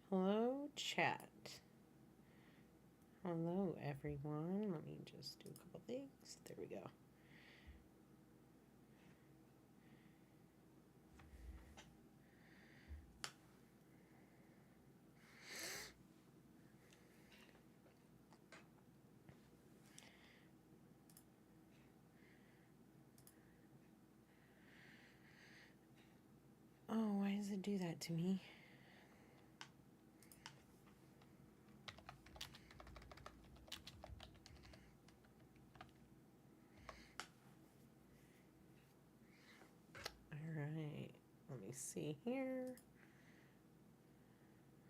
Hello, chat. Hello, everyone. Let me just do a couple things. There we go. Oh, why does it do that to me? All right. Let me see here.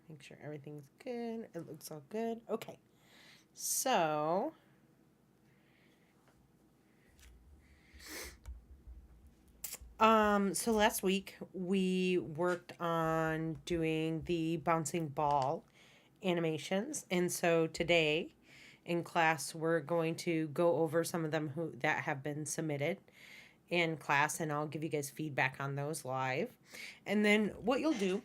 Make sure everything's good. It looks all good. Okay. So, so last week we worked on doing the bouncing ball animations, and so today in class we're going to go over some of them that have been submitted in class, and I'll give you guys feedback on those live. And then what you'll do,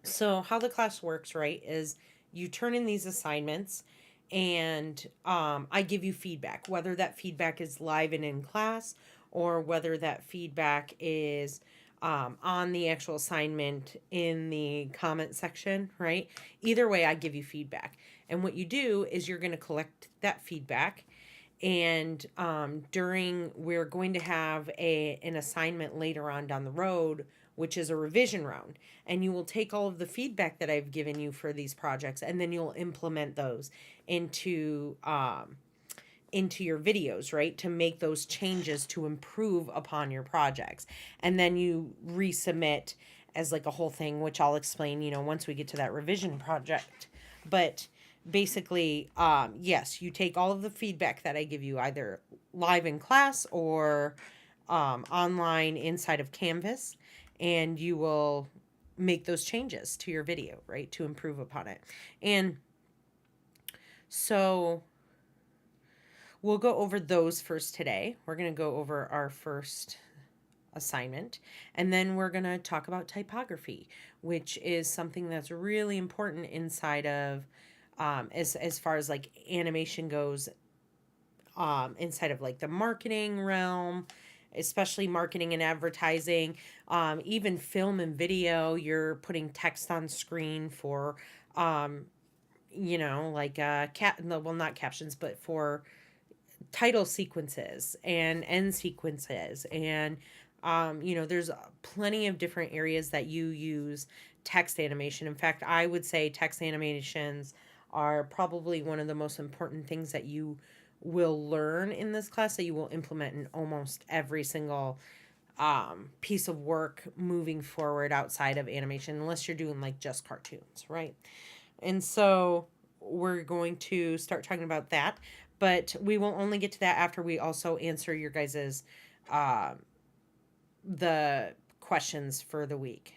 so how the class works, right, is you turn in these assignments, and I give you feedback, whether that feedback is live and in class or whether that feedback is on the actual assignment in the comment section, right? Either way, I give you feedback. And what you do is you're going to collect that feedback, and we're going to have an assignment later on down the road, which is a revision round, and you will take all of the feedback that I've given you for these projects, and then you'll implement those into your videos, right, to make those changes to improve upon your projects. And then you resubmit as like a whole thing, which I'll explain, once we get to that revision project. But basically, yes, you take all of the feedback that I give you either live in class or online inside of Canvas, and you will make those changes to your video, right, to improve upon it. And so we'll go over those first today. We're going to go over our first assignment, and then we're going to talk about typography, which is something that's really important inside of as far as like animation goes, inside of like the marketing realm, especially marketing and advertising, even film and video. You're putting text on screen for like well, not captions, but for title sequences and end sequences, and there's plenty of different areas that you use text animation. In fact, I would say text animations are probably one of the most important things that you will learn in this class, that you will implement in almost every single piece of work moving forward outside of animation, unless you're doing like just cartoons, right? And so we're going to start talking about that, but we will only get to that after we also answer your guys's the questions for the week,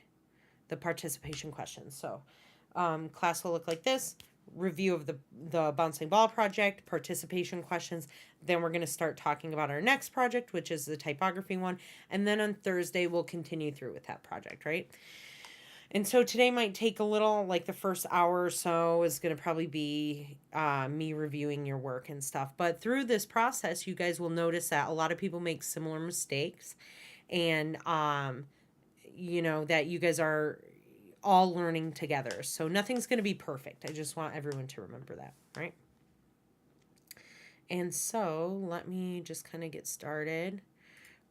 the participation questions. So class will look like this: review of the bouncing ball project, participation questions. Then we're going to start talking about our next project, which is the typography one, and then on Thursday we'll continue through with that project, right? And so today might take a little, like the first hour or so is going to probably be me reviewing your work and stuff. But through this process, you guys will notice that a lot of people make similar mistakes, and that you guys are all learning together. So nothing's going to be perfect. I just want everyone to remember that, right? And so let me just kind of get started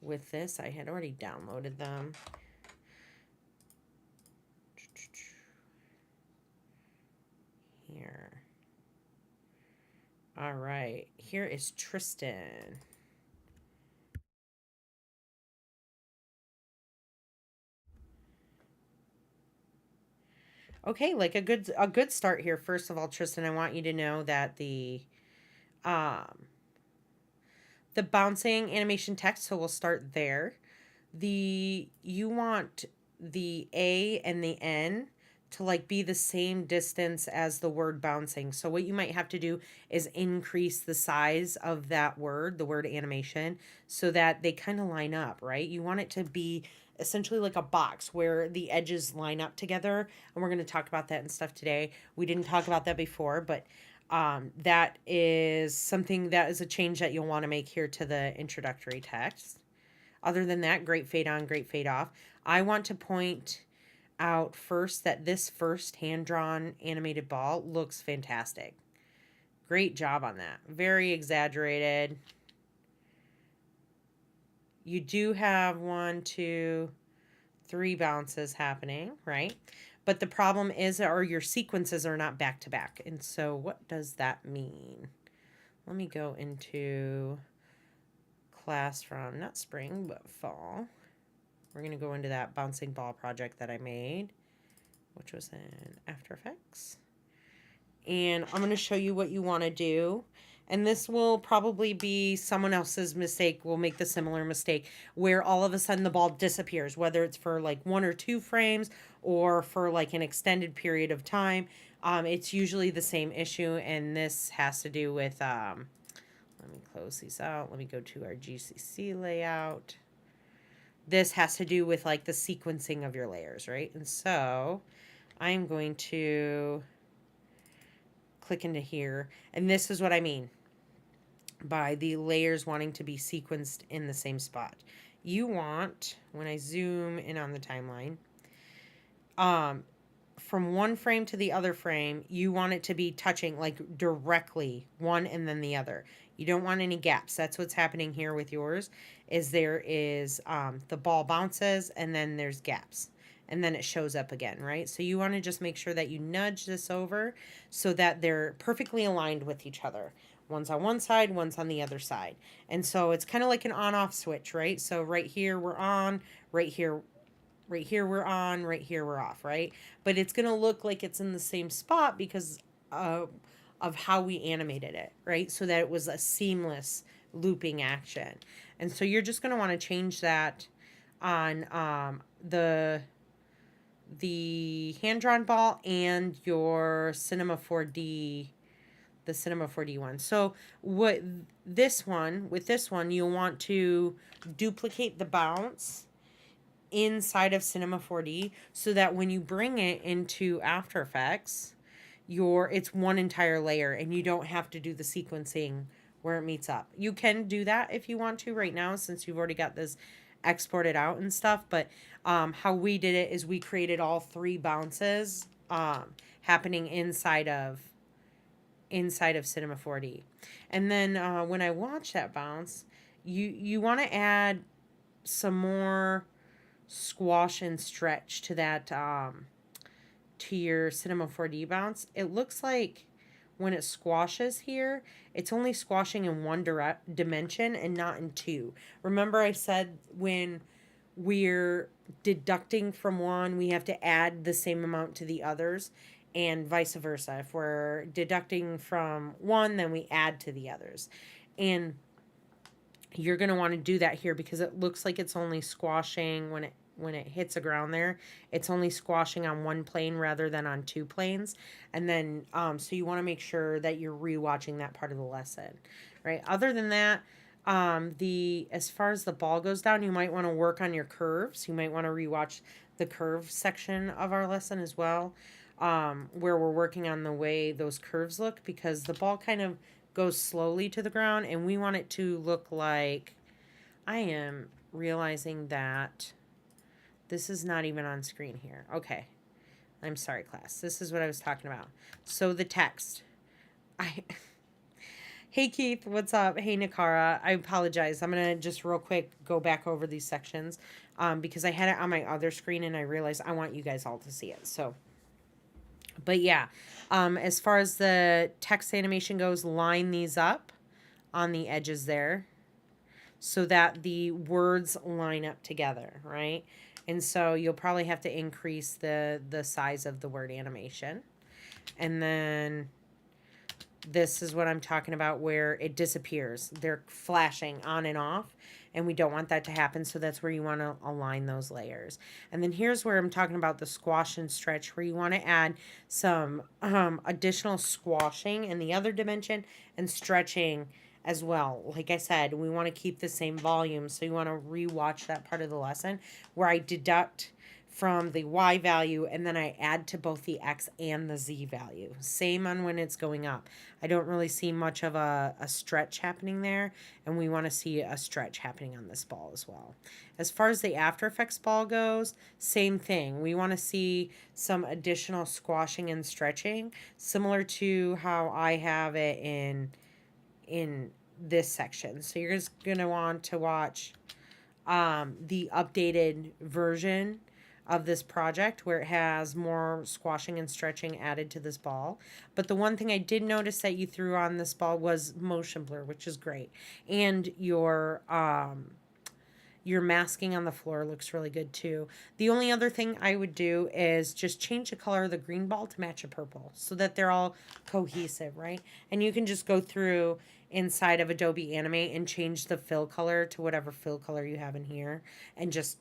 with this. I had already downloaded them. Here. All right. Here is Tristan. Okay, like a good start here. First of all, Tristan, I want you to know that um the bouncing animation text, so we'll start there. You want the A and the N to like be the same distance as the word bouncing. So what you might have to do is increase the size of that word, the word animation, so that they kind of line up, right? You want it to be essentially like a box where the edges line up together. And we're going to talk about that and stuff today. We didn't talk about that before, but that is something that is a change that you'll want to make here to the introductory text. Other than that, great fade on, great fade off. I want to point out first that this first hand-drawn animated ball looks fantastic. Great job on that. Very exaggerated. You do have 1, 2, 3 bounces happening, right? But the problem is, or your sequences are not back to back. And so what does that mean? Let me go into class from not spring, but fall. We're going to go into that bouncing ball project that I made, which was in After Effects. And I'm going to show you what you want to do. And this will probably be someone else's mistake. Will make the similar mistake where all of a sudden the ball disappears, whether it's for like 1 or 2 frames or for like an extended period of time. It's usually the same issue. And this has to do with, let me close these out. Let me go to our GCC layout. This has to do with like the sequencing of your layers, right? And so I'm going to click into here, and this is what I mean by the layers wanting to be sequenced in the same spot. You want, when I zoom in on the timeline, from one frame to the other frame, you want it to be touching like directly one and then the other. You don't want any gaps. That's what's happening here with yours, is there is the ball bounces and then there's gaps. And then it shows up again, right? So you want to just make sure that you nudge this over so that they're perfectly aligned with each other. One's on one side, one's on the other side. And so it's kind of like an on-off switch, right? So right here we're on, right here we're on, right here we're off, right? But it's going to look like it's in the same spot because of how we animated it, right? So that it was a seamless looping action. And so you're just going to want to change that on the hand-drawn ball and your Cinema 4D, the Cinema 4D one. So with this one, you'll want to duplicate the bounce inside of Cinema 4D so that when you bring it into After Effects, it's one entire layer and you don't have to do the sequencing where it meets up. You can do that if you want to right now since you've already got this exported out and stuff, but how we did it is we created all 3 bounces happening inside of Cinema 4D. And then when I watch that bounce, you want to add some more squash and stretch to that to your Cinema 4D bounce. It looks like when it squashes here, it's only squashing in one dimension and not in 2. Remember I said when we're deducting from one, we have to add the same amount to the others, and vice versa. If we're deducting from one, then we add to the others. And you're going to want to do that here because it looks like it's only squashing when it hits the ground there, it's only squashing on one plane rather than on 2 planes. And then, so you want to make sure that you're rewatching that part of the lesson, right? Other than that, as far as the ball goes down, you might want to work on your curves. You might want to rewatch the curve section of our lesson as well, where we're working on the way those curves look, because the ball kind of goes slowly to the ground and we want it to look like, I am realizing that this is not even on screen here. Okay. I'm sorry, class. This is what I was talking about. So the text. Hey, Keith. What's up? Hey, Nikara. I apologize. I'm going to just real quick go back over these sections because I had it on my other screen and I realized I want you guys all to see it. So, but yeah, as far as the text animation goes, line these up on the edges there so that the words line up together, right? And so you'll probably have to increase the size of the word animation. And then This is what I'm talking about where it disappears. They're flashing on and off, and we don't want that to happen. So that's where you want to align those layers. And then here's where I'm talking about the squash and stretch, where you want to add some additional squashing in the other dimension and stretching as well. Like I said, we want to keep the same volume. So you want to rewatch that part of the lesson where I deduct from the Y value and then I add to both the X and the Z value. Same on when it's going up. I don't really see much of a stretch happening there, and we want to see a stretch happening on this ball as well. As far as the After Effects ball goes, same thing. We want to see some additional squashing and stretching, similar to how I have it in this section. So you're just going to want to watch the updated version of this project where it has more squashing and stretching added to this ball. But the one thing I did notice that you threw on this ball was motion blur, which is great. And your masking on the floor looks really good too. The only other thing I would do is just change the color of the green ball to match a purple so that they're all cohesive, right? And you can just go through inside of Adobe Animate and change the fill color to whatever fill color you have in here and just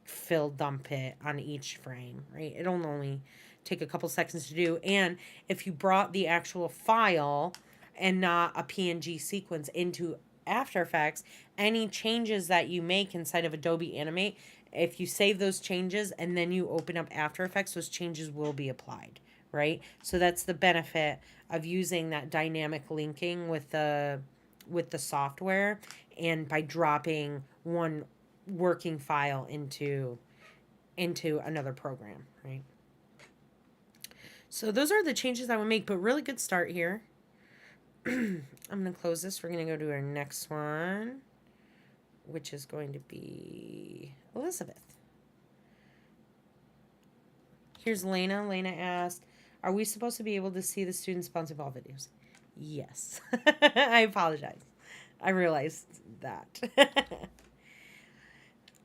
fill dump it on each frame, right? It'll only take a couple seconds to do. And if you brought the actual file and not a PNG sequence into After Effects, any changes that you make inside of Adobe Animate, if you save those changes and then you open up After Effects, those changes will be applied, right? So that's the benefit of using that dynamic linking with the software, and by dropping one working file into another program, right? So those are the changes I would make, but really good start here. I'm going to close this. We're going to go to our next one, which is going to be Elizabeth. Here's Lena. Lena asked, are we supposed to be able to see the students' bouncy ball videos? Yes. I apologize. I realized that.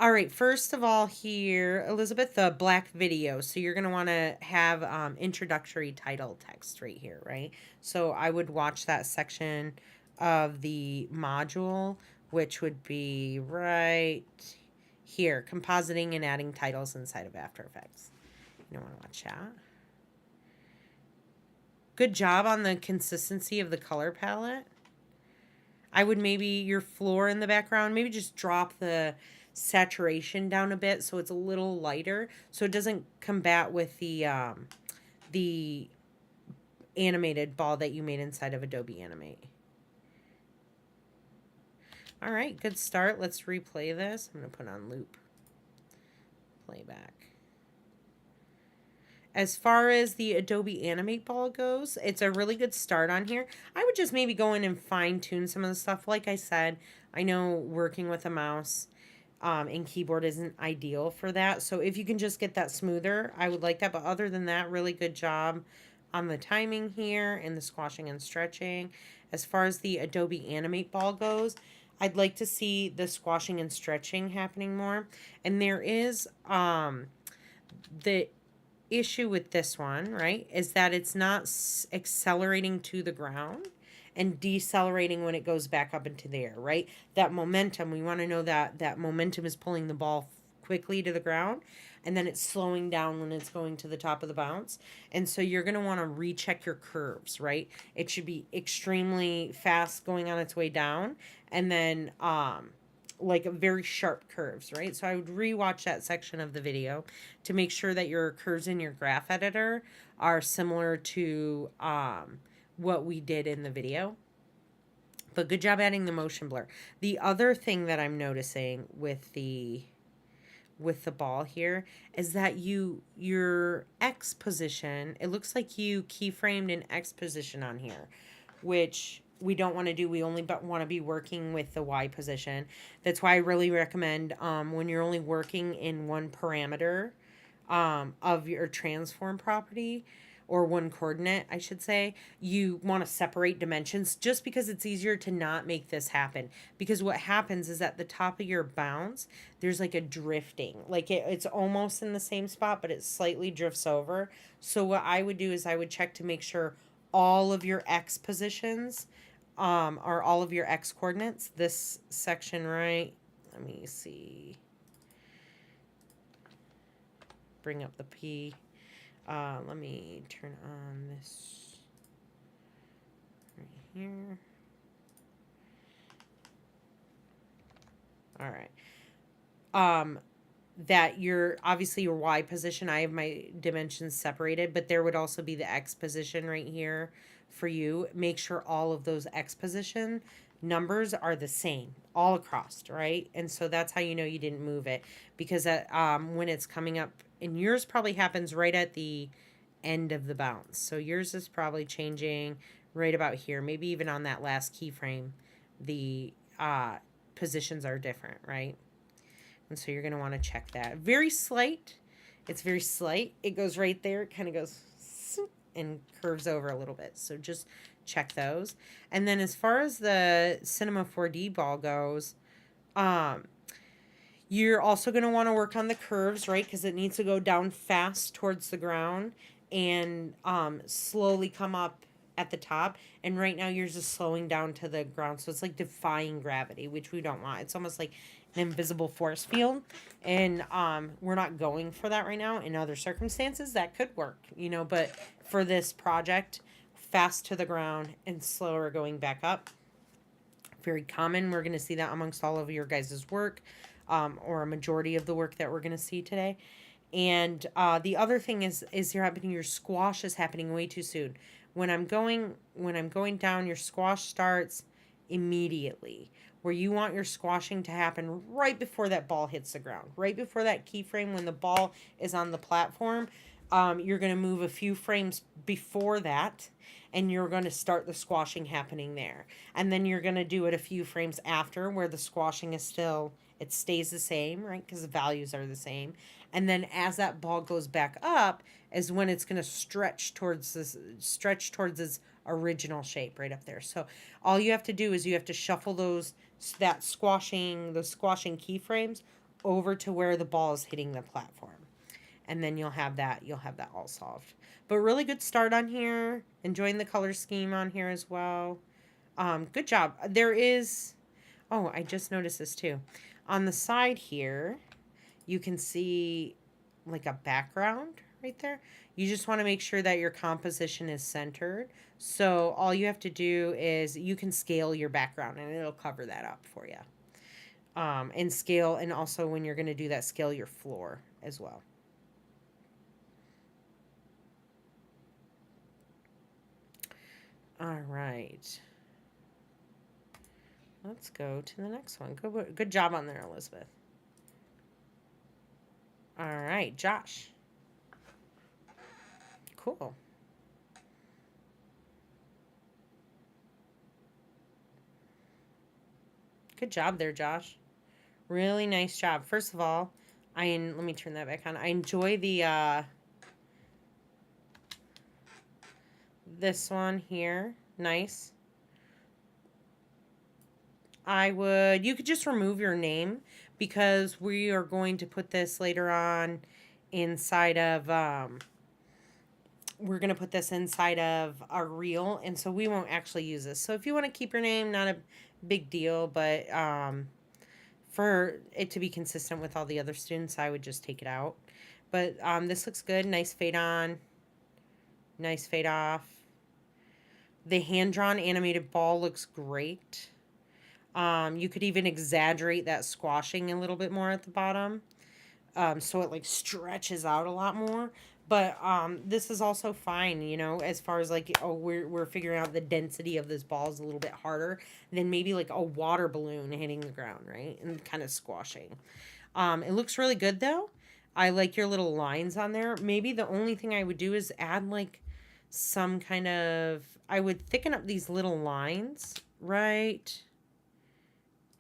All right, first of all here, Elizabeth, the black video. So you're going to want to have introductory title text right here, right? So I would watch that section of the module, which would be right here, compositing and adding titles inside of After Effects. You don't want to watch that. Good job on the consistency of the color palette. I would maybe, your floor in the background, maybe just drop the saturation down a bit so it's a little lighter, so it doesn't combat with the animated ball that you made inside of Adobe Animate. All right, good start. Let's replay this. I'm going to put on loop. Playback. As far as the Adobe Animate ball goes, it's a really good start on here. I would just maybe go in and fine tune some of the stuff. Like I said, I know working with a mouse and keyboard isn't ideal for that. So if you can just get that smoother, I would like that. But other than that, really good job on the timing here and the squashing and stretching. As far as the Adobe Animate ball goes, I'd like to see the squashing and stretching happening more. And there is the issue with this one, right, is that it's not accelerating to the ground and decelerating when it goes back up into the air, right? That momentum, we want to know that that momentum is pulling the ball quickly to the ground, and then it's slowing down when it's going to the top of the bounce. And so you're going to want to recheck your curves, right? It should be extremely fast going on its way down, and then like very sharp curves, right? So I would rewatch that section of the video to make sure that your curves in your graph editor are similar to what we did in the video. But good job adding the motion blur. The other thing that I'm noticing with the ball here is that your X position, it looks like you keyframed an X position on here, which we don't want to do. We only want to be working with the Y position. That's why I really recommend when you're only working in one parameter of your transform property, or one coordinate, I should say, you want to separate dimensions just because it's easier to not make this happen. Because what happens is at the top of your bounce, there's like a drifting. Like it's almost in the same spot, but it slightly drifts over. So what I would do is I would check to make sure all of your X positions, or all of your X coordinates. This section, right? Let me see. Bring up the P. Let me turn on this right here. All right. That your obviously your Y position, I have my dimensions separated, but there would also be the X position right here for you. Make sure all of those X position numbers are the same all across, right? And so that's how you know you didn't move it, because when it's coming up, and yours probably happens right at the end of the bounce. So yours is probably changing right about here, maybe even on that last keyframe. The positions are different, right? And so you're going to want to check that. Very slight. It's very slight. It goes right there. It kind of goes and curves over a little bit. So just check those. And then as far as the Cinema 4D ball goes, you're also going to want to work on the curves, right? Because it needs to go down fast towards the ground and slowly come up at the top. And right now yours is slowing down to the ground. So it's like defying gravity, which we don't want. It's almost like an invisible force field. And we're not going for that right now. In other circumstances, that could work, you know. But for this project, fast to the ground and slower going back up. Very common. We're going to see that amongst all of your guys' work. Or a majority of the work that we're going to see today. And the other thing is your squash is happening way too soon. When I'm going down, your squash starts immediately. Where you want your squashing to happen right before that ball hits the ground, right before that keyframe when the ball is on the platform. You're going to move a few frames before that, and you're going to start the squashing happening there. And then you're going to do it a few frames after where the squashing is still, it stays the same, right? Because the values are the same. And then as that ball goes back up is when it's going to stretch towards its original shape right up there. So all you have to do is you have to shuffle those squashing keyframes over to where the ball is hitting the platform. And then you'll have that all solved. But really good start on here. Enjoying the color scheme on here as well. Good job. There is, oh, I just noticed this too. On the side here, you can see like a background right there. You just want to make sure that your composition is centered. So all you have to do is you can scale your background and it'll cover that up for you. And scale, and also when you're going to do that, scale your floor as well. All right. Let's go to the next one. Good job on there, Elizabeth. All right, Josh. Cool. Good job there, Josh. Really nice job. First of all, let me turn that back on. I enjoy the this one here. Nice. You could just remove your name because we are going to put this later on inside of, we're going to put this inside of our reel, and so we won't actually use this. So if you want to keep your name, not a big deal, but for it to be consistent with all the other students, I would just take it out. But this looks good. Nice fade on. Nice fade off. The hand-drawn animated ball looks great. You could even exaggerate that squashing a little bit more at the bottom. So it like stretches out a lot more. But this is also fine, you know, as far as like, oh, we're figuring out the density of this ball is a little bit harder than maybe like a water balloon hitting the ground, right? And kind of squashing. It looks really good though. I like your little lines on there. Maybe the only thing I would do is add like some kind of, I would thicken up these little lines right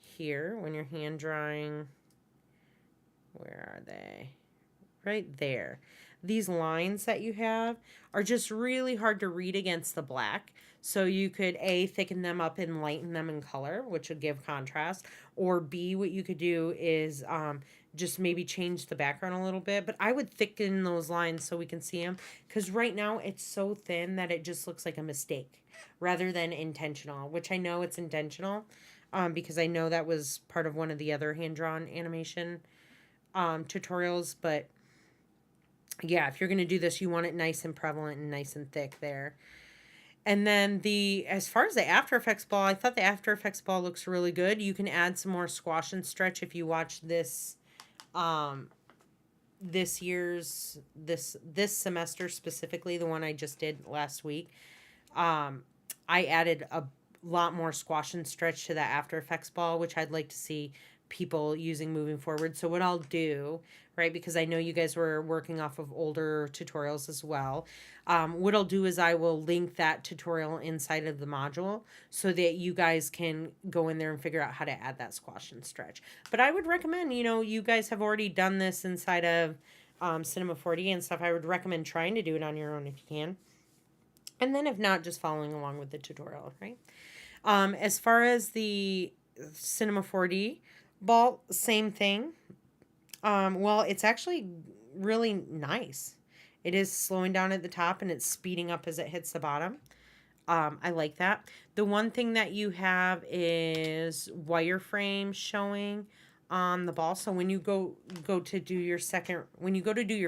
here when you're hand drawing. Where are they? Right there. these lines that you have are just really hard to read against the black. So you could A, thicken them up and lighten them in color, which would give contrast. Or B, what you could do is just maybe change the background a little bit. But I would thicken those lines so we can see them. Because right now it's so thin that it just looks like a mistake rather than intentional, which I know it's intentional because I know that was part of one of the other hand-drawn animation tutorials. But yeah, if you're going to do this, you want it nice and prevalent and nice and thick there. And then as far as the After Effects ball, I thought the After Effects ball looks really good. You can add some more squash and stretch if you watch this this semester, specifically the one I just did last week. I added a lot more squash and stretch to that After Effects ball, which I'd like to see people using moving forward. So what I'll do, right, because I know you guys were working off of older tutorials as well, what I'll do is I will link that tutorial inside of the module so that you guys can go in there and figure out how to add that squash and stretch. But I would recommend, you guys have already done this inside of Cinema 4D and stuff. I would recommend trying to do it on your own if you can. And then if not, just following along with the tutorial, right? As far as the Cinema 4D ball, same thing. Well, it's actually really nice. It is slowing down at the top and it's speeding up as it hits the bottom. I like that. The one thing that you have is wireframe showing on the ball. So when you go to do your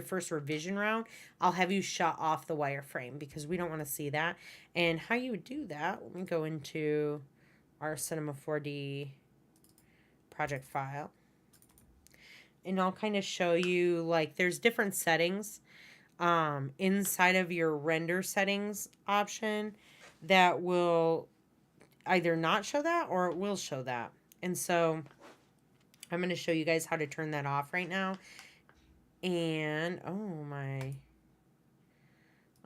first revision round, I'll have you shut off the wireframe because we don't want to see that. And how you would do that, let me go into our Cinema 4D project file. And I'll kind of show you, like, there's different settings inside of your render settings option that will either not show that or it will show that. And so I'm going to show you guys how to turn that off right now. And, I'm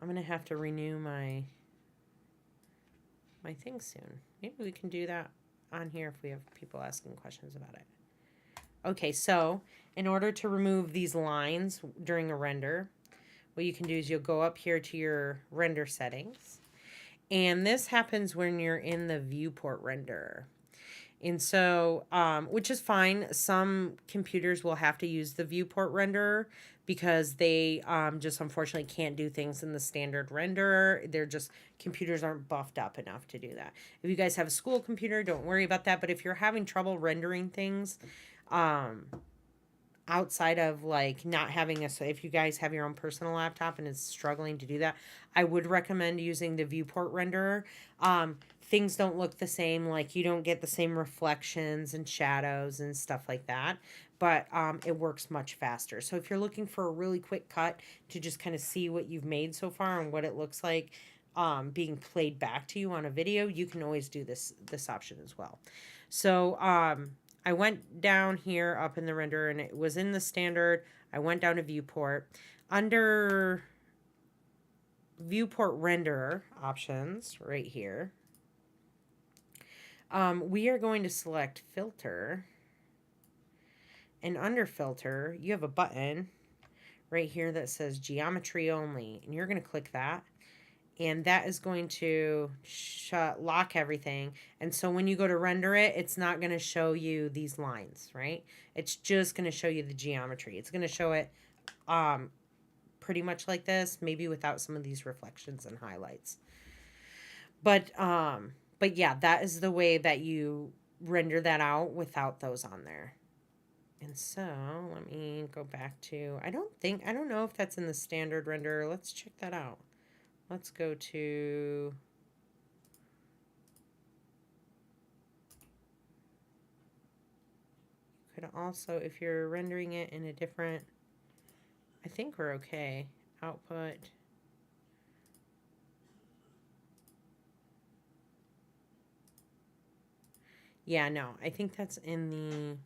going to have to renew my thing soon. Maybe we can do that on here if we have people asking questions about it. Okay, so in order to remove these lines during a render, what you can do is you'll go up here to your render settings. And this happens when you're in the viewport renderer. And so, which is fine. Some computers will have to use the viewport renderer because they just unfortunately can't do things in the standard renderer. Computers aren't buffed up enough to do that. If you guys have a school computer, don't worry about that. But if you're having trouble rendering things, outside of like not having if you guys have your own personal laptop and it's struggling to do that, I would recommend using the viewport renderer. Things don't look the same, like you don't get the same reflections and shadows and stuff like that, but it works much faster. So if you're looking for a really quick cut to just kind of see what you've made so far and what it looks like being played back to you on a video, you can always do this option as well. So I went down here up in the render and it was in the standard. I went down to viewport. Under viewport renderer options right here, we are going to select filter. And under filter, you have a button right here that says geometry only. And you're going to click that. And that is going to lock everything. And so when you go to render it, it's not going to show you these lines, right? It's just going to show you the geometry. It's going to show it pretty much like this, maybe without some of these reflections and highlights. But yeah, that is the way that you render that out without those on there. And so let me go back to, I don't know if that's in the standard render. Let's check that out. Let's go to, you could also, if you're rendering it in a different, I think we're okay. Output. Yeah, no, I think that's in the,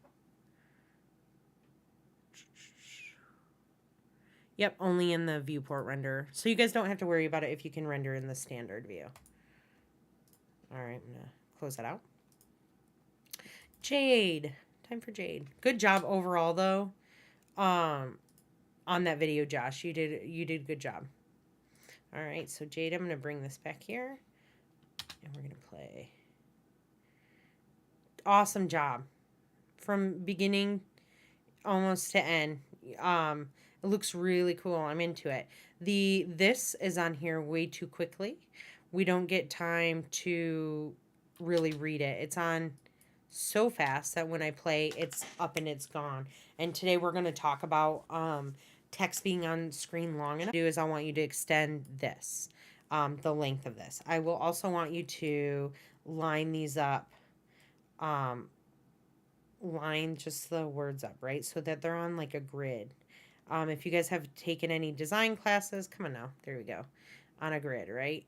yep, only in the viewport render. So you guys don't have to worry about it if you can render in the standard view. All right, I'm going to close that out. Jade. Time for Jade. Good job overall, though. on that video, Josh. You did a good job. All right, so Jade, I'm going to bring this back here, and we're going to play. Awesome job. From beginning almost to end. It looks really cool. I'm into it. This is on here way too quickly. We don't get time to really read it. It's on so fast that when I play, it's up and it's gone. And today we're going to talk about text being on screen long enough. I want you to extend this, the length of this. I will also want you to line these up, line just the words up, right? So that they're on like a grid. If you guys have taken any design classes, come on now, there we go, on a grid, right?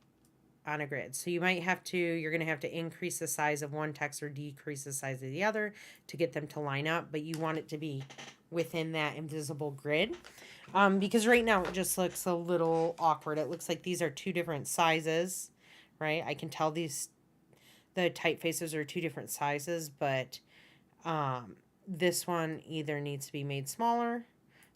On a grid. So you're going to have to increase the size of one text or decrease the size of the other to get them to line up, but you want it to be within that invisible grid. Because right now it just looks a little awkward. It looks like these are two different sizes, right? I can tell the typefaces are two different sizes, but this one either needs to be made smaller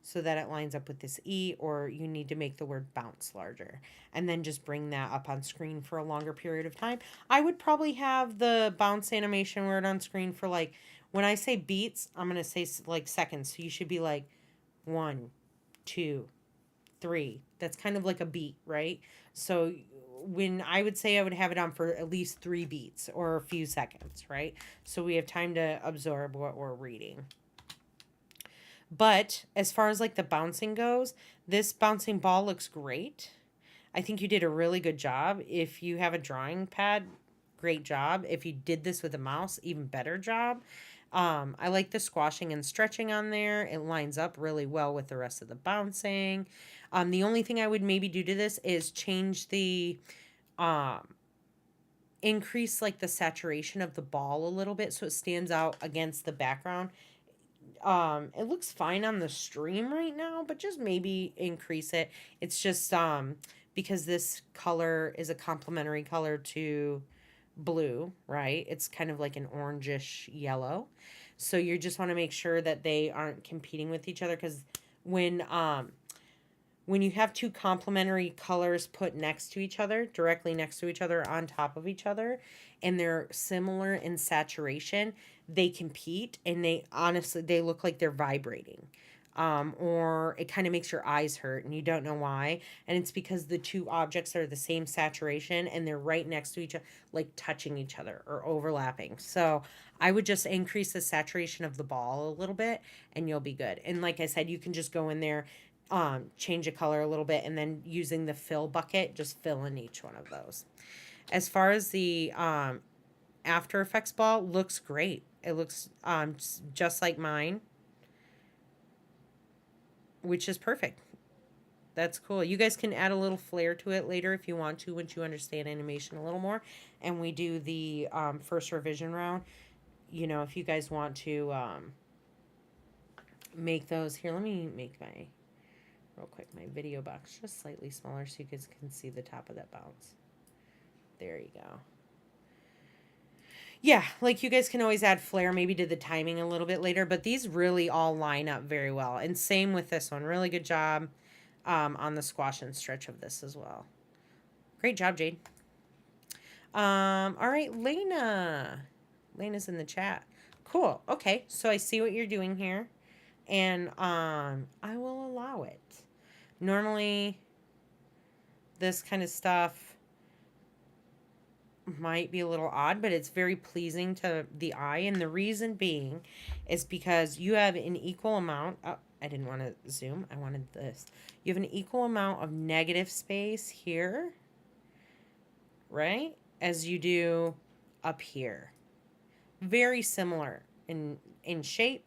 so that it lines up with this E, or you need to make the word bounce larger and then just bring that up on screen for a longer period of time. I would probably have the bounce animation word on screen for like, when I say beats, I'm going to say like seconds. So you should be like 1, 2, 3. That's kind of like a beat, right? So when I would say I would have it on for at least 3 beats or a few seconds, right? So we have time to absorb what we're reading. But as far as like the bouncing goes, this bouncing ball looks great. I think you did a really good job. If you have a drawing pad, great job. If you did this with a mouse, even better job. I like the squashing and stretching on there. It lines up really well with the rest of the bouncing. The only thing I would maybe do to this is change the, increase like the saturation of the ball a little bit so it stands out against the background. It looks fine on the stream right now, but just maybe increase it. It's just because this color is a complementary color to blue, right? It's kind of like an orangish yellow. So you just want to make sure that they aren't competing with each other, because when you have two complementary colors put next to each other, directly next to each other, on top of each other, and they're similar in saturation, they compete, and they look like they're vibrating. Or it kind of makes your eyes hurt and you don't know why. And it's because the two objects are the same saturation and they're right next to each other, like touching each other or overlapping. So I would just increase the saturation of the ball a little bit and you'll be good. And like I said, you can just go in there, change the color a little bit, and then using the fill bucket, just fill in each one of those. As far as the After Effects ball, looks great. It looks just like mine, which is perfect. That's cool. You guys can add a little flair to it later if you want to, once you understand animation a little more. And we do the first revision round. You know, if you guys want to make those. Here, let me make my, real quick, my video box just slightly smaller so you guys can see the top of that bounce. There you go. Yeah, like you guys can always add flair maybe to the timing a little bit later, but these really all line up very well. And same with this one. Really good job on the squash and stretch of this as well. Great job, Jade. All right, Lena. Lena's in the chat. Cool. Okay, so I see what you're doing here, and I will allow it. Normally, this kind of stuff might be a little odd, but it's very pleasing to the eye. And the reason being is because you have an equal amount. Oh, I didn't want to zoom. I wanted this. You have an equal amount of negative space here, right, as you do up here. Very similar in shape,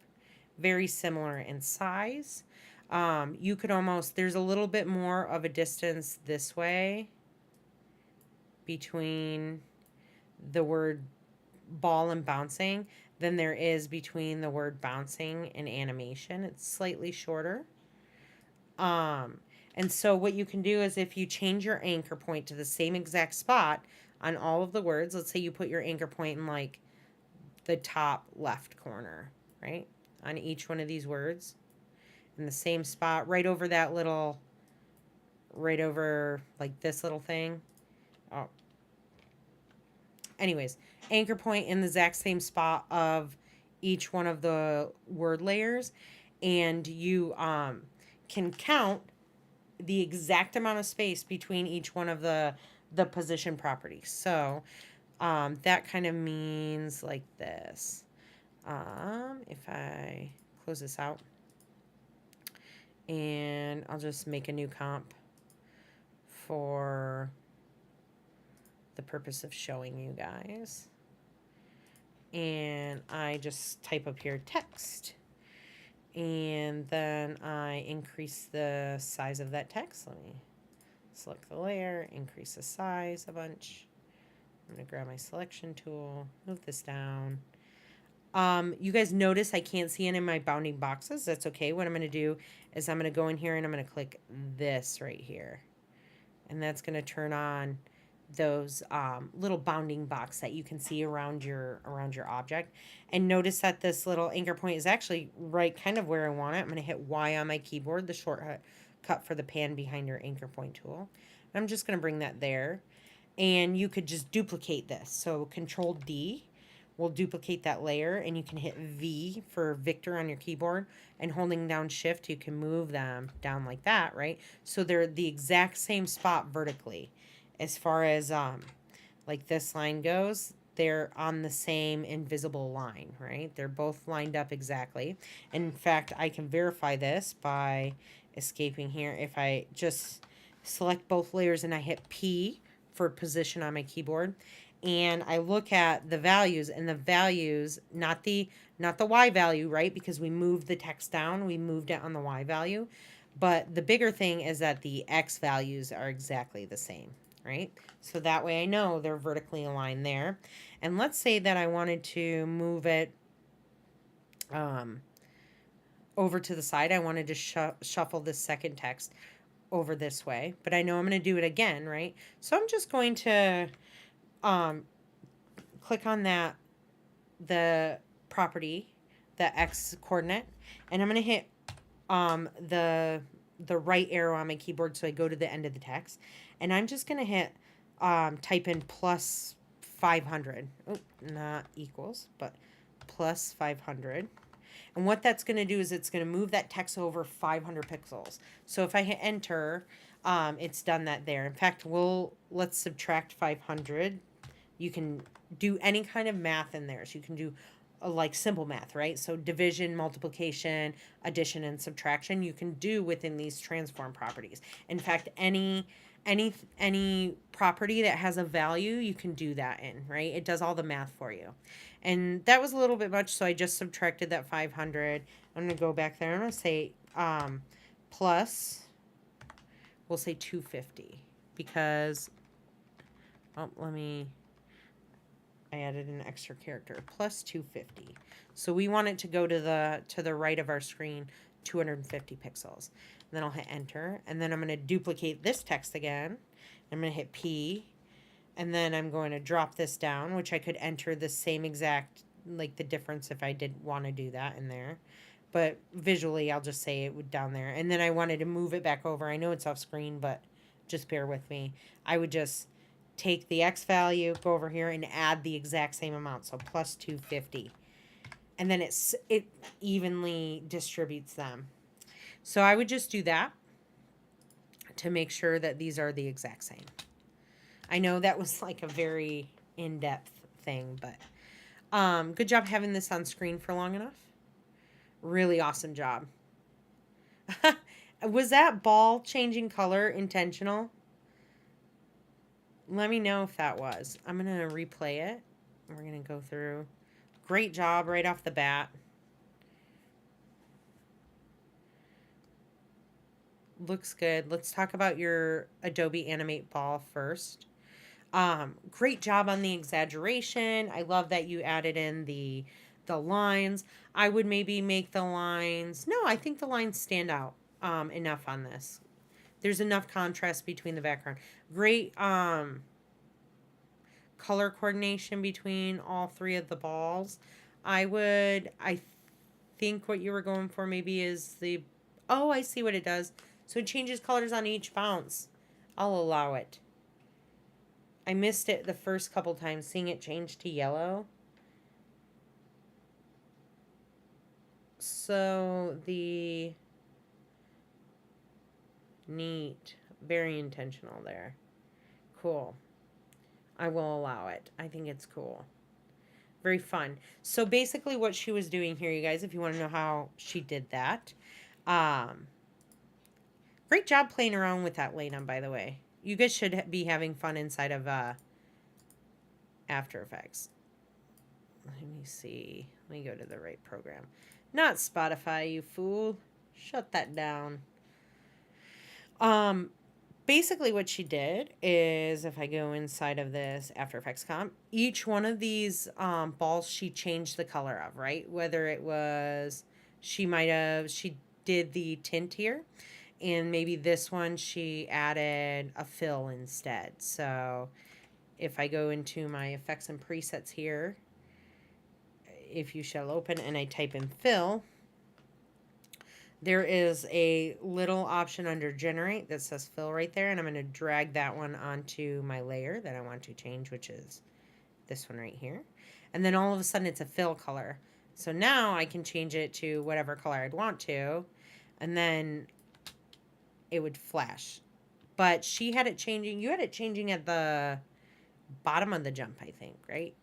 very similar in size. You could almost, there's a little bit more of a distance this way between the word ball and bouncing than there is between the word bouncing and animation. It's slightly shorter. And so what you can do is, if you change your anchor point to the same exact spot on all of the words, let's say you put your anchor point in like the top left corner, right, on each one of these words, in the same spot, right over that little, right over like this little thing. Oh, anyways, anchor point in the exact same spot of each one of the word layers, and you can count the exact amount of space between each one of the position properties. So that kind of means like this. If I close this out, and I'll just make a new comp for the purpose of showing you guys. And I just type up here text. And then I increase the size of that text. Let me select the layer, increase the size a bunch. I'm going to grab my selection tool, move this down. You guys notice I can't see any of my bounding boxes. That's okay. What I'm going to do is I'm going to go in here and I'm going to click this right here. And that's going to turn on those little bounding box that you can see around your object. And notice that this little anchor point is actually right kind of where I want it. I'm going to hit Y on my keyboard, the shortcut for the pan behind your anchor point tool. I'm just going to bring that there. And you could just duplicate this. So Control D will duplicate that layer, and you can hit V for Victor on your keyboard, and holding down Shift you can move them down like that, right? So they're the exact same spot vertically. As far as like this line goes, they're on the same invisible line, right? They're both lined up exactly. In fact, I can verify this by escaping here. If I just select both layers and I hit P for position on my keyboard, and I look at the values, and the values, not the Y value, right? Because we moved the text down, we moved it on the Y value. But the bigger thing is that the X values are exactly the same, right? So that way I know they're vertically aligned there. And let's say that I wanted to move it over to the side. I wanted to shuffle this second text over this way, but I know I'm going to do it again, right? So I'm just going to click on that, the property, the X coordinate, and I'm going to hit the right arrow on my keyboard so I go to the end of the text, and I'm just going to hit type in plus 500. Oh, not equals, but plus 500. And what that's going to do is it's going to move that text over 500 pixels. So if I hit enter, it's done that there. In fact, let's subtract 500. You can do any kind of math in there. So you can do like simple math, right? So division, multiplication, addition, and subtraction you can do within these transform properties. In fact, any property that has a value, you can do that in, right? It does all the math for you. And that was a little bit much, so I just subtracted that 500. I'm going to go back there. I'm going to say plus, we'll say 250 because, I added an extra character, plus 250. So we want it to go to the right of our screen, 250 pixels. And then I'll hit enter, and then I'm going to duplicate this text again. I'm going to hit P, and then I'm going to drop this down, which I could enter the same exact, like the difference if I did want to do that in there. But visually, I'll just say it would down there. And then I wanted to move it back over. I know it's off screen, but just bear with me. I would just take the X value, go over here, and add the exact same amount. So plus 250. And then it evenly distributes them. So I would just do that to make sure that these are the exact same. I know that was like a very in-depth thing, but good job having this on screen for long enough. Really awesome job. Was that ball changing color intentional? Let me know if that was. I'm going to replay it. We're going to go through. Great job right off the bat. Looks good. Let's talk about your Adobe Animate Ball first. Great job on the exaggeration. I love that you added in the lines. I would maybe make the lines. No, I think the lines stand out enough on this. There's enough contrast between the background. Great color coordination between all three of the balls. I think what you were going for maybe is the Oh, I see what it does. So it changes colors on each bounce. I'll allow it. I missed it the first couple times, seeing it change to yellow. So the neat, very intentional there. Cool. I will allow it. I think it's cool. Very fun. So basically what she was doing here, you guys, if you want to know how she did that. Great job playing around with that, Lena, by the way. You guys should be having fun inside of After Effects. Let me see. Let me go to the right program. Not Spotify, you fool. Shut that down. Basically what she did is, if I go inside of this After Effects comp, each one of these balls she changed the color of, right? Whether it was, she did the tint here, and maybe this one she added a fill instead. So if I go into my effects and presets here, if you shall open and I type in fill, there is a little option under generate that says fill right there, and I'm going to drag that one onto my layer that I want to change, which is this one right here. And then all of a sudden it's a fill color. So now I can change it to whatever color I'd want to, and then it would flash. But she had it changing, you had it changing at the bottom of the jump, I think, right?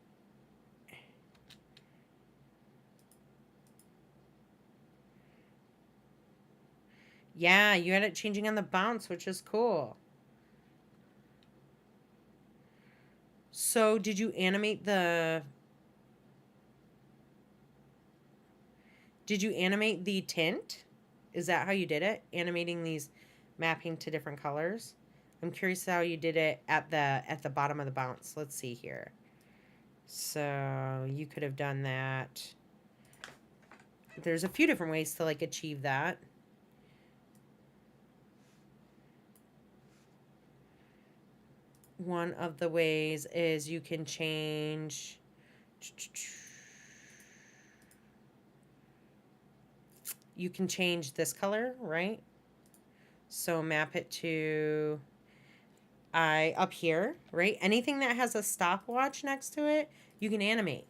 Yeah, you had it changing on the bounce, which is cool. So did you animate the tint? Is that how you did it? Animating these, mapping to different colors? I'm curious how you did it at the bottom of the bounce. Let's see here. So you could have done that. There's a few different ways to like achieve that. One of the ways is you can change this color, right? So map it to up here, right? Anything that has a stopwatch next to it, you can animate,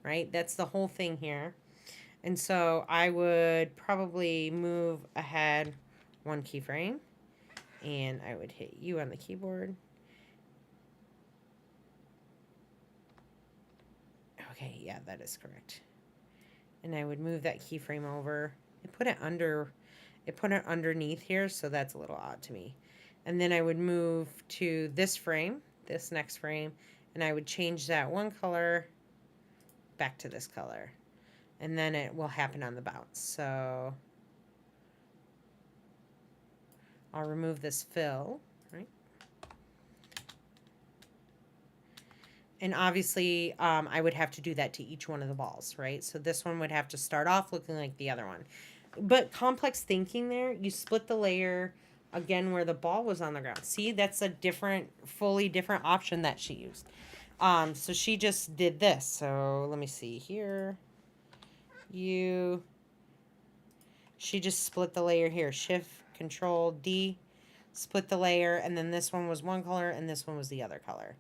right? That's the whole thing here. And so I would probably move ahead one keyframe, and I would hit U on the keyboard. Okay, yeah, that is correct. And I would move that keyframe over and put it underneath here, so that's a little odd to me. And then I would move to this frame, this next frame, and I would change that one color back to this color. And then it will happen on the bounce. So I'll remove this fill, right? And obviously, I would have to do that to each one of the balls, right? So this one would have to start off looking like the other one. But complex thinking there, you split the layer again where the ball was on the ground. See, that's a fully different option that she used. So she just did this. So let me see here. She just split the layer here. Shift, Control, D, split the layer, and then this one was one color and this one was the other color.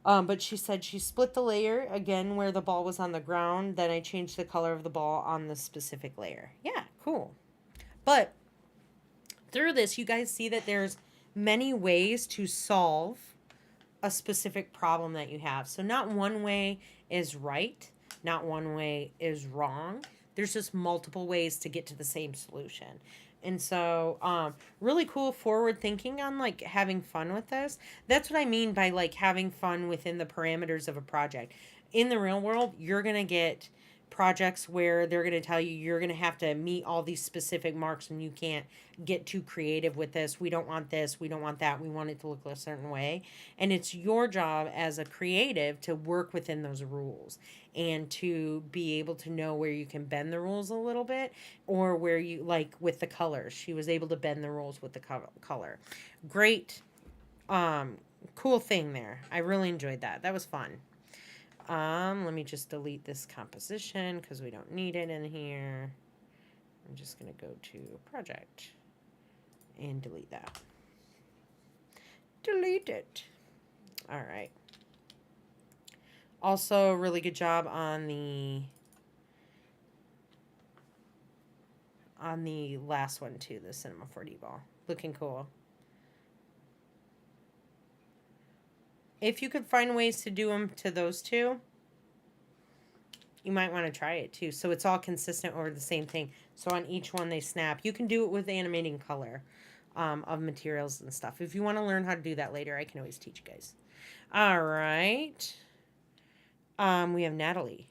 But she said she split the layer again where the ball was on the ground. Then I changed the color of the ball on the specific layer. Yeah, cool. But through this, you guys see that there's many ways to solve a specific problem that you have. So not one way is right. Not one way is wrong. There's just multiple ways to get to the same solution. And so, really cool forward thinking on like having fun with this. That's what I mean by like having fun within the parameters of a project. In the real world, you're going to get projects where they're going to tell you you're going to have to meet all these specific marks and you can't get too creative with this. We don't want this. We don't want that. We want it to look a certain way. And it's your job as a creative to work within those rules and to be able to know where you can bend the rules a little bit or where you, like with the colors, she was able to bend the rules with the color. Great, cool thing there. I really enjoyed that. That was fun. Let me just delete this composition because we don't need it in here. I'm just going to go to project and delete that. Delete it. All right. Also, really good job on the last one too, the Cinema 4D ball. Looking cool. If you could find ways to do them to those two, you might want to try it too. So it's all consistent over the same thing. So on each one they snap. You can do it with animating color of materials and stuff. If you want to learn how to do that later, I can always teach you guys. All right. We have Natalie.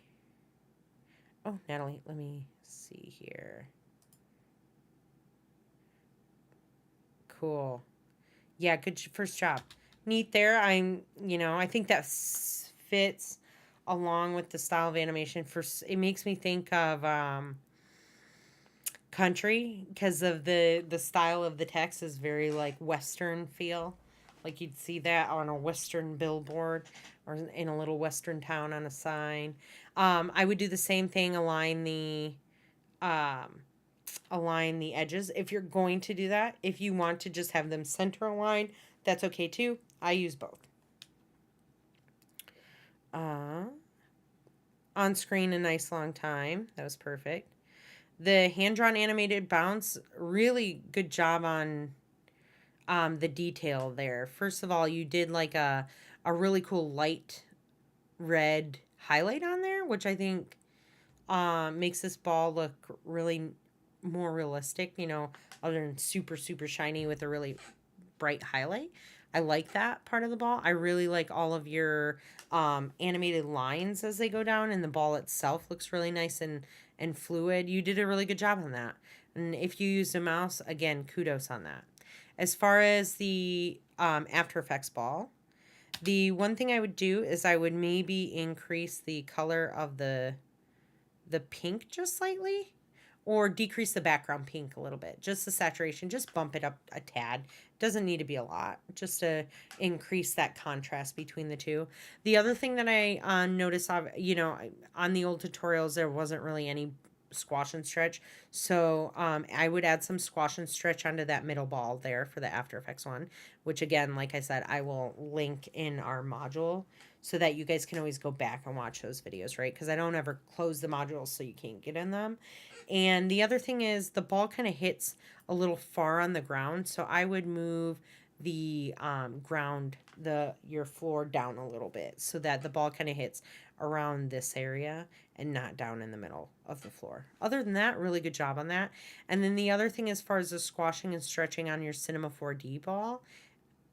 Oh, Natalie, let me see here. Cool. Yeah, good first job. Neat there. I think that fits along with the style of animation. It makes me think of country because of the style of the text is very like Western feel. Like you'd see that on a Western billboard or in a little Western town on a sign. I would do the same thing, align the edges. If you're going to do that, if you want to just have them center aligned, that's okay too. I use both. On screen a nice long time. That was perfect. The hand-drawn animated bounce, really good job on the detail there. First of all, you did like a really cool light red highlight on there, which I think makes this ball look really more realistic, other than super, super shiny with a really bright highlight. I like that part of the ball. I really like all of your animated lines as they go down, and the ball itself looks really nice and fluid. You did a really good job on that. And if you used a mouse, again, kudos on that. As far as the After Effects ball, the one thing I would do is I would maybe increase the color of the pink just slightly, or decrease the background pink a little bit. Just the saturation, just bump it up a tad. Doesn't need to be a lot, just to increase that contrast between the two. The other thing that I noticed, on the old tutorials, there wasn't really any squash and stretch. So I would add some squash and stretch onto that middle ball there for the After Effects one, which again, like I said, I will link in our module so that you guys can always go back and watch those videos, right? Because I don't ever close the modules so you can't get in them. And the other thing is the ball kind of hits a little far on the ground, so I would move the your floor down a little bit so that the ball kind of hits around this area and not down in the middle of the floor. Other than that, really good job on that. And then the other thing as far as the squashing and stretching on your Cinema 4D ball,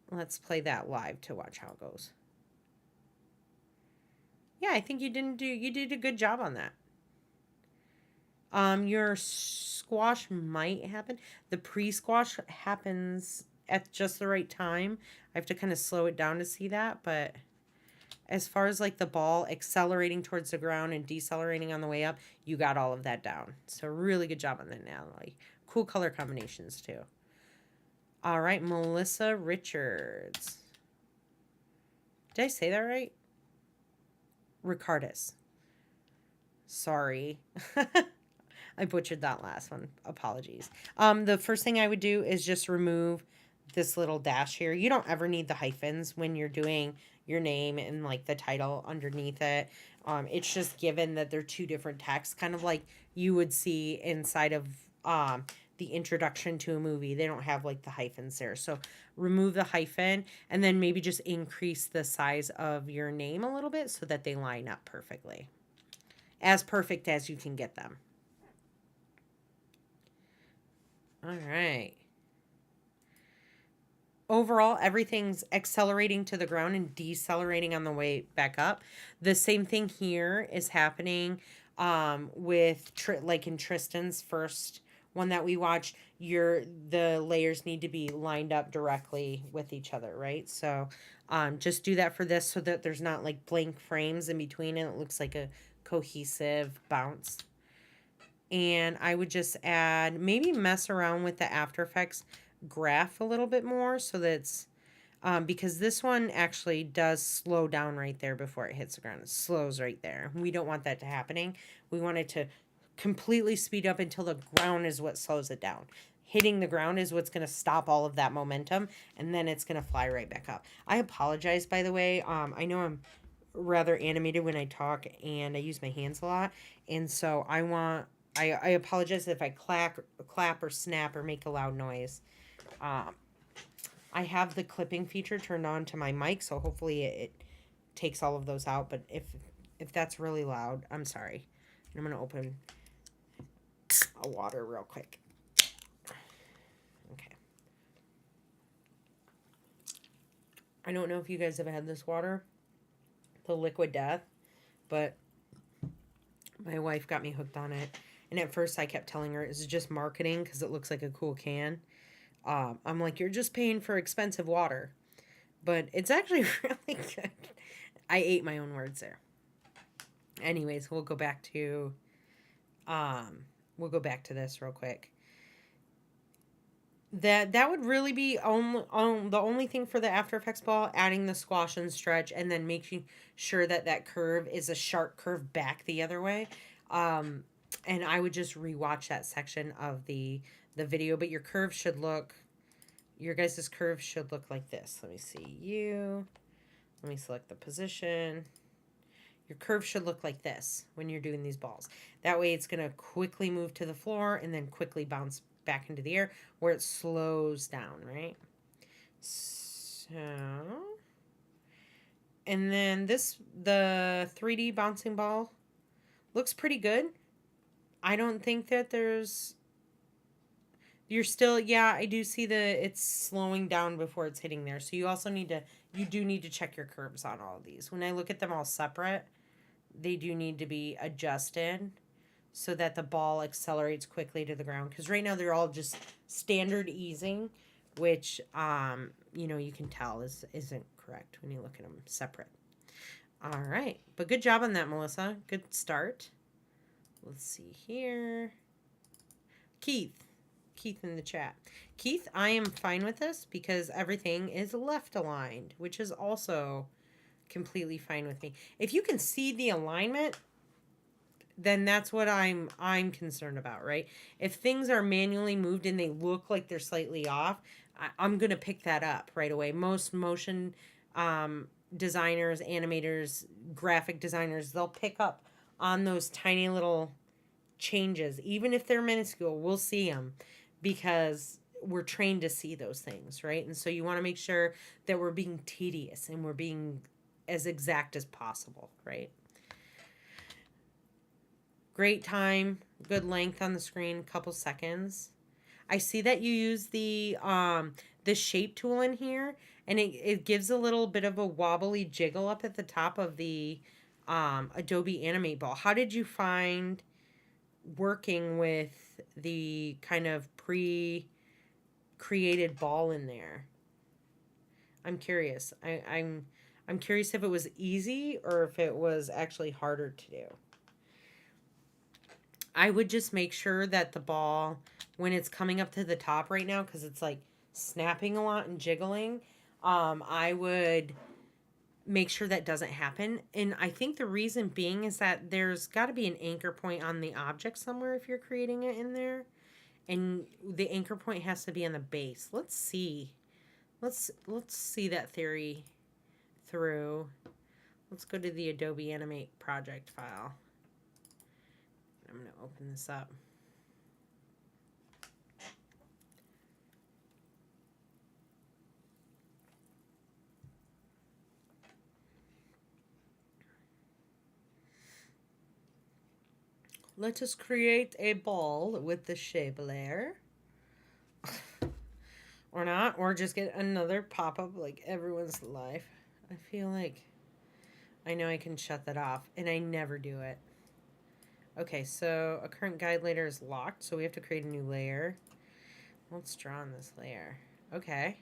let's play that live to watch how it goes. Yeah, I think you did a good job on that. Your squash might happen. The pre-squash happens at just the right time. I have to kind of slow it down to see that, but as far as like the ball accelerating towards the ground and decelerating on the way up, you got all of that down. So really good job on that, Natalie. Cool color combinations too. All right, Melissa Richards. Did I say that right? Ricardus. Sorry. I butchered that last one. Apologies. The first thing I would do is just remove this little dash here. You don't ever need the hyphens when you're doing your name and like the title underneath it. It's just given that they're two different texts, kind of like you would see inside of the introduction to a movie. They don't have like the hyphens there. So remove the hyphen and then maybe just increase the size of your name a little bit so that they line up perfectly. As perfect as you can get them. All right. Overall, everything's accelerating to the ground and decelerating on the way back up. The same thing here is happening with like in Tristan's first one that we watched. The layers need to be lined up directly with each other, right? So just do that for this so that there's not like blank frames in between and it looks like a cohesive bounce. And I would just add, maybe mess around with the After Effects graph a little bit more so that's, because this one actually does slow down right there before it hits the ground. It slows right there. We don't want that to happening. We want it to completely speed up until the ground is what slows it down. Hitting the ground is what's going to stop all of that momentum, and then it's going to fly right back up. I apologize, by the way. I know I'm rather animated when I talk, and I use my hands a lot, and so I apologize if I clap or snap or make a loud noise. I have the clipping feature turned on to my mic, so hopefully it takes all of those out. But if that's really loud, I'm sorry. I'm gonna open a water real quick. Okay. I don't know if you guys have had this water, the Liquid Death, but my wife got me hooked on it. And at first I kept telling her it's just marketing because it looks like a cool can. I'm like, you're just paying for expensive water. But it's actually really good. I ate my own words there. Anyways, we'll go back to this real quick. That would really be the only thing for the After Effects ball, adding the squash and stretch, and then making sure that curve is a sharp curve back the other way. And I would just rewatch that section of the video, but your guys' curve should look like this. Let me see you. Let me select the position. Your curve should look like this when you're doing these balls. That way it's going to quickly move to the floor and then quickly bounce back into the air where it slows down, right? So, and then the 3D bouncing ball looks pretty good. I don't think that I do see it's slowing down before it's hitting there. So you do need to check your curves on all of these. When I look at them all separate, they do need to be adjusted so that the ball accelerates quickly to the ground. Because right now they're all just standard easing, which, you can tell isn't correct when you look at them separate. All right. But good job on that, Melissa. Good start. Let's see here. Keith in the chat. Keith, I am fine with this because everything is left aligned, which is also completely fine with me. If you can see the alignment, then that's what I'm concerned about, right? If things are manually moved and they look like they're slightly off, I'm going to pick that up right away. Most motion designers, animators, graphic designers, they'll pick up on those tiny little changes. Even if they're minuscule, we'll see them because we're trained to see those things, right? And so you want to make sure that we're being tedious and we're being as exact as possible, right? Great time, good length on the screen, couple seconds. I see that you use the shape tool in here, and it gives a little bit of a wobbly jiggle up at the top of the Adobe Animate ball. How did you find working with the kind of pre-created ball in there? I'm curious. I'm curious if it was easy or if it was actually harder to do. I would just make sure that the ball, when it's coming up to the top right now, because it's like snapping a lot and jiggling, I would make sure that doesn't happen. And I think the reason being is that there's got to be an anchor point on the object somewhere if you're creating it in there. And the anchor point has to be on the base. Let's see. Let's see that theory through. Let's go to the Adobe Animate project file. I'm going to open this up. Let us create a ball with the shape layer. Or not, or just get another pop-up like everyone's life. I feel like I know I can shut that off, and I never do it. Okay, so a current guide layer is locked, so we have to create a new layer. Let's draw on this layer. Okay.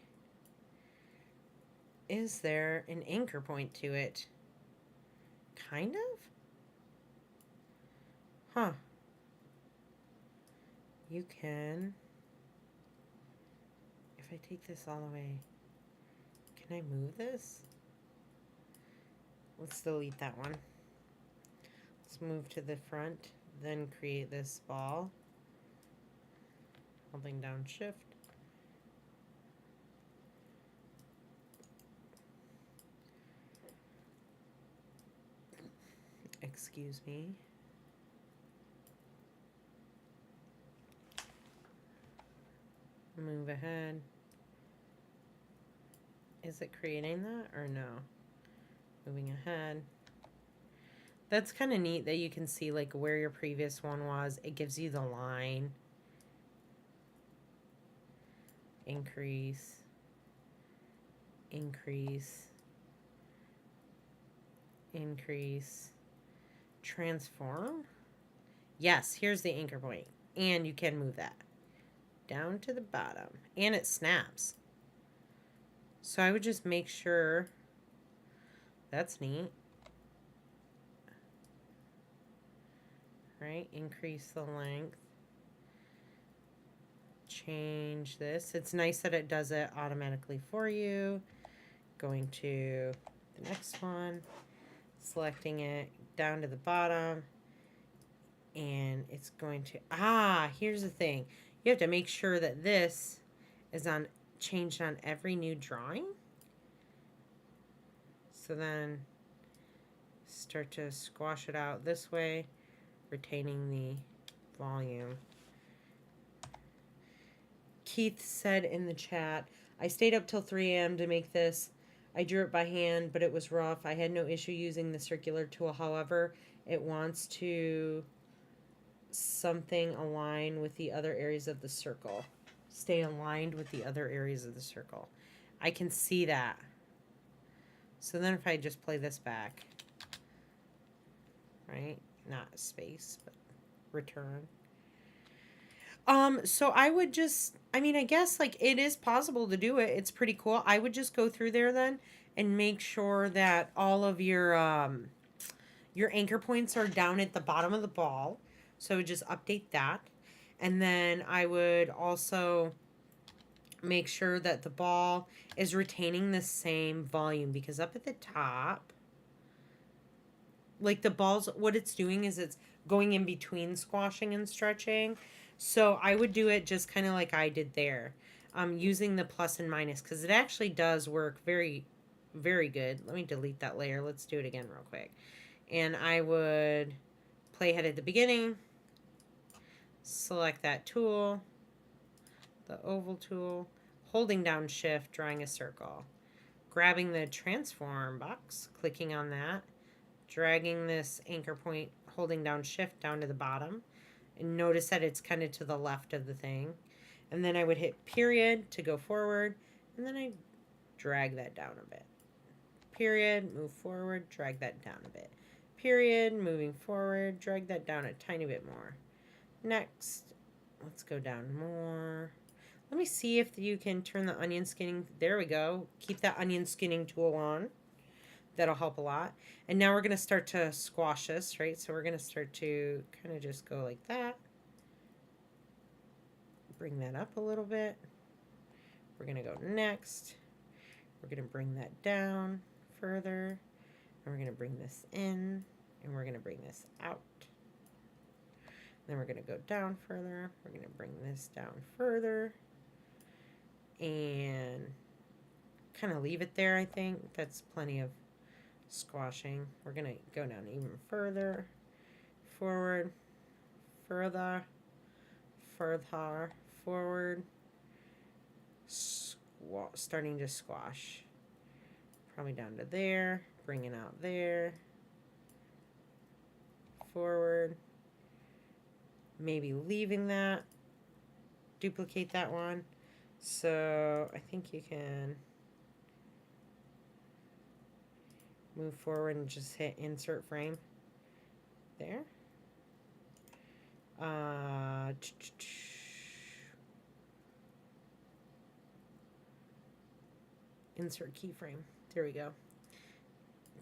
Is there an anchor point to it? Kind of? Huh. You can... If I take this all the way, can I move this? Let's delete that one. Let's move to the front. then create this ball. Holding down shift. Excuse me. Move ahead. Is it creating that or no? Moving ahead. That's kind of neat that you can see like where your previous one was. It gives you the line. Increase. Increase. Increase. Transform. Yes, here's the anchor point. And you can move that down to the bottom. And it snaps. So I would just make sure. That's neat. Right? Increase the length. Change this. It's nice that it does it automatically for you. Going to the next one. Selecting it down to the bottom. And it's going to, here's the thing. You have to make sure that this is changed on every new drawing. So then start to squash it out this way, retaining the volume. Keith said in the chat, I stayed up till 3 a.m. to make this. I drew it by hand, but it was rough. I had no issue using the circular tool. However, it wants to something align with the other areas of the circle. Stay aligned with the other areas of the circle. I can see that. So then if I just play this back, right? Not space, but return. So I would just, I mean, I guess like it is possible to do it. It's pretty cool. I would just go through there then and make sure that all of your anchor points are down at the bottom of the ball. So I would just update that. And then I would also make sure that the ball is retaining the same volume, because up at the top, like the balls, what it's doing is it's going in between squashing and stretching. So I would do it just kind of like I did there, using the plus and minus, because it actually does work very, very good. Let me delete that layer. Let's do it again real quick. And I would play head at the beginning, select that tool, the oval tool, holding down shift, drawing a circle, grabbing the transform box, clicking on that, dragging this anchor point, holding down shift down to the bottom, and notice that it's kind of to the left of the thing. And then I would hit period to go forward, and then I drag that down a bit. Period, move forward, drag that down a bit. Period, moving forward, drag that down a tiny bit more. Next, let's go down more. Let me see if you can turn the onion skinning. There we go. Keep that onion skinning tool on. That'll help a lot. And now we're going to start to squash this, right? So we're going to start to kind of just go like that. Bring that up a little bit. We're going to go next. We're going to bring that down further. And we're going to bring this in. And we're going to bring this out. Then we're going to go down further. We're going to bring this down further. And kind of leave it there, I think. That's plenty of squashing. We're going to go down even further, forward, further, forward, starting to squash. Probably down to there, bringing out there, forward, maybe leaving that, duplicate that one. So I think you can move forward and just hit insert frame there. Insert keyframe. There we go.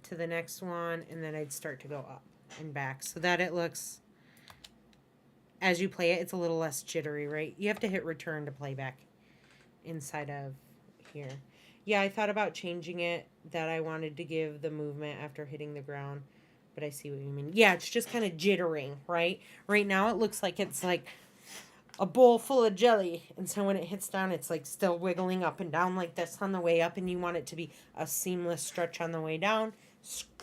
To the next one, and then I'd start to go up and back so that it looks, as you play it, it's a little less jittery, right? You have to hit return to play back inside of here. Yeah, I thought about changing it, that I wanted to give the movement after hitting the ground but I see what you mean. Yeah, it's just kind of jittering, right? Right now it looks like it's like a bowl full of jelly. And so when it hits down, it's like still wiggling up and down like this on the way up. And you want it to be a seamless stretch on the way down,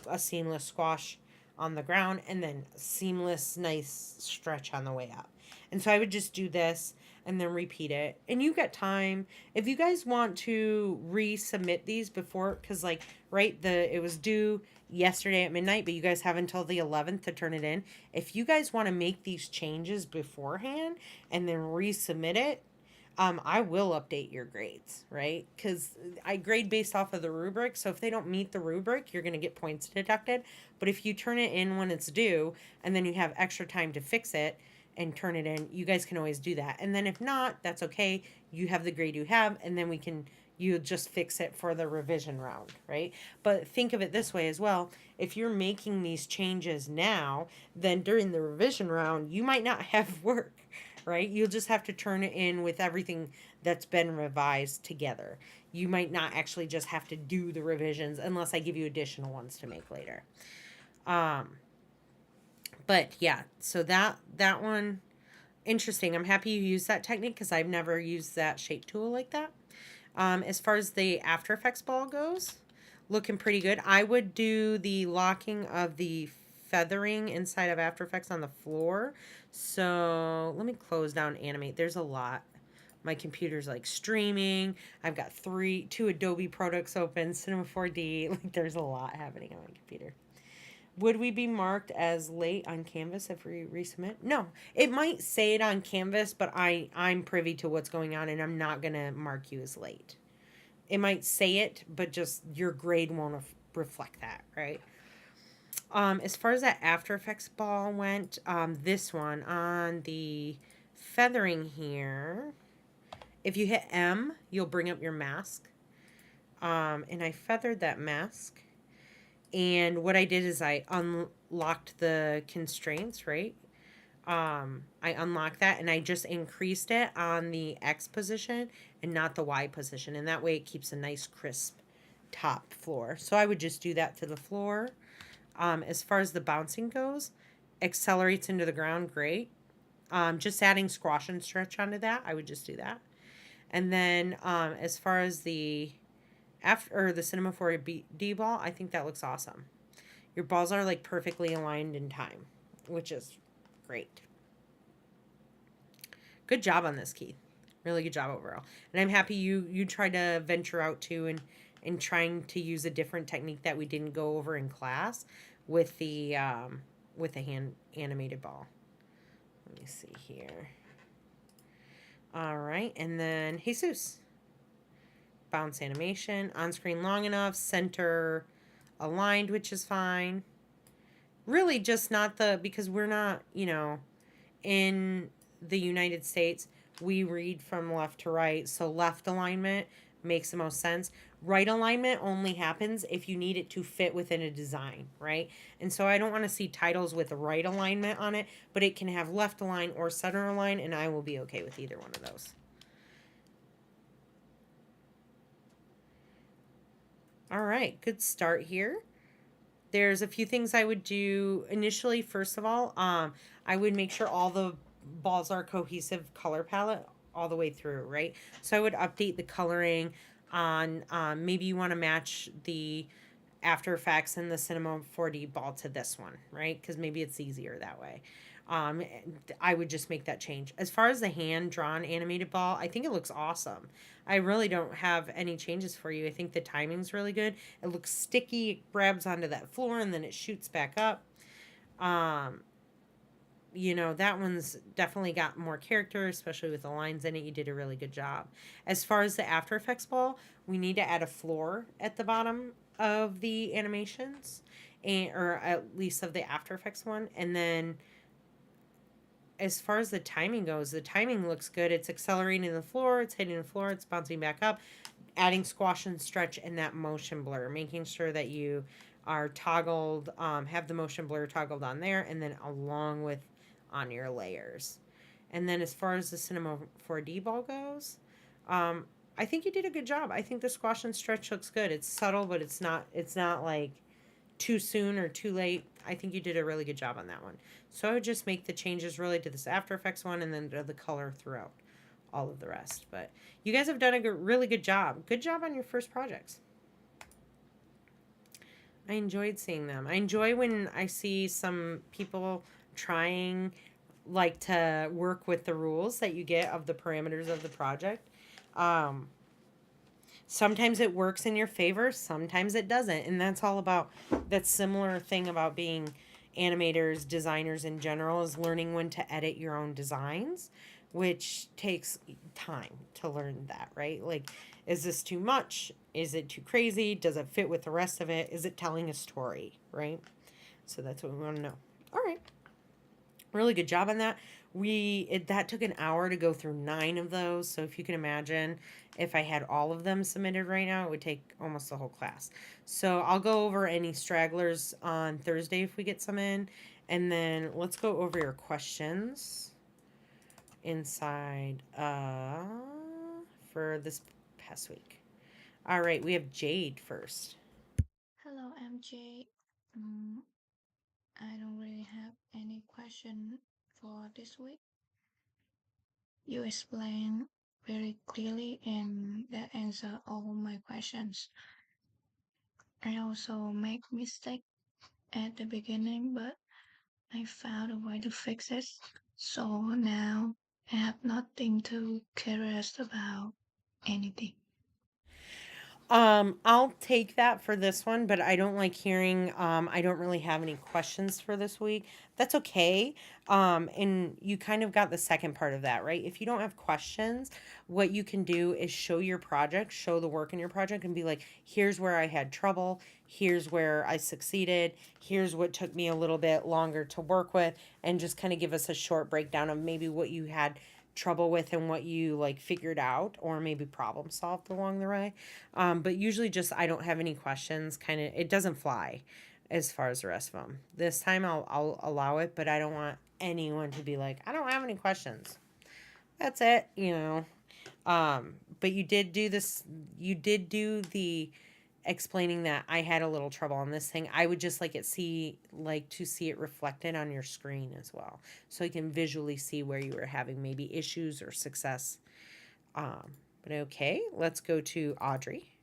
a seamless squash on the ground, and then seamless, nice stretch on the way up. And so I would just do this and then repeat it. And you got time. If you guys want to resubmit these before, because like, right, it was due yesterday at midnight, but you guys have until the 11th to turn it in. If you guys want to make these changes beforehand and then resubmit it, I will update your grades, right? Because I grade based off of the rubric. So if they don't meet the rubric, you're going to get points deducted. But if you turn it in when it's due and then you have extra time to fix it and turn it in, you guys can always do that. And then if not, that's okay. You have the grade you have, and then you just fix it for the revision round, right? But think of it this way as well. If you're making these changes now, then during the revision round, you might not have work, right? You'll just have to turn it in with everything that's been revised together. You might not actually just have to do the revisions unless I give you additional ones to make later. But yeah, so that one, interesting. I'm happy you used that technique because I've never used that shape tool like that. As far as the After Effects ball goes, looking pretty good. I would do the locking of the feathering inside of After Effects on the floor. So let me close down Animate. There's a lot. My computer's like streaming. I've got two Adobe products open, Cinema 4D. Like there's a lot happening on my computer. Would we be marked as late on Canvas if we resubmit? No. It might say it on Canvas, but I'm privy to what's going on, and I'm not going to mark you as late. It might say it, but just your grade won't reflect that, right? As far as that After Effects ball went, this one on the feathering here, if you hit M, you'll bring up your mask. And I feathered that mask. And what I did is I unlocked the constraints, right? I unlocked that and I just increased it on the X position and not the Y position. And that way it keeps a nice crisp top floor. So I would just do that to the floor. As far as the bouncing goes, accelerates into the ground, great. Just adding squash and stretch onto that, I would just do that. And then as far as the Cinema 4D ball, I think that looks awesome. Your balls are like perfectly aligned in time, which is great. Good job on this, Keith. Really good job overall. And I'm happy you tried to venture out too and trying to use a different technique that we didn't go over in class with the hand animated ball. Let me see here. All right, and then Jesus. Bounce animation, on screen long enough, center aligned, which is fine. Really just not because we're not, in the United States, we read from left to right, so left alignment makes the most sense. Right alignment only happens if you need it to fit within a design, right? And so I don't want to see titles with right alignment on it, but it can have left align or center align, and I will be okay with either one of those. All right, good start here. There's a few things I would do initially. First of all, I would make sure all the balls are cohesive color palette all the way through, right? So I would update the coloring on, maybe you want to match the After Effects and the Cinema 4D ball to this one, right? Because maybe it's easier that way. I would just make that change. As far as the hand-drawn animated ball, I think it looks awesome. I really don't have any changes for you. I think the timing's really good. It looks sticky. It grabs onto that floor, and then it shoots back up. That one's definitely got more character, especially with the lines in it. You did a really good job. As far as the After Effects ball, we need to add a floor at the bottom of the animations, or at least of the After Effects one, and then as far as the timing goes, the timing looks good. It's accelerating the floor, it's hitting the floor, it's bouncing back up, adding squash and stretch and that motion blur, making sure that you are toggled, have the motion blur toggled on there, and then along with on your layers. And then as far as the Cinema 4D ball goes, I think you did a good job. I think the squash and stretch looks good. It's subtle, but it's not like too soon or too late. I think you did a really good job on that one. So I would just make the changes really to this After Effects one and then to the color throughout all of the rest. But you guys have done a really good job. Good job on your first projects. I enjoyed seeing them. I enjoy when I see some people trying like to work with the rules that you get of the parameters of the project. Um, Sometimes it works in your favor, sometimes it doesn't. And that's all about that similar thing about being animators, designers in general, is learning when to edit your own designs, which takes time to learn that, right? Like, is this too much? Is it too crazy? Does it fit with the rest of it? Is it telling a story, right? So that's what we want to know. All right. Really good job on that. That took an hour to go through 9 of those. So if you can imagine, if I had all of them submitted right now, it would take almost the whole class. So I'll go over any stragglers on Thursday if we get some in, and then let's go over your questions inside for this past week. All right, we have Jade first. Hello, MJ. I don't really have any question for this week. You explain very clearly and that answer all my questions. I also make mistake at the beginning, but I found a way to fix it. So now I have nothing to curious about anything. I'll take that for this one, but I don't like hearing, I don't really have any questions for this week. That's okay. And you kind of got the second part of that, right? If you don't have questions, what you can do is show your project, show the work in your project and be like, here's where I had trouble. Here's where I succeeded. Here's what took me a little bit longer to work with, and just kind of give us a short breakdown of maybe what you had trouble with and what you like figured out or maybe problem solved along the way. But usually just I don't have any questions, kind of it doesn't fly as far as the rest of them. This time I'll allow it, but I don't want anyone to be like, I don't have any questions. That's it, you know. But you did do this, you did do the explaining that I had a little trouble on this thing. I would just like to see it reflected on your screen as well. So you can visually see where you were having maybe issues or success. But okay, let's go to Audrey.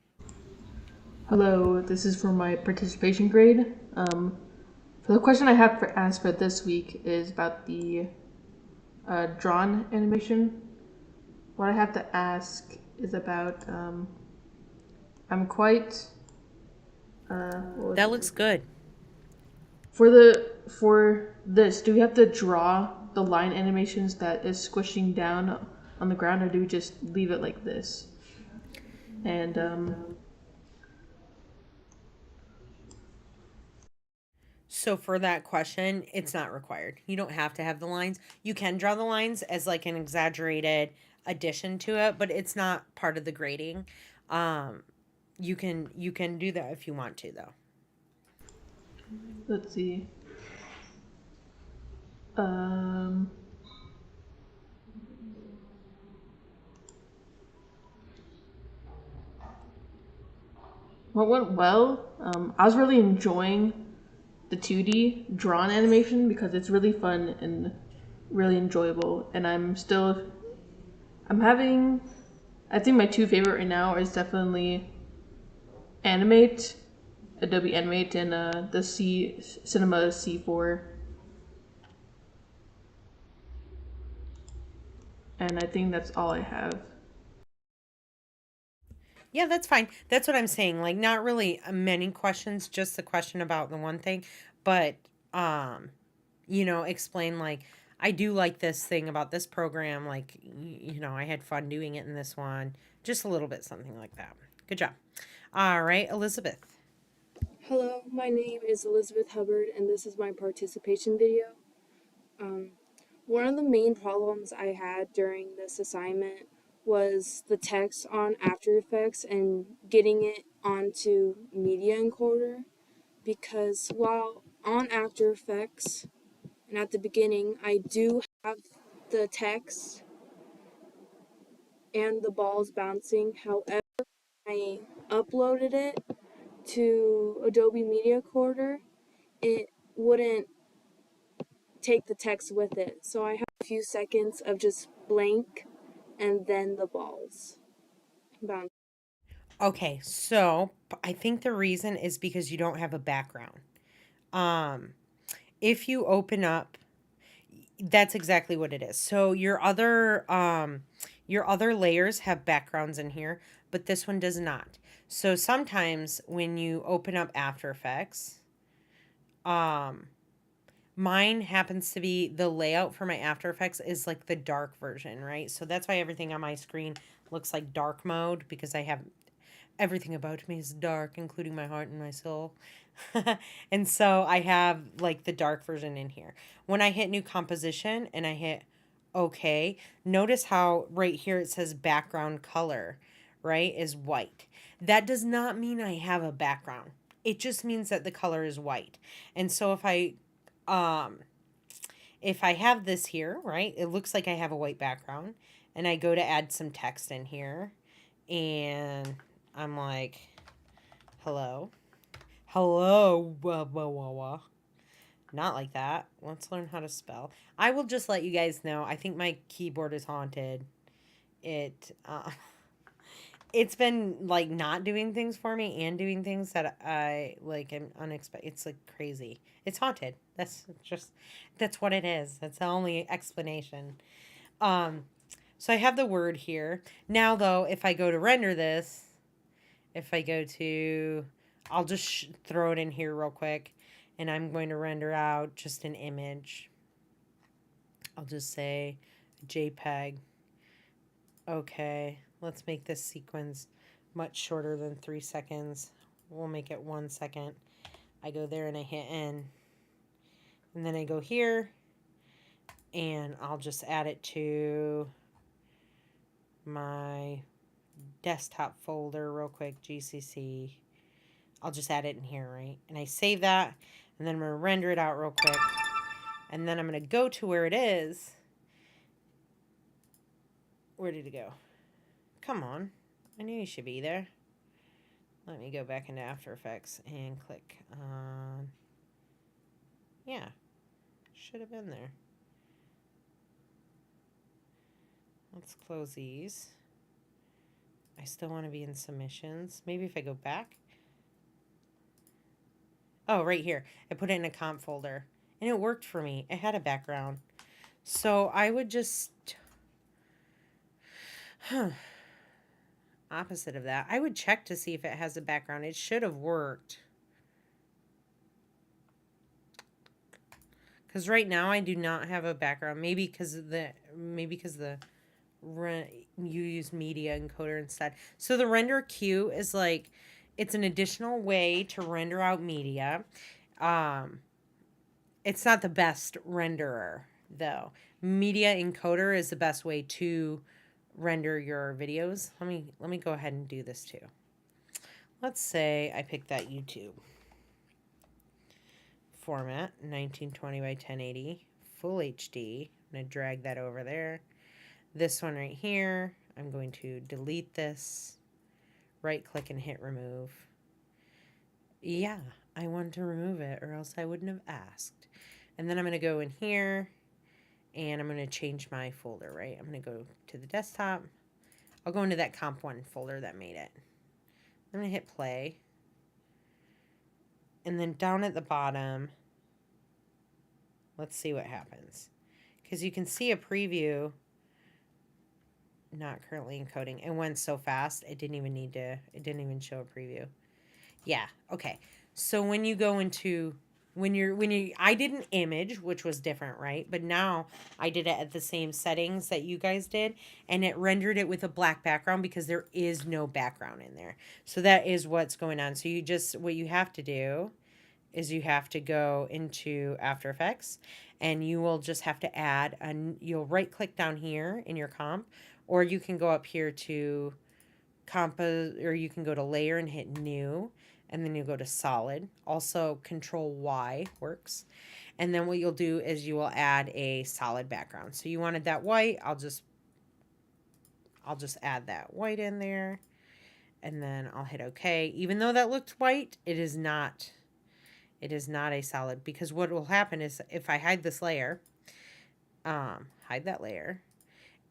Hello, this is for my participation grade. For the question I have for asked for this week is about the drawn animation. What I have to ask is about I'm quite That looks good. for this. Do we have to draw the line animations that is squishing down on the ground, or do we just leave it like this? And So for that question, it's not required. You don't have to have the lines. You can draw the lines as like an exaggerated addition to it, but it's not part of the grading. Um, you can do that if you want to though. let's see. Um, what went well? I was really enjoying the 2D drawn animation because it's really fun and really enjoyable. And I'm having, I think my two favorite right now is definitely Animate, Adobe Animate, and the Cinema C4. And I think that's all I have. Yeah, that's fine. That's what I'm saying. Like not really many questions, just the question about the one thing, but um explain like I do like this thing about this program, like I had fun doing it in this one. Just a little bit something like that. Good job. All right, Elizabeth. Hello, my name is Elizabeth Hubbard, and this is my participation video. Um, One of the main problems I had during this assignment was the text on After Effects and getting it onto Media Encoder, because while on After Effects and at the beginning, I do have the text and the balls bouncing. However, I uploaded it to Adobe Media Encoder, it wouldn't take the text with it. So I have a few seconds of just blank and then the balls bounce. Okay, so I think the reason is because you don't have a background. Um, if you open up, that's exactly what it is. So your other layers have backgrounds in here, but this one does not. So sometimes when you open up After Effects, um mine happens to be the layout for my After Effects is like the dark version, right? So that's why everything on my screen looks like dark mode, because I have everything about me is dark, including my heart and my soul. And so I have like the dark version in here. When I hit new composition and I hit okay, notice how right here it says background color, right, is white. That does not mean I have a background. It just means that the color is white. And so um if I have this here, right, it looks like I have a white background, and I go to add some text in here, and I'm like, hello. Hello. Wah, wah, wah, wah. Not like that. Let's learn how to spell. I will just let you guys know. I think my keyboard is haunted. It it's been like not doing things for me and doing things that I like am unexpected. It's like crazy. It's haunted. That's what it is. That's the only explanation. Um so I have the word here. Now though, if I go to render this, if I go to, I'll just throw it in here real quick, and I'm going to render out just an image. I'll just say JPEG. Okay, let's make this sequence much shorter than 3 seconds. We'll make it 1 second. I go there and I hit N. And then I go here and I'll just add it to my desktop folder real quick, GCC. I'll just add it in here, right? And I save that, and then I'm going to render it out real quick. And then I'm going to go to where it is. Where did it go? Come on. I knew you should be there. Let me go back into After Effects and click on... Yeah. Should have been there. Let's close these. I still want to be in submissions. Maybe if I go back. Oh, right here. I put it in a comp folder. And it worked for me. It had a background. So I would just... Opposite of that. I would check to see if it has a background. It should have worked. Because right now I do not have a background. Maybe because you use media encoder instead. So the render queue is like, it's an additional way to render out media. It's not the best renderer though. Media encoder is the best way to render your videos. Let me go ahead and do this too. Let's say I pick that YouTube format, 1920 by 1080, full HD. I'm going to drag that over there. This one right here, I'm going to delete this, right click and hit remove. Yeah, I want to remove it or else I wouldn't have asked. And then I'm going to go in here and I'm going to change my folder, right? I'm going to go to the desktop. I'll go into that comp one folder that made it. I'm going to hit play. And then down at the bottom, let's see what happens. Because you can see a preview, not currently encoding. It went so fast, it didn't even show a preview. Yeah, okay. So when you go into, I did an image, which was different, right? But now I did it at the same settings that you guys did, and it rendered it with a black background because there is no background in there. So that is what's going on. So what you have to do is you have to go into After Effects, and you will just have to add, you'll right click down here in your comp, or you can go up here to or you can go to layer and hit new, and then you go to solid. Also Control Y works. And then what you'll do is you will add a solid background. So you wanted that white, I'll just add that white in there, and then I'll hit OK. Even though that looked white, it is not It is not a solid, because what will happen is if I hide this layer, hide that layer,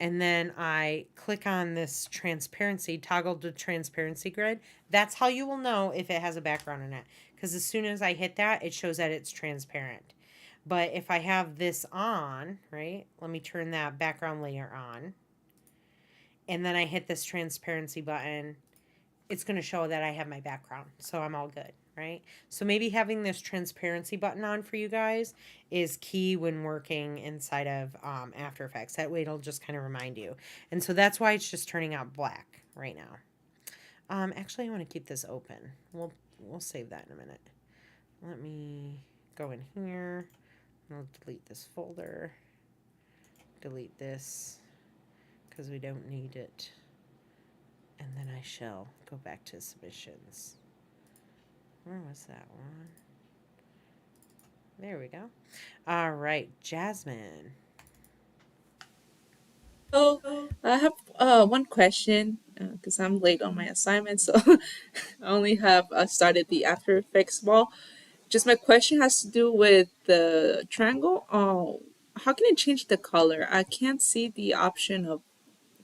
and then I click on this transparency, toggle to transparency grid, that's how you will know if it has a background or not. Because as soon as I hit that, it shows that it's transparent. But if I have this on, right, let me turn that background layer on, and then I hit this transparency button, it's going to show that I have my background. So I'm all good, right? So maybe having this transparency button on for you guys is key when working inside of After Effects. That way it'll just kind of remind you. And so that's why it's just turning out black right now. Actually, I want to keep this open. We'll save that in a minute. Let me go in here. I'll delete this folder. Delete this because we don't need it. And then I shall go back to submissions. Where was that one? There we go. All right, Jasmine. So I have one question because I'm late on my assignment, so I only have started the After Effects wall. Just my question has to do with the triangle. How can I change the color? I can't see the option of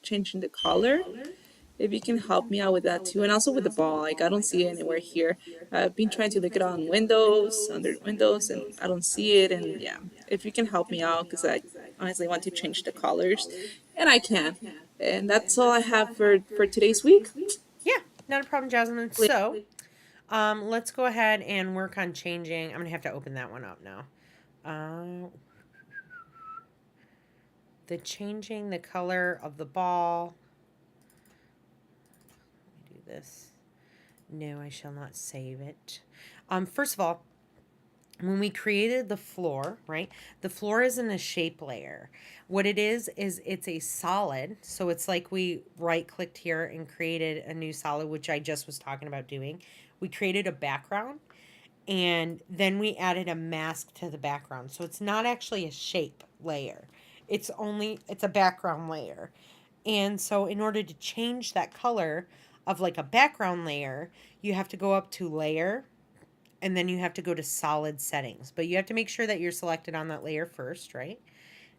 changing the color. If you can help me out with that too, and also with the ball, like I don't see it anywhere here. I've been trying to look it on Windows, under Windows, and I don't see it. And yeah, if you can help me out, because I honestly want to change the colors, and I can. And that's all I have for today's week. Yeah, not a problem, Jasmine. So, let's go ahead and work on changing. I'm gonna have to open that one up now. The changing the color of the ball. Let me do this. No, I shall not save it. First of all, when we created the floor, right? The floor isn't a shape layer. What it is it's a solid. So it's like we right clicked here and created a new solid, which I just was talking about doing. We created a background and then we added a mask to the background. So it's not actually a shape layer. It's a background layer. And so in order to change that color of like a background layer, you have to go up to layer, and then you have to go to solid settings. But you have to make sure that you're selected on that layer first, right?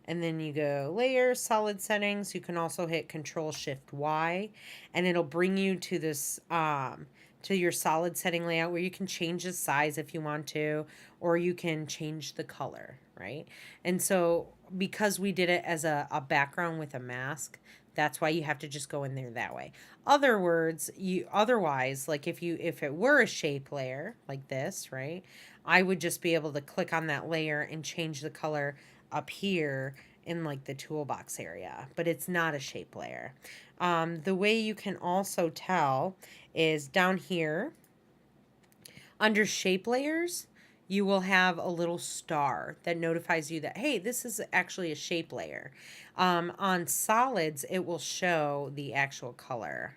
And then you go layer, solid settings. You can also hit Control Shift Y, and it'll bring you to this to your solid setting layout where you can change the size if you want to, or you can change the color, right? And so because we did it as a background with a mask, that's why you have to just go in there that way. Otherwise, like if it were a shape layer like this, right? I would just be able to click on that layer and change the color up here in like the toolbox area, but it's not a shape layer. The way you can also tell is down here under shape layers, you will have a little star that notifies you that, hey, this is actually a shape layer. On solids, it will show the actual color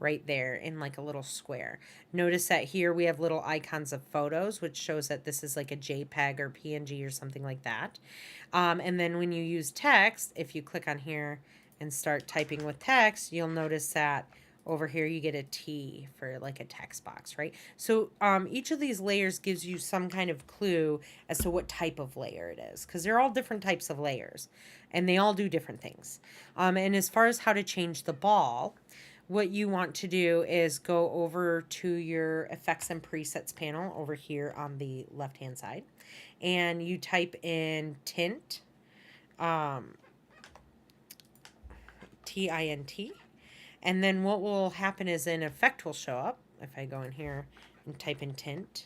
right there in like a little square. Notice that here we have little icons of photos, which shows that this is like a JPEG or PNG or something like that. And then when you use text, if you click on here and start typing with text, you'll notice that over here you get a T for like a text box, right? So each of these layers gives you some kind of clue as to what type of layer it is, because they're all different types of layers and they all do different things. And as far as how to change the ball, what you want to do is go over to your effects and presets panel over here on the left hand side, and you type in tint, T-I-N-T. And then what will happen is an effect will show up if I go in here and type in tint,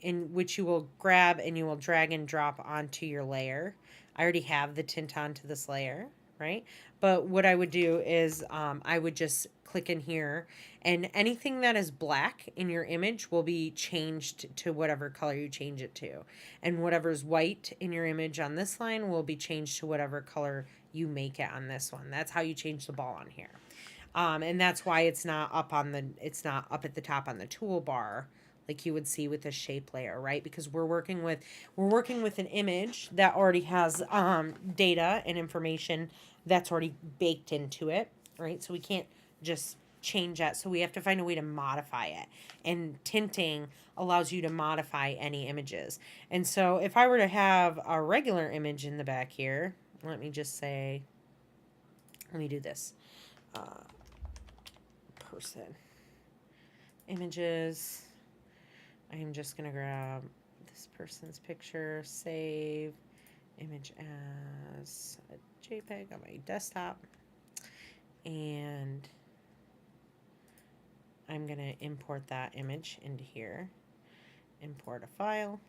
in which you will grab and you will drag and drop onto your layer. I already have the tint onto this layer, right? But what I would do is I would just click in here, and anything that is black in your image will be changed to whatever color you change it to. And whatever's white in your image on this line will be changed to whatever color you make it on this one. That's how you change the ball on here. And that's why it's not up at the top on the toolbar like you would see with a shape layer, right? Because we're working with an image that already has data and information that's already baked into it, right? So we can't just change that. So we have to find a way to modify it. And tinting allows you to modify any images. And so if I were to have a regular image in the back here, let me just say, let me do this. Person. Images. I'm just going to grab this person's picture, save image as a JPEG on my desktop, and I'm going to import that image into here. Import a file.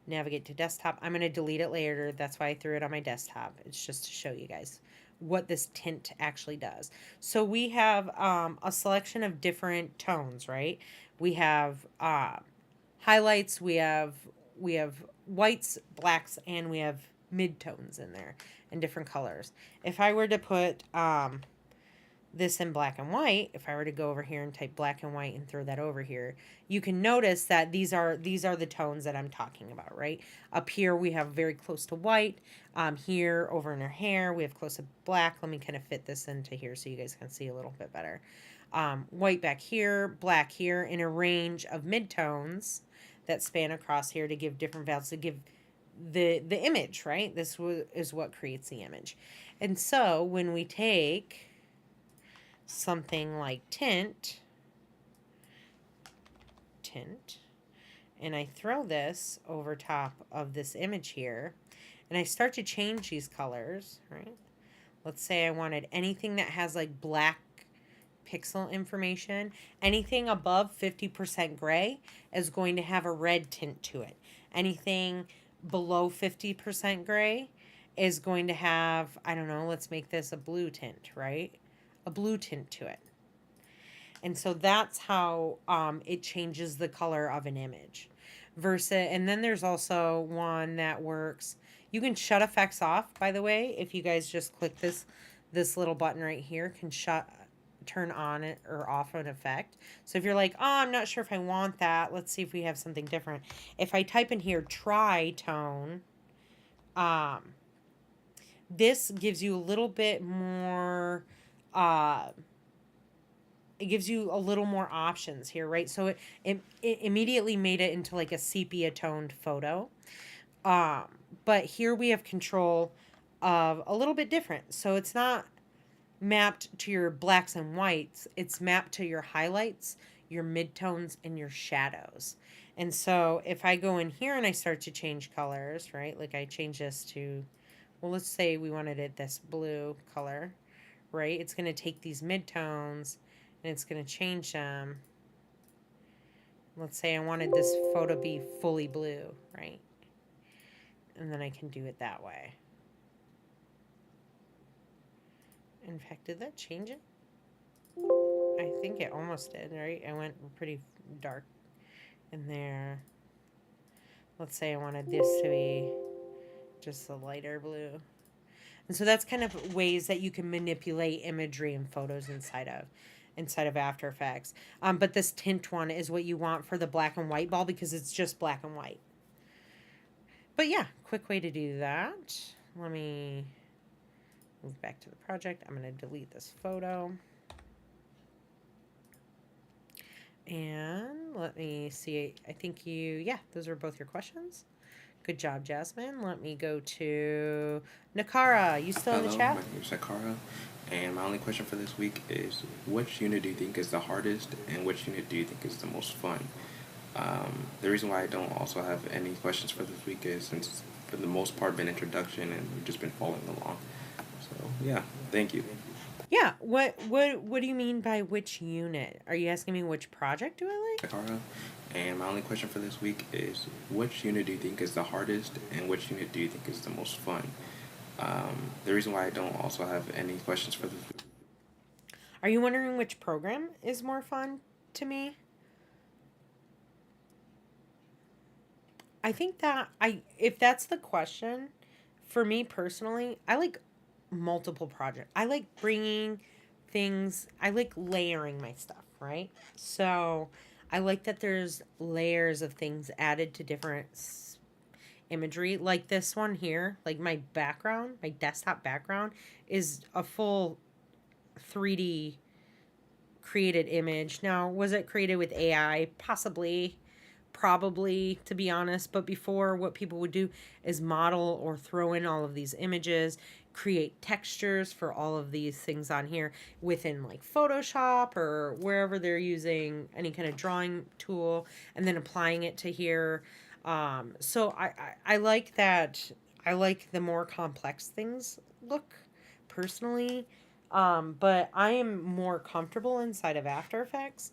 Navigate to desktop. I'm going to delete it later. That's why I threw it on my desktop. It's just to show you guys what this tint actually does. So we have a selection of different tones, right? We have highlights, we have whites, blacks, and we have mid-tones in there and different colors. If I were to put this in black and white, if I were to go over here and type black and white and throw that over here, you can notice that these are the tones that I'm talking about, right? Up here we have very close to white. Here over in her hair we have close to black. Let me kind of fit this into here so you guys can see a little bit better. White back here, black here, in a range of midtones that span across here to give different values, to give the image, right? This is what creates the image. And so when we take something like tint, and I throw this over top of this image here, and I start to change these colors, right? Let's say I wanted anything that has like black pixel information. Anything above 50% gray is going to have a red tint to it. Anything below 50% gray is going to have, I don't know, let's make this a blue tint, right? A blue tint to it. And so that's how it changes the color of an image. And then there's also one that works. You can shut effects off, by the way. If you guys just click this little button right here, can turn on it or off an effect. So if you're like, oh, I'm not sure if I want that, let's see if we have something different. If I type in here tritone, this gives you a little bit more, it gives you a little more options here, right? So it immediately made it into like a sepia toned photo. But here we have control of a little bit different. So it's not mapped to your blacks and whites. It's mapped to your highlights, your midtones, and your shadows. And so if I go in here and I start to change colors, right? Like I change this to, well, let's say we wanted it this blue color, right? It's going to take these midtones and it's going to change them. Let's say I wanted this photo to be fully blue, right? And then I can do it that way. In fact, did that change it? I think it almost did, right? I went pretty dark in there. Let's say I wanted this to be just a lighter blue. And so that's kind of ways that you can manipulate imagery and photos inside of After Effects. But this tint one is what you want for the black and white ball because it's just black and white. But yeah, quick way to do that. Let me move back to the project. I'm going to delete this photo. And let me see. I think those are both your questions. Good job, Jasmine. Let me go to Nakara. You still in the chat? My name is Nakara, and my only question for this week is, which unit do you think is the hardest, and which unit do you think is the most fun? The reason why I don't also have any questions for this week is since it's for the most part been introduction and we've just been following along. So yeah, thank you. Yeah. What do you mean by which unit? Are you asking me which project do I like? Nakara, and my only question for this week is, which unit do you think is the hardest, and which unit do you think is the most fun? The reason why I don't also have any questions for this week. Are you wondering which program is more fun to me? I think that if that's the question, for me personally, I like multiple projects. I like bringing things, I like layering my stuff, right? So I like that there's layers of things added to different imagery. Like this one here, like my background, my desktop background is a full 3D created image. Now, was it created with AI? Possibly, probably, to be honest. But before, what people would do is model or throw in all of these images, create textures for all of these things on here within like Photoshop or wherever they're using any kind of drawing tool, and then applying it to here. So I like that. I like the more complex things look personally. But I am more comfortable inside of After Effects,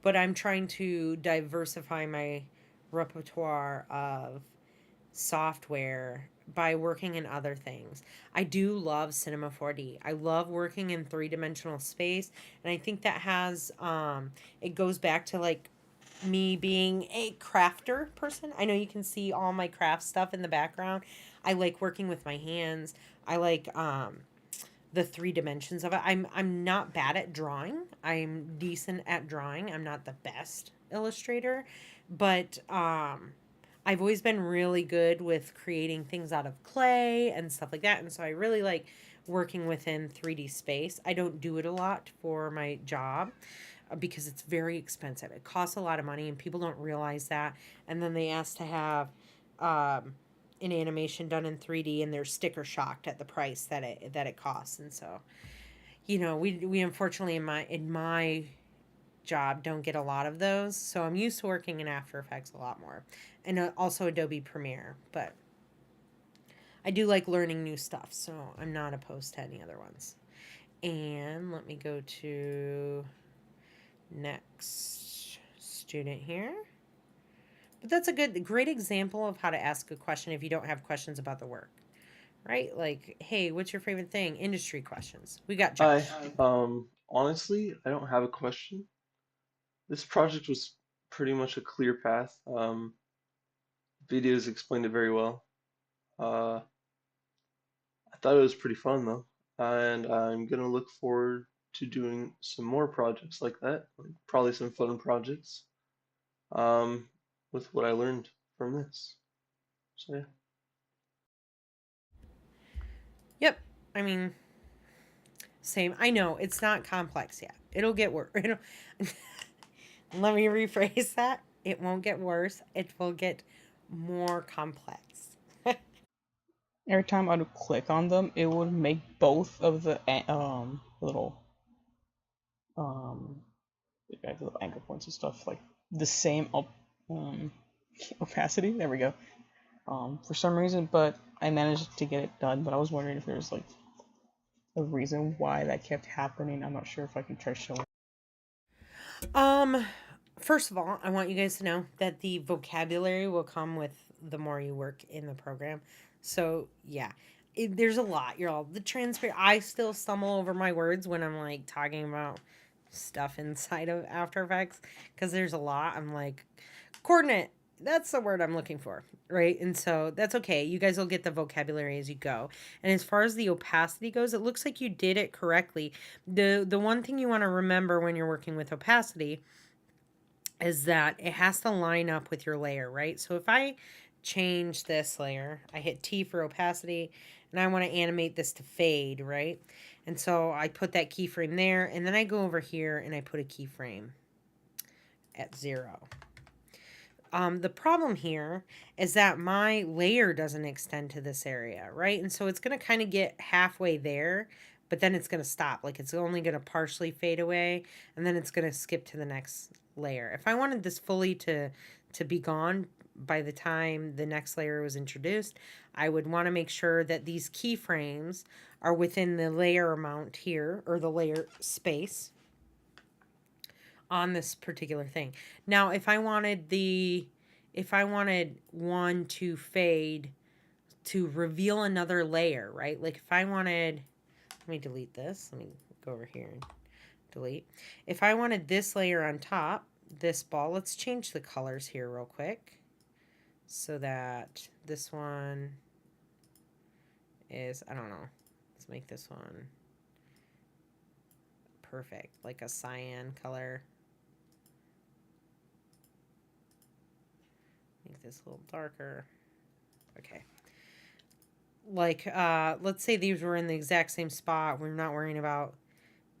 but I'm trying to diversify my repertoire of software by working in other things. I do love Cinema 4D. I love working in three-dimensional space, and I think that has it goes back to like me being a crafter person. I know you can see all my craft stuff in the background. I like working with my hands. I like the three dimensions of it. I'm not bad at drawing. I'm decent at drawing. I'm not the best illustrator, but I've always been really good with creating things out of clay and stuff like that. And so I really like working within 3D space. I don't do it a lot for my job because it's very expensive. It costs a lot of money and people don't realize that. And then they ask to have an animation done in 3D and they're sticker shocked at the price that it costs. And so, we unfortunately in my job don't get a lot of those. So I'm used to working in After Effects a lot more, and also Adobe Premiere. But I do like learning new stuff, so I'm not opposed to any other ones. And let me go to next student here. But that's a great example of how to ask a question if you don't have questions about the work, right? Like, hey, what's your favorite thing? Industry questions. We got Josh. Hi. Honestly, I don't have a question. This project was pretty much a clear path. Videos explained it very well. I thought it was pretty fun though, and I'm gonna look forward to doing some more projects like that, like probably some fun projects, um, with what I learned from this. So yeah. Yep. I mean, same. I know it's not complex yet. It'll get worse. Let me rephrase that. It won't get worse. It will get more complex. Every time I would click on them, it would make both of the little um the little anchor points and stuff like the same um opacity. There we go. For some reason, but I managed to get it done. But I was wondering if there's like a reason why that kept happening. I'm not sure if I can try showing. Um, First of all, I want you guys to know that the vocabulary will come with the more you work in the program. So yeah, there's a lot. You're all the transfer. I still stumble over my words when I'm like talking about stuff inside of After Effects because there's a lot. I'm like, coordinate. That's the word I'm looking for, right? And so that's okay. You guys will get the vocabulary as you go. And as far as the opacity goes, it looks like you did it correctly. The one thing you want to remember when you're working with opacity is that it has to line up with your layer, right? So if I change this layer, I hit T for opacity, and I want to animate this to fade, right? And so I put that keyframe there, and then I go over here and I put a keyframe at 0. The problem here is that my layer doesn't extend to this area, right? And so it's going to kind of get halfway there, but then it's going to stop. Like it's only going to partially fade away, and then it's going to skip to the next layer. If I wanted this fully to be gone by the time the next layer was introduced, I would want to make sure that these keyframes are within the layer amount here, or the layer space on this particular thing. Now, if I wanted one to fade to reveal another layer, right? Like if I wanted, let me delete this. Let me go over here and delete. If I wanted this layer on top, this ball, let's change the colors here real quick so that this one is, I don't know, let's make this one perfect, like a cyan color. Make this a little darker. Okay. Like, let's say these were in the exact same spot. We're not worrying about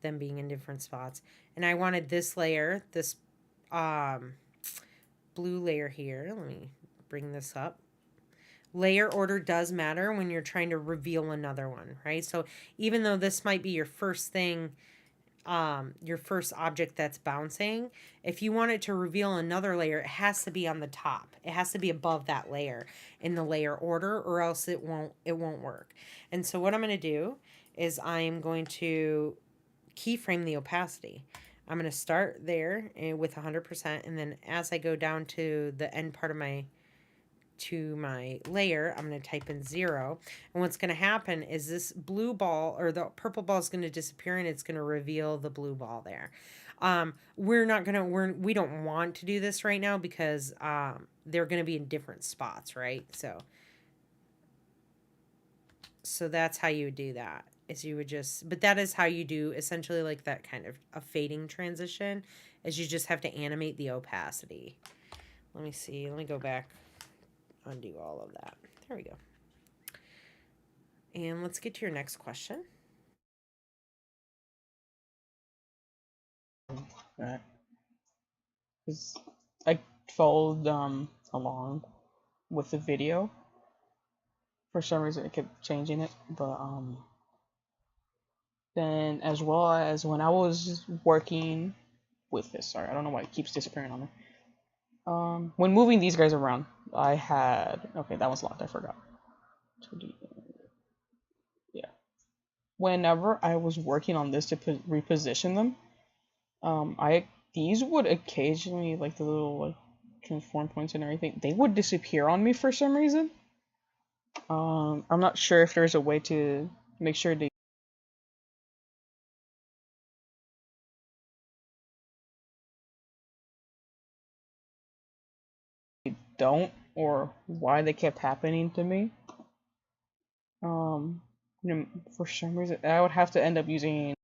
them being in different spots. And I wanted this layer, this um, blue layer here. Let me bring this up. Layer order does matter when you're trying to reveal another one, right? So even though this might be your first thing, your first object that's bouncing, if you want it to reveal another layer, it has to be on the top. It has to be above that layer in the layer order, or else it won't work. And so what I'm going to do is I'm going to keyframe the opacity. I'm going to start there with 100%, and then as I go down to the end part of my layer, I'm going to type in 0. And what's going to happen is this blue ball or the purple ball is going to disappear, and it's going to reveal the blue ball there. We don't want to do this right now because they're going to be in different spots, right? So that's how you would do that. Is you would just, but that is how you do essentially like that kind of a fading transition, is you just have to animate the opacity. Let me see. Let me go back, undo all of that. There we go. And let's get to your next question. Right. 'Cause I followed along with the video. For some reason, it kept changing it, but then as well as when I was working with this, sorry, I don't know why it keeps disappearing on me. When moving these guys around, I had, okay, that one's locked, I forgot. 2D, yeah. Whenever I was working on this to reposition them, these would occasionally, like the little like transform points and everything, they would disappear on me for some reason. I'm not sure if there's a way to make sure they don't, or why they kept happening to me. For some reason, I would have to end up using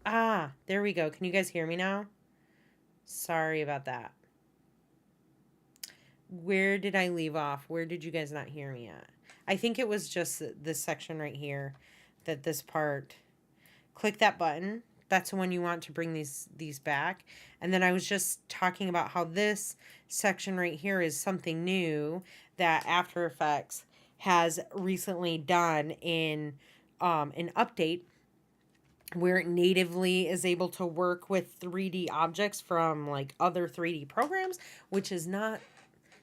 Ah, there we go. Can you guys hear me now? Sorry about that. Where did I leave off? Where did you guys not hear me at? I think it was just this section right here, that this part. Click that button. That's when you want to bring these back. And then I was just talking about how this section right here is something new that After Effects has recently done in an update where it natively is able to work with 3D objects from like other 3D programs, which is not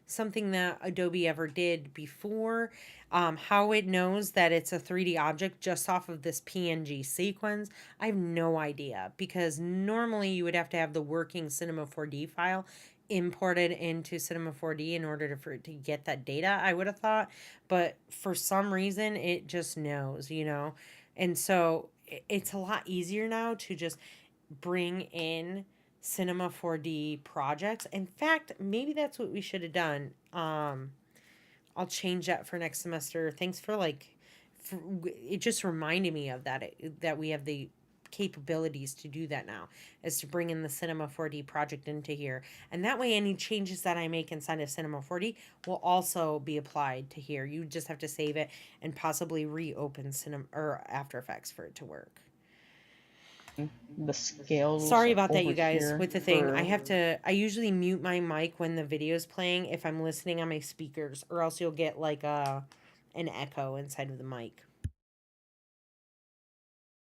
something that Adobe ever did before. How it knows that it's a 3D object just off of this PNG sequence, I have no idea, because normally you would have to have the working Cinema 4D file imported into Cinema 4D in order for it to get that data, I would have thought. But for some reason, it just knows, you know? And so it's a lot easier now to just bring in Cinema 4D projects. In fact, maybe that's what we should have done. I'll change that for next semester. Thanks for it just reminded me of that, that we have the capabilities to do that now, is to bring in the Cinema 4D project into here. And that way any changes that I make inside of Cinema 4D will also be applied to here. You just have to save it and possibly reopen Cinema or After Effects for it to work. the scales. Sorry about that, over you guys. here With the thing, I for- have to. I usually mute my mic when the video's playing if I'm listening on my speakers, or else you'll get like an echo inside of the mic.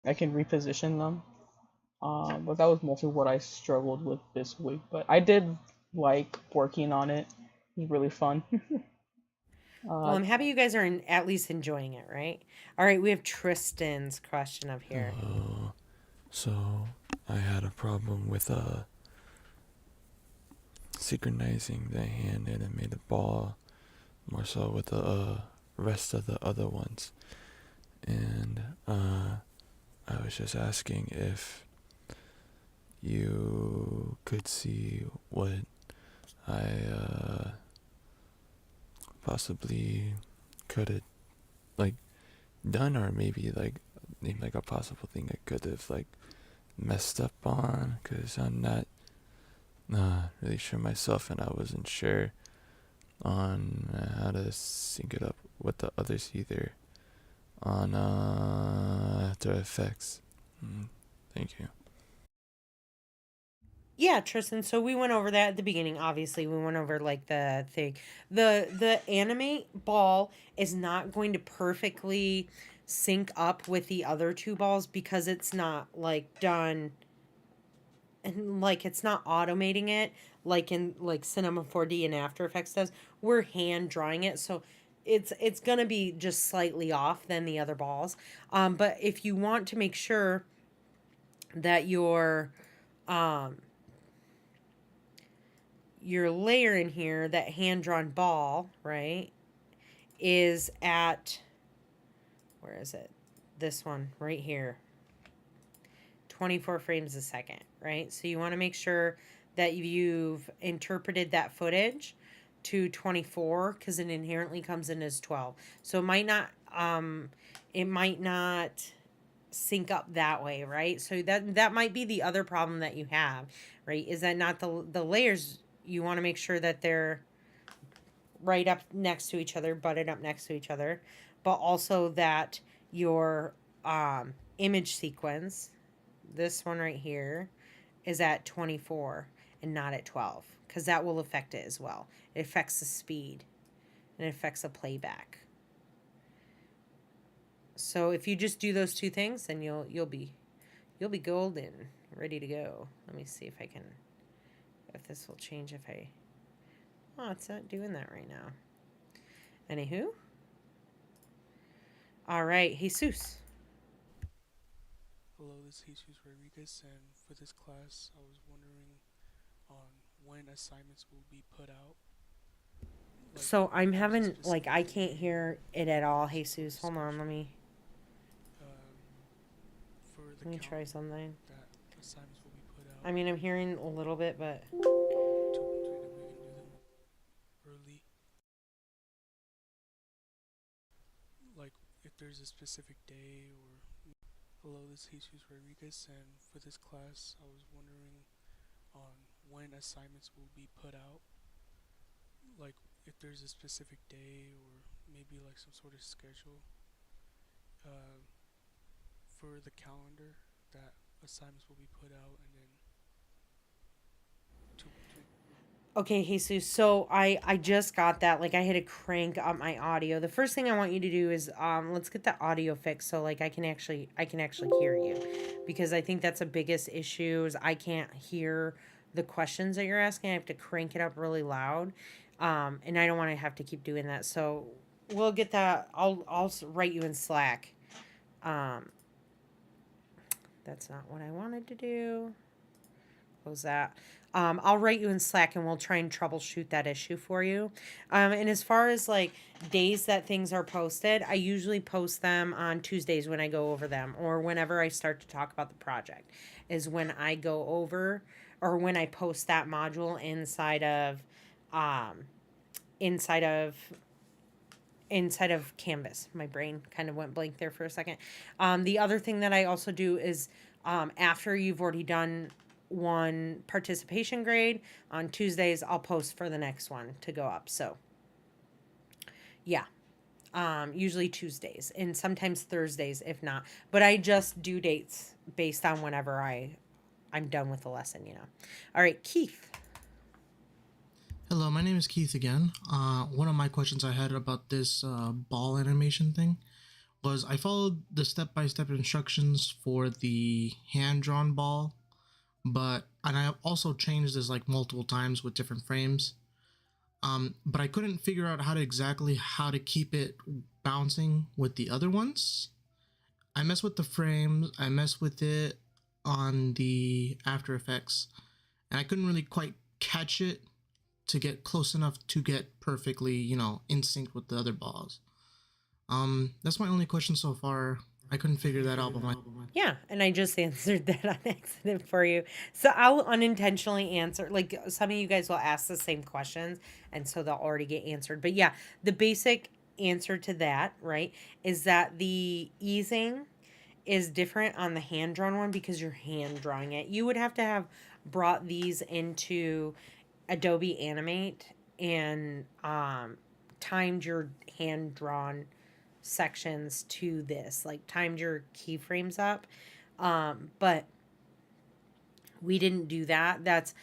I can reposition them. But that was mostly what I struggled with this week. But I did like working on it. It was really fun. Well, uh, I'm happy you guys are at least enjoying it, right? All right, we have Tristan's question up here. Hello. So I had a problem with synchronizing the hand animated ball more so with the rest of the other ones, and I was just asking if you could see what I possibly could have like done, or maybe like name like a possible thing I could have like messed up on, because I'm not really sure myself, and I wasn't sure on how to sync it up with the others either on After Effects. Thank you. Yeah, Tristan. So we went over that at the beginning. Obviously, we went over like the thing. The animate ball is not going to perfectly sync up with the other two balls because it's not like done, and like it's not automating it like in like Cinema 4D and After Effects does. We're hand drawing it, so it's gonna be just slightly off than the other balls. But if you want to make sure that um your layer in here, that hand drawn ball, right, is at, where is it? This one right here, 24 frames a second, right? So you want to make sure that you've interpreted that footage to 24 because it inherently comes in as 12. So it might not sync up that way, right? So that might be the other problem that you have, right? Is that not the layers, you want to make sure that they're right up next to each other, butted up next to each other, but also that your image sequence, this one right here, is at 24 and not at 12, because that will affect it as well. It affects the speed and it affects the playback. So if you just do those two things, then you'll be golden, ready to go. Let me see if this will change if I. Oh, it's not doing that right now. Anywho. All right, Jesus. Hello, this is Jesus Rodriguez, and for this class, I was wondering on when assignments will be put out. So I'm having, like, I can't hear it at all, Jesus. Hold on, let me try something. That assignments will be put out. I mean, I'm hearing a little bit, but we can do them early. Like, if there's a specific day or. Hello, this is Jesus Rodriguez, and for this class, I was wondering on when assignments will be put out. Like, if there's a specific day or maybe like some sort of schedule for the calendar that assignments will be put out, and then okay, Jesus. So I just got that. Like, I had to crank up my audio. The first thing I want you to do is let's get the audio fixed so like I can actually hear you, because I think that's the biggest issue is I can't hear the questions that you're asking. I have to crank it up really loud, and I don't want to have to keep doing that. So we'll get that. I'll write you in Slack. That's not what I wanted to do. Close that. I'll write you in Slack and we'll try and troubleshoot that issue for you. And as far as like days that things are posted, I usually post them on Tuesdays when I go over them, or whenever I start to talk about the project is when I go over, or when I post that module inside of Canvas. My brain kind of went blank there for a second. The other thing that I also do is after you've already done one participation grade on Tuesdays, I'll post for the next one to go up. So yeah, usually Tuesdays and sometimes Thursdays if not, but I just do dates based on whenever I'm done with the lesson, you know. All right, Keith. Hello, my name is Keith again. One of my questions I had about this ball animation thing was I followed the step-by-step instructions for the hand-drawn ball, and I also changed this like multiple times with different frames. But I couldn't figure out how to keep it bouncing with the other ones. I messed with the frames, I messed with it on the After Effects, and I couldn't really quite catch it to get close enough to get perfectly, in sync with the other balls. That's my only question so far. I couldn't figure that out, but Yeah, and I just answered that on accident for you. So I'll unintentionally answer. Like some of you guys will ask the same questions, and so they'll already get answered. But yeah, the basic answer to that, right, is that the easing is different on the hand drawn one because you're hand drawing it. You would have to have brought these into Adobe Animate and timed your hand drawn sections to this, like timed your keyframes up. But we didn't do that. That's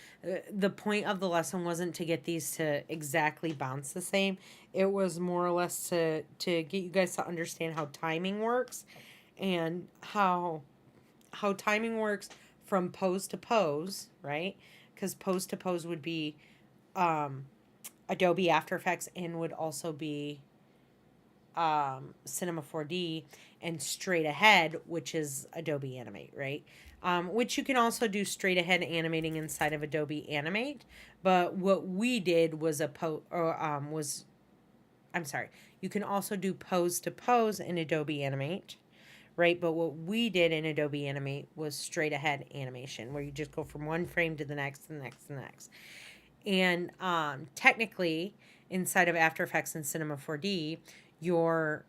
the point of the lesson wasn't to get these to exactly bounce the same. It was more or less to get you guys to understand how timing works and how timing works from pose to pose, right? Because pose to pose would be Adobe After Effects and would also be Cinema 4D, and straight ahead, which is Adobe Animate, right? Which you can also do straight ahead animating inside of Adobe Animate. But what we did was I'm sorry, you can also do pose to pose in Adobe Animate, right? But what we did in Adobe Animate was straight ahead animation, where you just go from one frame to the next, the next, the next. And technically, inside of After Effects and Cinema 4D, your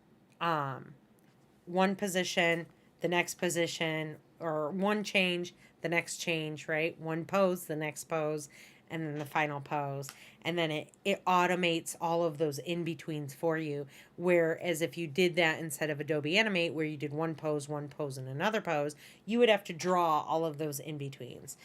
one position, the next position, or one change, the next change, right? One pose, the next pose, and then the final pose. And then it automates all of those in betweens for you. Whereas if you did that instead of Adobe Animate, where you did one pose, and another pose, you would have to draw all of those in betweens.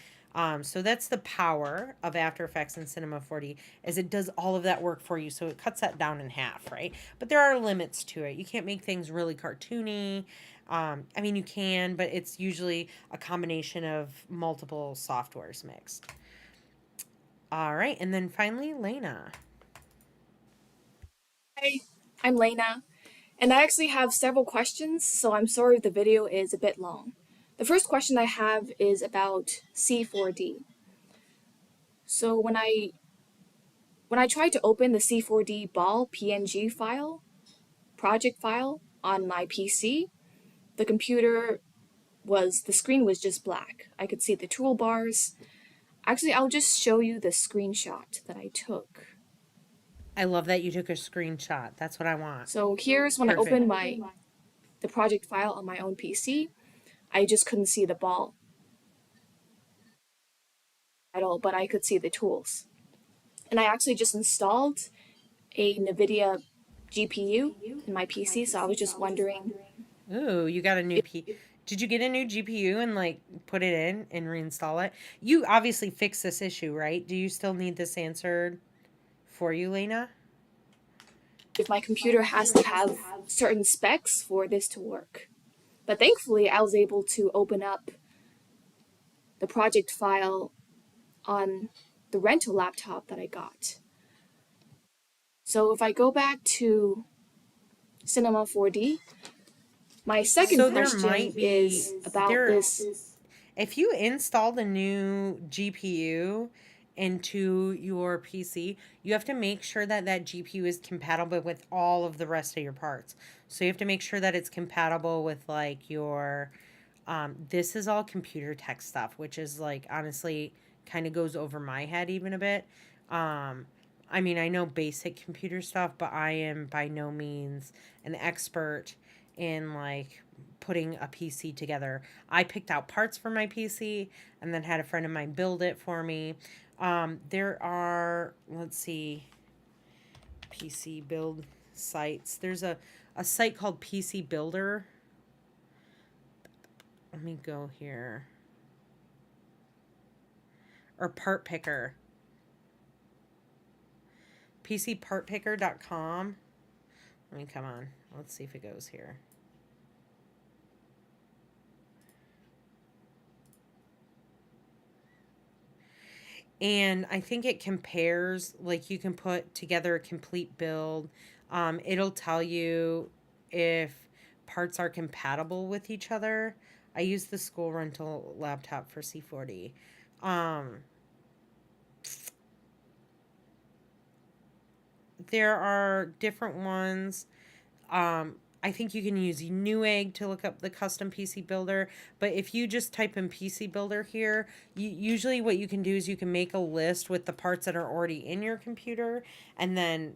So that's the power of After Effects and Cinema 4D, is it does all of that work for you. So it cuts that down in half, right? But there are limits to it. You can't make things really cartoony. I mean, you can, but it's usually a combination of multiple softwares mixed. All right, and then finally, Lena. Hi, I'm Lena, and I actually have several questions, so I'm sorry if the video is a bit long. The first question I have is about C4D. So when I tried to open the C4D ball PNG file, project file on my PC, the screen was just black. I could see the toolbars. Actually, I'll just show you the screenshot that I took. I love that you took a screenshot. That's what I want. So here's when Perfect. I opened the project file on my own PC. I just couldn't see the ball at all, but I could see the tools. And I actually just installed a NVIDIA GPU in my PC, so I was just wondering. Ooh, you got a new Did you get a new GPU and like put it in and reinstall it? You obviously fixed this issue, right? Do you still need this answered for you, Lena? If my computer has to have certain specs for this to work. But thankfully, I was able to open up the project file on the rental laptop that I got. So if I go back to Cinema 4D, my second question is about this. If you installed a new GPU into your PC, you have to make sure that that GPU is compatible with all of the rest of your parts. So you have to make sure that it's compatible with like your this is all computer tech stuff, which is like honestly kind of goes over my head even a bit. I mean, I know basic computer stuff, but I am by no means an expert in like putting a PC together. I picked out parts for my PC and then had a friend of mine build it for me. There are, let's see, PC build sites. There's a site called PC Builder. Let me go here. Or Part Picker. PCpartpicker.com. I mean, come on. Let's see if it goes here. And I think it compares, like you can put together a complete build. It'll tell you if parts are compatible with each other. I use the school rental laptop for C40. Um, there are different ones. I think you can use Newegg to look up the custom PC builder. But if you just type in PC builder here, usually what you can do is you can make a list with the parts that are already in your computer, and then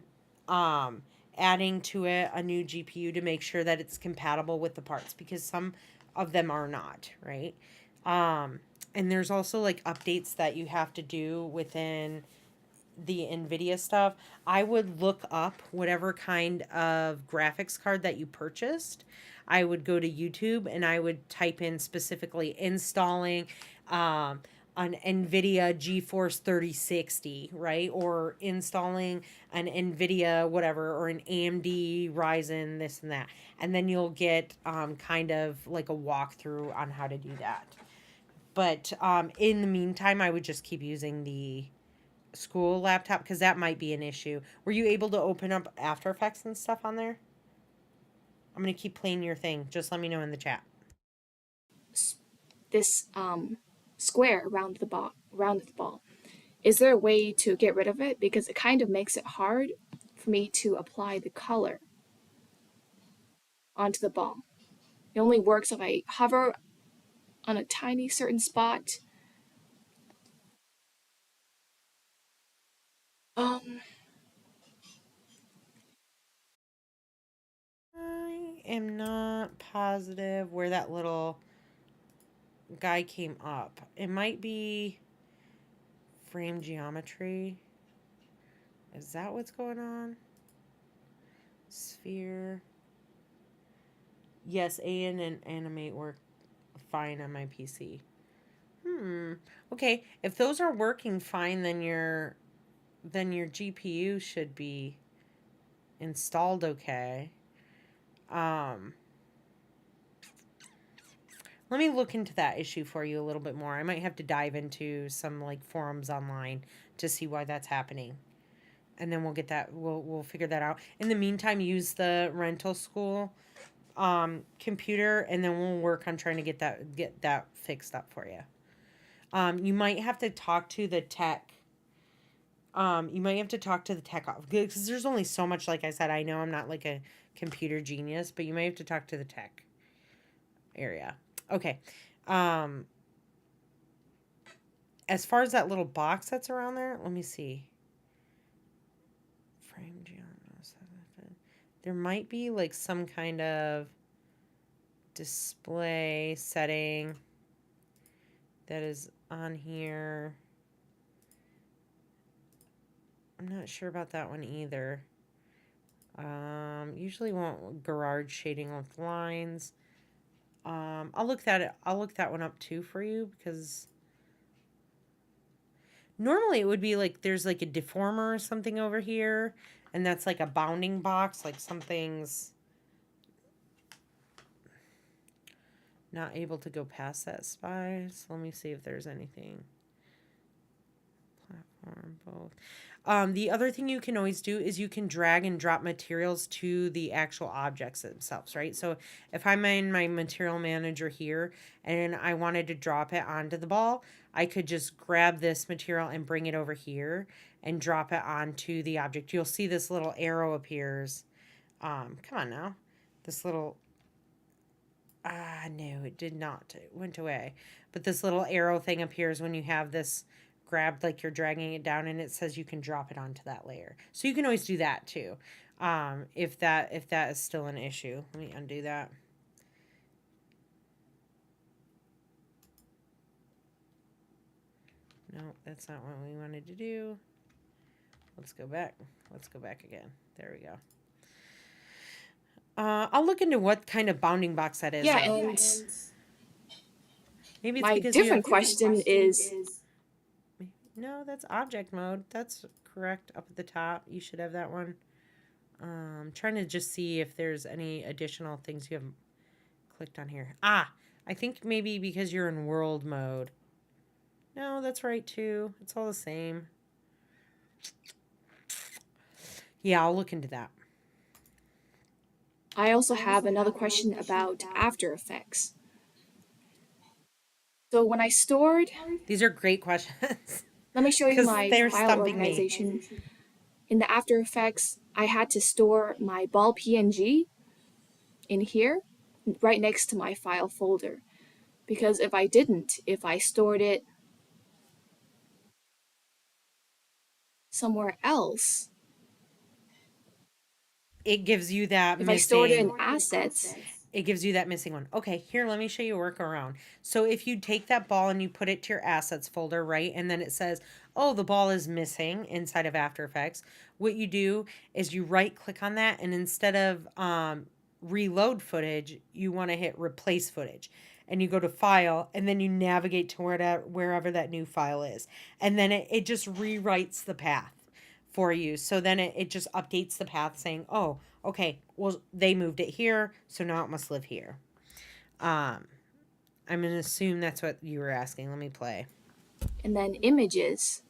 adding to it a new GPU to make sure that it's compatible with the parts, because some of them are not, right? And there's also like updates that you have to do within the NVIDIA stuff. I would look up whatever kind of graphics card that you purchased. I would go to YouTube and I would type in specifically installing an NVIDIA GeForce 3060, right? Or installing an NVIDIA whatever, or an AMD Ryzen, this and that. And then you'll get kind of like a walkthrough on how to do that. But in the meantime, I would just keep using the school laptop, because that might be an issue. Were you able to open up After Effects and stuff on there? I'm gonna keep playing your thing. Just let me know in the chat. This square around the ball. Is there a way to get rid of it? Because it kind of makes it hard for me to apply the color onto the ball. It only works if I hover on a tiny certain spot. I am not positive where that little guy came up. It might be frame geometry. Is that what's going on? Sphere. Yes, AN and Animate work fine on my PC. Okay, if those are working fine, then your GPU should be installed okay. Let me look into that issue for you a little bit more. I might have to dive into some like forums online to see why that's happening. And then we'll get that we'll figure that out. In the meantime, use the rental school computer, and then we'll work on trying to get that fixed up for you. You might have to talk to the tech. You might have to talk to the tech office, because there's only so much. Like I said, I know I'm not like a computer genius, but you might have to talk to the tech area. Okay. As far as that little box that's around there, let me see. Frame geometry. There might be like some kind of display setting that is on here. I'm not sure about that one either. Usually want garage shading with lines. I'll look that one up too for you, because normally it would be like there's like a deformer or something over here, and that's like a bounding box, like something's not able to go past that spine. So let me see if there's anything. Platform, both. The other thing you can always do is you can drag and drop materials to the actual objects themselves, right? So if I'm in my material manager here and I wanted to drop it onto the ball, I could just grab this material and bring it over here and drop it onto the object. You'll see this little arrow appears. Come on now. This little, no, it did not. It went away. But this little arrow thing appears when you have this grabbed, like you're dragging it down, and it says you can drop it onto that layer. So you can always do that too. If that is still an issue. Let me undo that. No, that's not what we wanted to do. Let's go back. Let's go back again. There we go. I'll look into what kind of bounding box that is. Yeah, and maybe it's my because different question is, no, that's object mode. That's correct up at the top. You should have that one. Trying to just see if there's any additional things you haven't clicked on here. I think maybe because you're in world mode. No, that's right too. It's all the same. Yeah, I'll look into that. I also have another question about After Effects. So when I stored, These are great questions let me show you because my they're file stumping me. organization. In the After Effects, I had to store my ball PNG in here, right next to my file folder. Because if I didn't, if I stored it somewhere else, It gives you that if I stored it missing. in assets, It gives you that missing one. Okay, here, let me show you a workaround. So if you take that ball and you put it to your assets folder, right, and then it says, oh, the ball is missing inside of After Effects, what you do is you right click on that, and instead of reload footage, you want to hit replace footage. And you go to file, and then you navigate to wherever that new file is. And then it just rewrites the path for you. So then it just updates the path saying, oh, okay, well, they moved it here, so now it must live here. I'm going to assume that's what you were asking. Let me play. and then images,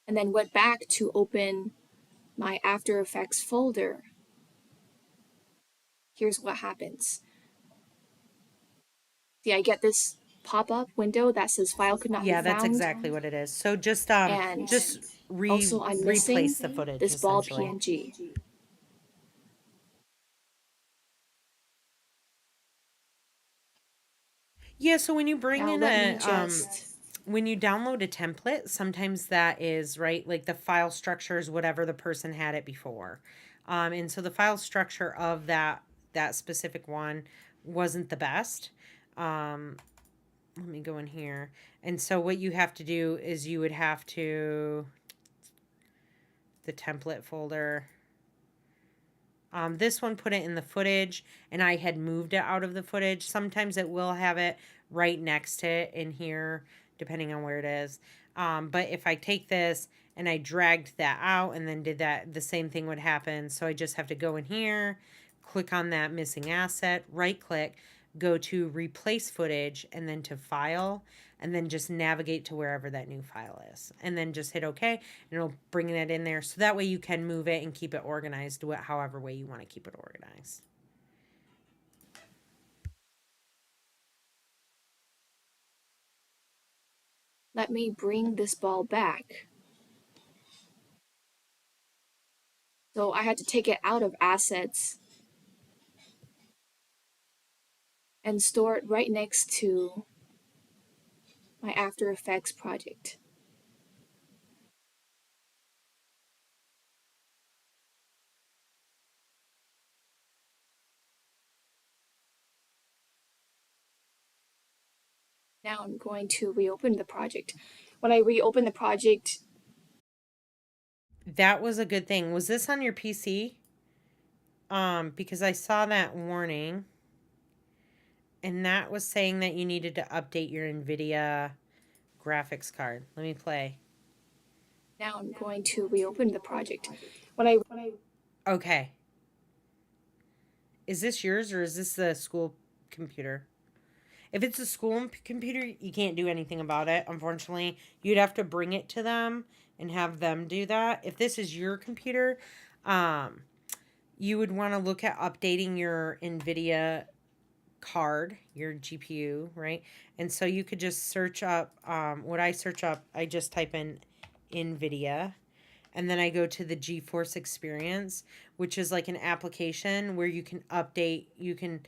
and then went back to open my After Effects folder. Here's what happens. See, I get this pop-up window that says file could not be Yeah, that's found. exactly what it is. So just And also I'm missing replace the footage this ball essentially. PNG. Yeah, so when you bring Now in let me just when you download a template, sometimes that is right, like the file structure is whatever the person had it before, and so the file structure of that specific one wasn't the best. Let me go in here, and so what you have to do is you would have to the template folder. This one put it in the footage, and I had moved it out of the footage. Sometimes it will have it right next to it in here, depending on where it is. But if I take this and I dragged that out and then did that, the same thing would happen. So I just have to go in here, click on that missing asset, right click, go to replace footage, and then to file, and then just navigate to wherever that new file is, and then just hit OK, and it'll bring that in there. So that way you can move it and keep it organized, however way you want to keep it organized. let me bring this ball back. So I had to take it out of assets and store it right next to my After Effects project. Now I'm going to reopen the project. When I reopen the project, That was a good thing. Was this on your PC? Because I saw that warning, and that was saying that you needed to update your NVIDIA graphics card. Let me play. now I'm going to reopen the project. When I Okay. Is this yours or is this the school computer? If it's a school computer, you can't do anything about it, unfortunately. You'd have to bring it to them and have them do that. If this is your computer, you would want to look at updating your NVIDIA card, your GPU, right? And so you could just search up, what I search up, I just type in NVIDIA, and then I go to the GeForce Experience, which is like an application where you can update, you can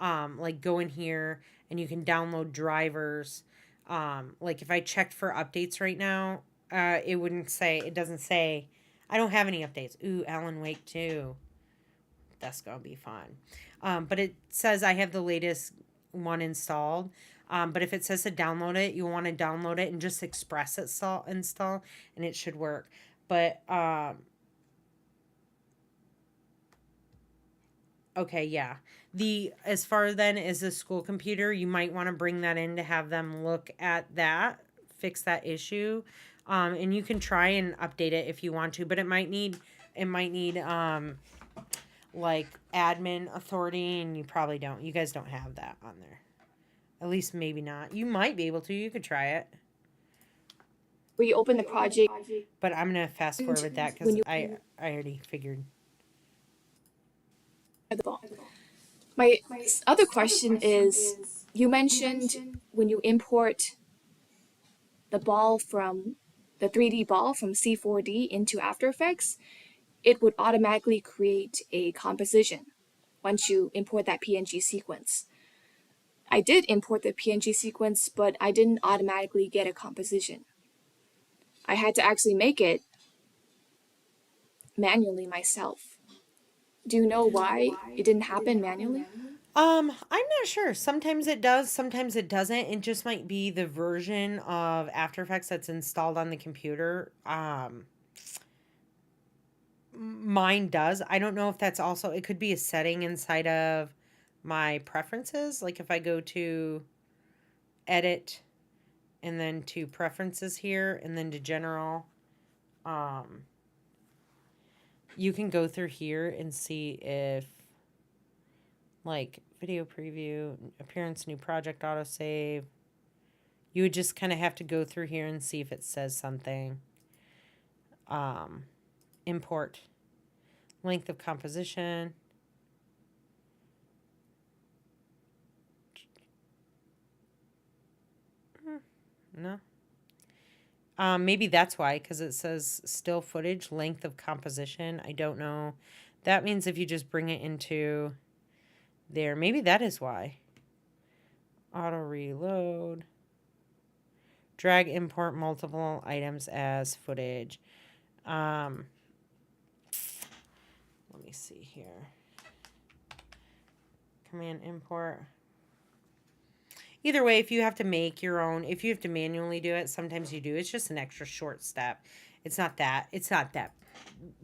like go in here and you can download drivers. Like if I checked for updates right now, it doesn't say, I don't have any updates. Ooh, Alan Wake 2. That's going to be fun. But it says I have the latest one installed. But if it says to download it, you want to download it and just express install, and it should work. But okay, yeah. As far then as the school computer, you might want to bring that in to have them look at that, fix that issue. And you can try and update it if you want to, but it might need like admin authority, and you probably don't. You guys don't have that on there. At least maybe not. You might be able to. You could try it. Where you open the project, But I'm going to fast forward with that because I already figured. My other question is, you mentioned when you import the ball from the 3D ball from C4D into After Effects, it would automatically create a composition once you import that PNG sequence. I did import the PNG sequence, but I didn't automatically get a composition. I had to actually make it manually myself. Do you know why it didn't happen manually? I'm not sure. Sometimes it does, sometimes it doesn't. It just might be the version of After Effects that's installed on the computer. Mine does. I don't know if that's also, it could be a setting inside of my preferences. Like if I go to edit and then to preferences here and then to general, you can go through here and see if like video preview, appearance, new project, autosave. You would just kind of have to go through here and see if it says something. Import, length of composition. No. Maybe that's why, because it says still footage, length of composition. I don't know. That means if you just bring it into there, maybe that is why. Auto reload. Drag import multiple items as footage. Let me see here. Command import. Either way, if you have to make your own, if you have to manually do it, sometimes you do. It's just an extra short step. It's not that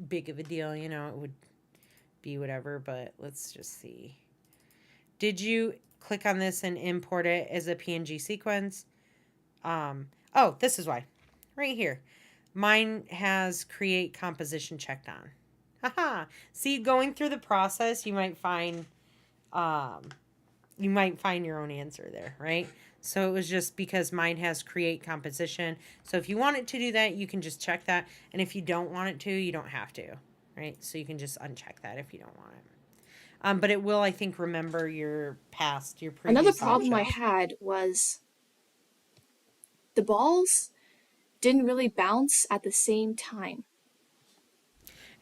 big of a deal, you know. It would be whatever, but let's just see. Did you click on this and import it as a PNG sequence? Oh, this is why. Right here. Mine has create composition checked on. Haha. See, going through the process, you might find your own answer there, right? So it was just because mine has create composition. So if you want it to do that, you can just check that. And if you don't want it to, you don't have to, right? So you can just uncheck that if you don't want it. But it will, I think, remember your previous Another problem I options. had was the balls didn't really bounce at the same time.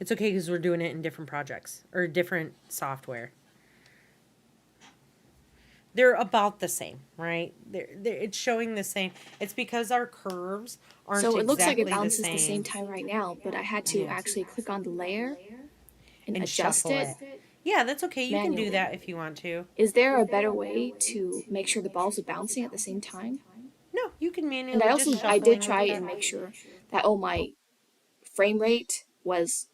It's okay because we're doing it in different projects or different software. They're about the same, right? It's showing the same. It's because our curves aren't So it looks like it exactly bounces the the same same. time right now, but I had to Yes. actually click on the layer and adjust shuffle it. Yeah, that's okay. You can do manually. that if you want to. Is there a better way to make sure the balls are bouncing at the same time? No, you can manually. And I just did shuffling try with and that. make sure that my frame rate was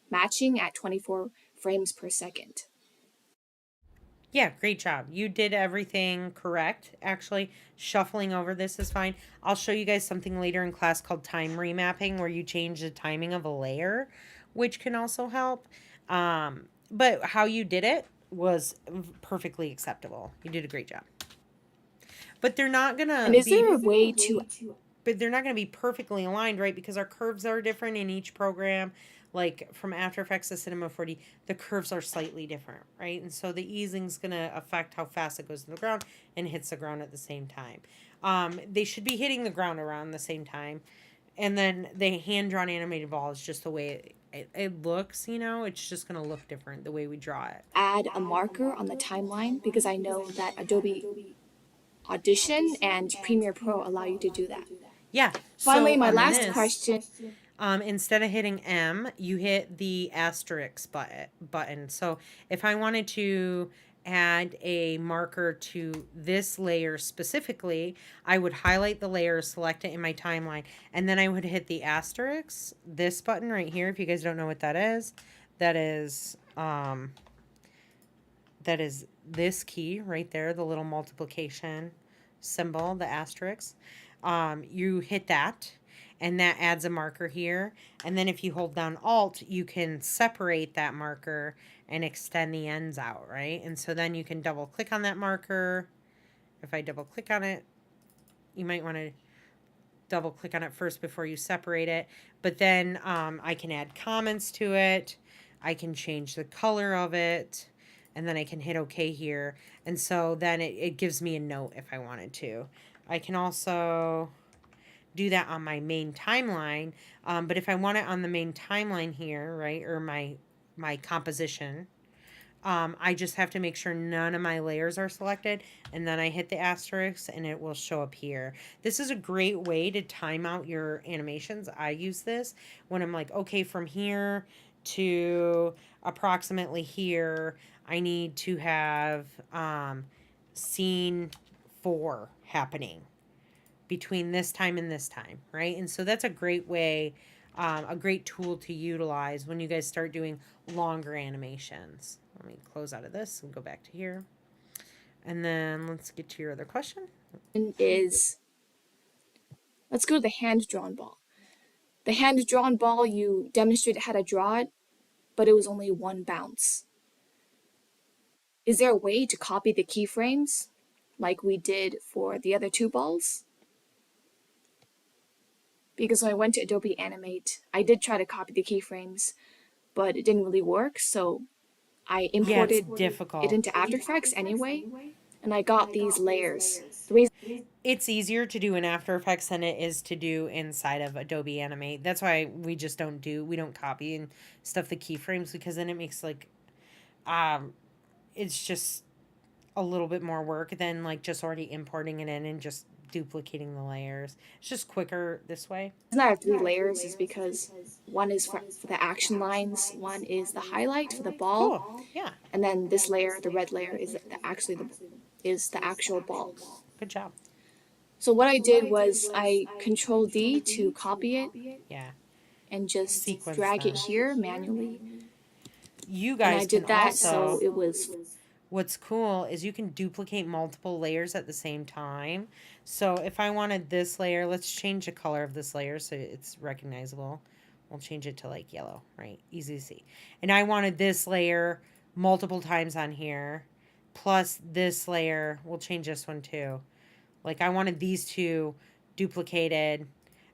matching at 24 frames per second. Yeah, great job. You did everything correct. Actually, shuffling over this is fine. I'll show you guys something later in class called time remapping where you change the timing of a layer, which can also help. But how you did it was perfectly acceptable. You did a great job. But they're not going to And is there a way to but they're not going to be perfectly aligned, right? Because our curves are different in each program. Like from After Effects to Cinema 4D, the curves are slightly different, right? And so the easing's going to affect how fast it goes to the ground and hits the ground at the same time. They should be hitting the ground around the same time. And then the hand-drawn animated ball is just the way it looks, you know? It's just going to look different the way we draw it. add a marker on the timeline? Because I know that Adobe Audition and Premiere Pro allow you to do that. Yeah. Finally, so my on last this, question. Instead of hitting M, you hit the asterisk button. So if I wanted to add a marker to this layer specifically, I would highlight the layer, select it in my timeline, and then I would hit the asterisk, this button right here. If you guys don't know what that is this key right there, the little multiplication symbol, the asterisk. You hit that, and that adds a marker here. And then if you hold down Alt, you can separate that marker and extend the ends out, right? And so then you can double click on that marker if I double click on it, you might want to double click on it first before you separate it. But then I can add comments to it. I can change the color of it. And then I can hit OK here. And so then it gives me a note if I wanted to. I can also do that on my main timeline. But if I want it on the main timeline here, right, or my composition, I just have to make sure none of my layers are selected, and then I hit the asterisk and it will show up here. This is a great way to time out your animations. I use this when I'm like, okay, from here to approximately here, I need to have scene 4 happening between this time and this time, right? And so that's a great way, a great tool to utilize when you guys start doing longer animations. Let me close out of this and go back to here. And then let's get to your other question. Is, let's go to the hand-drawn ball. The hand-drawn ball, you demonstrated how to draw it, but it was only one bounce. Is there a way to copy the keyframes like we did for the other 2 balls? Because when I went to Adobe Animate, I did try to copy the keyframes, but it didn't really work, so I imported it into After Effects anyway, and I got these layers. The reason It's easier to do in After Effects than it is to do inside of Adobe Animate. That's why we just we don't copy and stuff the keyframes, because then it makes like, it's just a little bit more work than like just already importing it in and just duplicating the layers. It's just quicker this way. I have 3 layers is because one is for the action lines, one is the highlight for the ball, Cool. Yeah. and then this layer, the red layer, is the actual ball. Good job. So what I did was I Control D to copy it. Yeah. And just Sequence drag them. it here manually. You And guys I did can that also, so it was. what's cool is you can duplicate multiple layers at the same time. So if I wanted this layer, let's change the color of this layer so it's recognizable. We'll change it to like yellow, right? Easy to see. And I wanted this layer multiple times on here, plus this layer. We'll change this one too. Like I wanted these 2 duplicated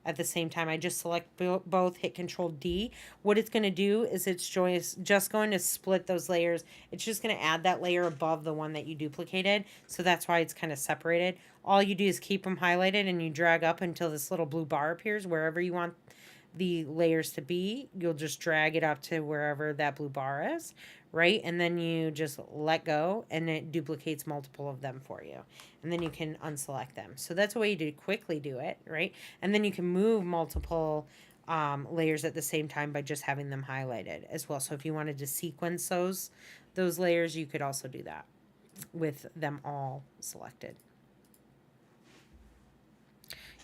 at the same time. I just select both, hit Control D. What it's going to do is it's just going to split those layers. It's just going to add that layer above the one that you duplicated. So that's why it's kind of separated. All you do is keep them highlighted and you drag up until this little blue bar appears wherever you want the layers to be. You'll just drag it up to wherever that blue bar is, right? And then you just let go and it duplicates multiple of them for you. And then you can unselect them. So that's a way to quickly do it, right? And then you can move multiple layers at the same time by just having them highlighted as well. So if you wanted to sequence those layers, you could also do that with them all selected.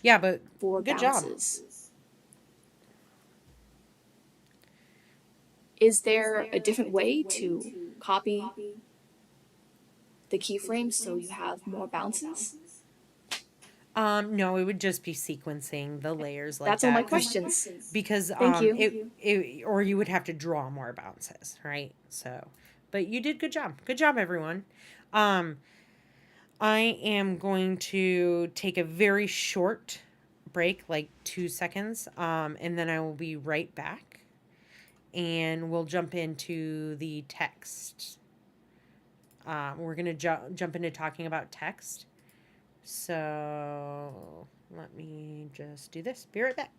Yeah, but 4 good bounces. job. Is there a different way to copy the keyframes so you have more bounces? No, it would just be sequencing the layers like That's that. all my questions. Because Thank you. it or you would have to draw more bounces, right? So, but you did good job. Good job, everyone. I am going to take a very short break, like 2 seconds, and then I will be right back, and we'll jump into the text. We're gonna jump into talking about text. So let me just do this. Be right back.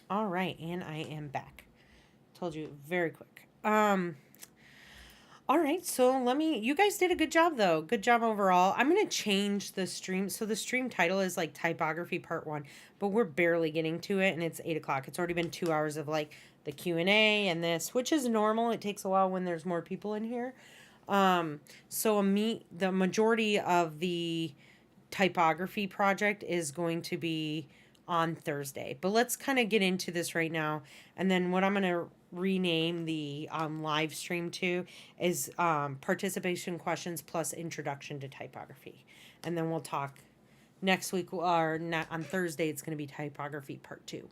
All right, and I am back. Told you very quick. All right, so you guys did a good job though. Good job overall. I'm going to change the stream. So the stream title is like Typography Part 1, but we're barely getting to it and it's 8 o'clock. It's already been 2 hours of like the Q&A and this, which is normal. It takes a while when there's more people in here. So the majority of the typography project is going to be on Thursday. But let's kind of get into this right now. And then what I'm going to rename the live stream to is participation questions plus introduction to typography. And then we'll talk next week or not, on Thursday. It's going to be typography part 2.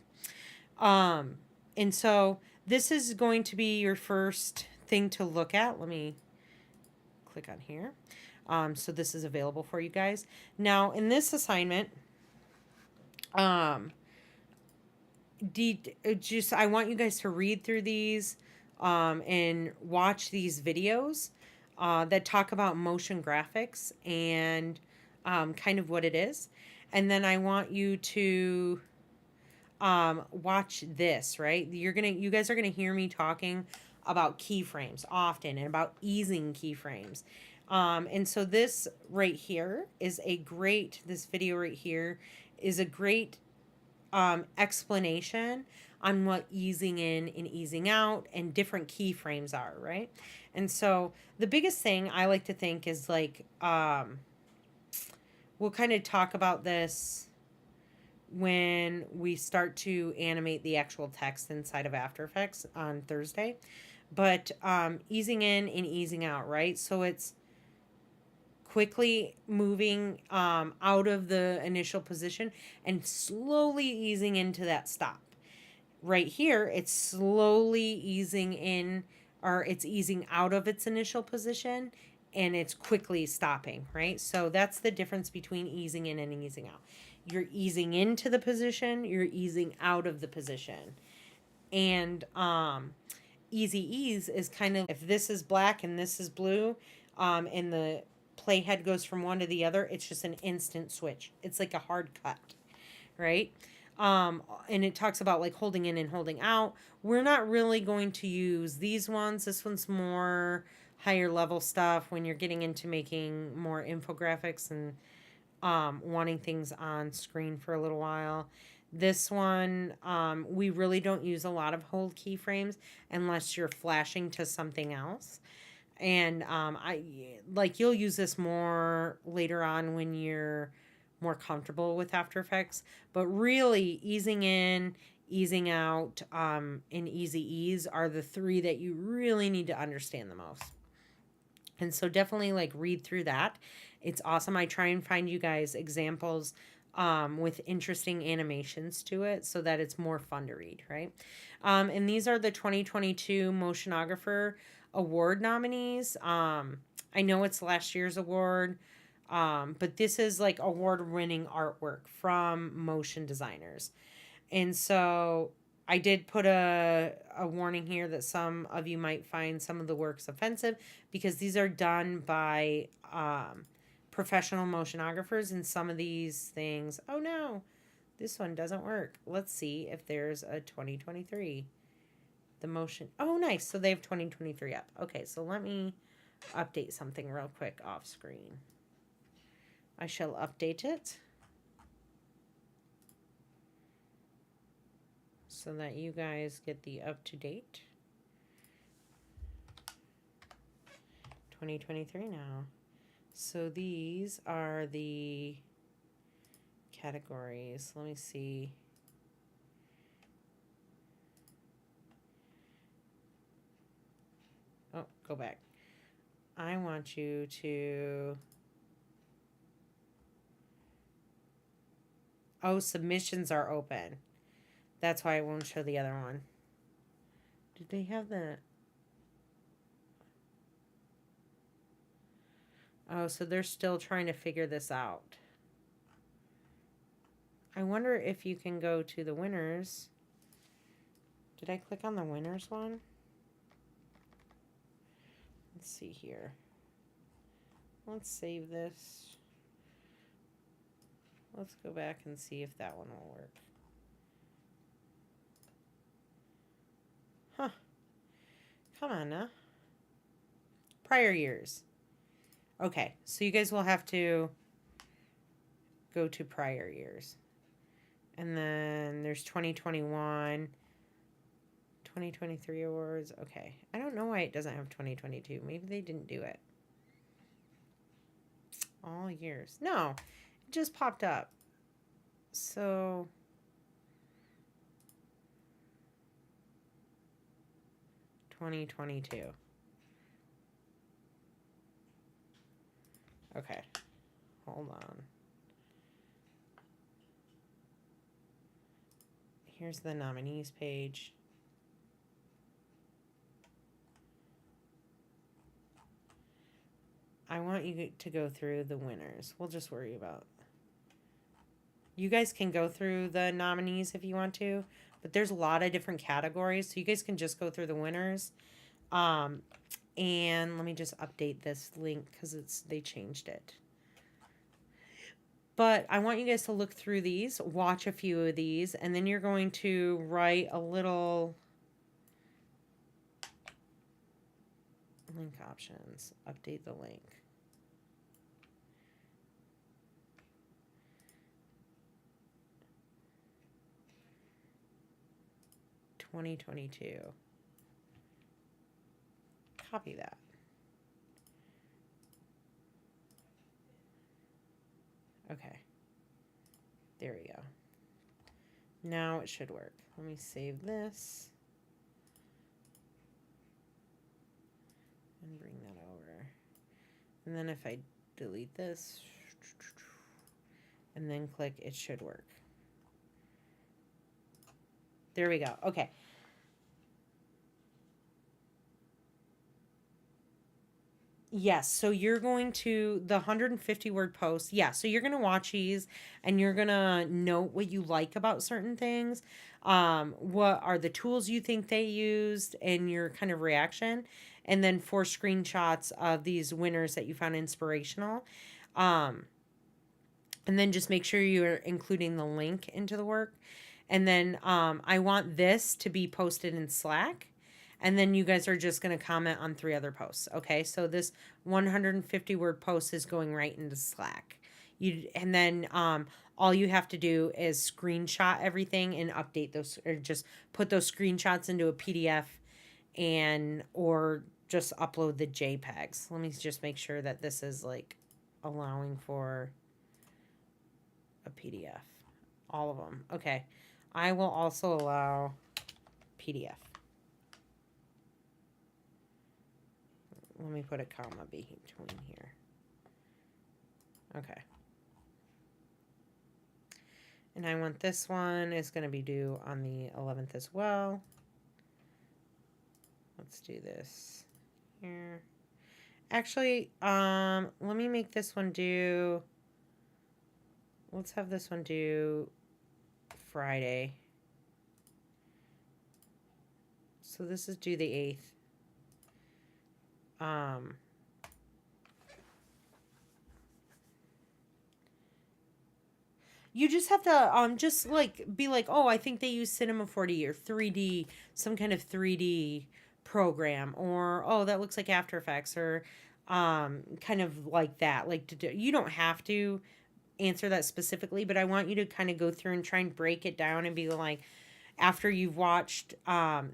And so this is going to be your first thing to look at. Let me click on here. So this is available for you guys. Now, in this assignment, I want you guys to read through these and watch these videos that talk about motion graphics and kind of what it is. And then I want you to watch this, right? You guys are gonna hear me talking about keyframes often and about easing keyframes. And so this right here is this video right here is a great explanation on what easing in and easing out and different keyframes are, right? And so the biggest thing I like to think is like, we'll kind of talk about this when we start to animate the actual text inside of After Effects on Thursday. But easing in and easing out, right? So it's quickly moving out of the initial position and slowly easing into that stop. Right here, it's slowly easing in, or it's easing out of its initial position and it's quickly stopping, right? So that's the difference between easing in and easing out. You're easing into the position, you're easing out of the position. And easy ease is kind of, if this is black and this is blue, and the playhead goes from one to the other, it's just an instant switch. It's like a hard cut, right? And it talks about like holding in and holding out. We're not really going to use these ones. This one's more higher level stuff when you're getting into making more infographics and wanting things on screen for a little while. This one, we really don't use a lot of hold keyframes unless you're flashing to something else. And you'll use this more later on when you're more comfortable with After Effects. But really, easing in, easing out, and easy ease are the 3 that you really need to understand the most. And so definitely like read through that. It's awesome. I try and find you guys examples with interesting animations to it so that it's more fun to read, right? And these are the 2022 Motionographer Award nominees. I know it's last year's award, but this is like award-winning artwork from motion designers. And so I did put a warning here that some of you might find some of the works offensive because these are done by professional motionographers, and some of these things, oh no, this one doesn't work. Let's see if there's a 2023. The motion, oh nice, so they have 2023 up. Okay, so let me update something real quick off screen. I shall update it so that you guys get the up-to-date 2023 now. So these are the categories. Let me see. Oh, go back. I want you to... Oh, submissions are open. That's why I won't show the other one. Did they have the... Oh, so they're still trying to figure this out. I wonder if you can go to the winners. Did I click on the winners one? Let's see here. Let's save this. Let's go back and see if that one will work. Huh. Come on now. Prior years. Okay, so you guys will have to go to prior years. And then there's 2021, 2023 awards. Okay. I don't know why it doesn't have 2022. Maybe they didn't do it. All years. No, it just popped up. So 2022. Okay. Hold on. Here's the nominees page. I want you to go through the winners. We'll just worry about. You guys can go through the nominees if you want to, but there's a lot of different categories, so you guys can just go through the winners. And let me just update this link because they changed it. But I want you guys to look through these, watch a few of these, and then you're going to write a little link options. Update the link. (2022). Copy that. Okay. There we go. Now it should work. Let me save this. And bring that over. And then if I delete this and then click, it should work. There we go. Okay. Yes, so you're going to the 150 word post. Yeah, so you're going to watch these and you're going to note what you like about certain things. What are the tools you think they used and your kind of reaction. And then 4 screenshots of these winners that you found inspirational. And then just make sure you're including the link into the work. And then I want this to be posted in Slack. And then you guys are just going to comment on 3 other posts. Okay, so this 150 word post is going right into Slack. And then all you have to do is screenshot everything and update those, or just put those screenshots into a PDF or just upload the JPEGs. Let me just make sure that this is like allowing for a PDF. All of them. Okay. I will also allow PDF. Let me put a comma between here. Okay. And I want this one is going to be due on the 11th as well. Let's do this here. Actually, let me make this one due. Let's have this one due Friday. So this is due the 8th. You just have to just like be like, oh, I think they use Cinema 4D or 3D, some kind of 3D program, or oh, that looks like After Effects, or kind of like that. Like you don't have to answer that specifically, but I want you to kind of go through and try and break it down and be like, after you've watched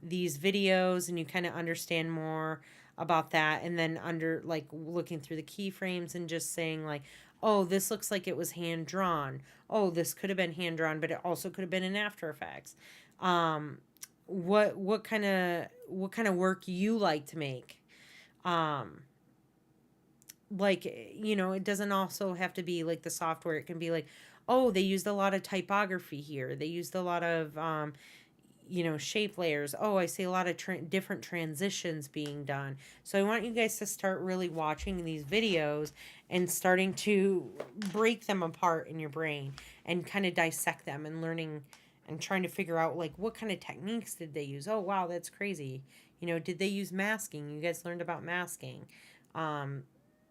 these videos and you kind of understand more about that, and then under like looking through the keyframes and just saying like, oh, this looks like it was hand drawn. Oh, this could have been hand drawn, but it also could have been in After Effects. What kind of work you like to make. Like, you know, it doesn't also have to be like the software. It can be like, oh, they used a lot of typography here. They used a lot of you know, shape layers. Oh, I see a lot of different transitions being done. So I want you guys to start really watching these videos and starting to break them apart in your brain and kind of dissect them and learning and trying to figure out like what kind of techniques did they use. Oh, wow, that's crazy. You know, did they use masking? You guys learned about masking.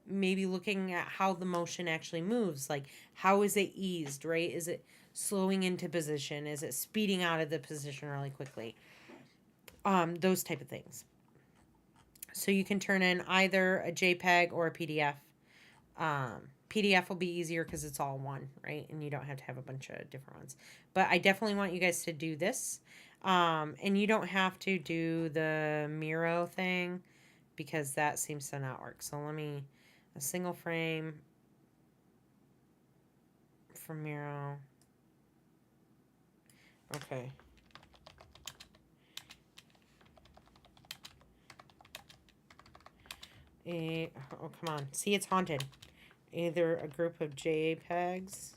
Maybe looking at how the motion actually moves. Like, how is it eased, right? Is it slowing into position? Is it speeding out of the position really quickly? those type of things. So you can turn in either a JPEG or a PDF. PDF will be easier because it's all one, right? And you don't have to have a bunch of different ones. But I definitely want you guys to do this. And you don't have to do the Miro thing because that seems to not work. So let me, a single frame from Miro. Okay. Oh, come on. See, it's haunted. Either a group of JPEGs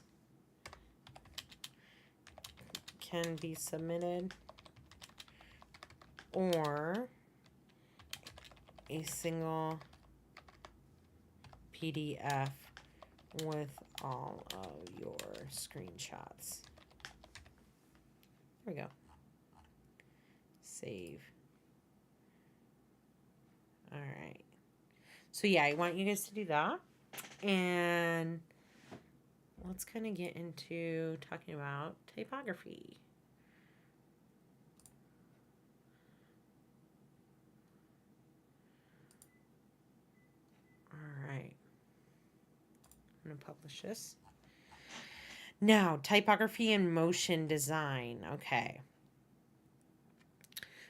can be submitted or a single PDF with all of your screenshots. There we go. Save. All right. So yeah, I want you guys to do that. And let's kind of get into talking about typography. All right. I'm going to publish this. Now, typography and motion design. Okay.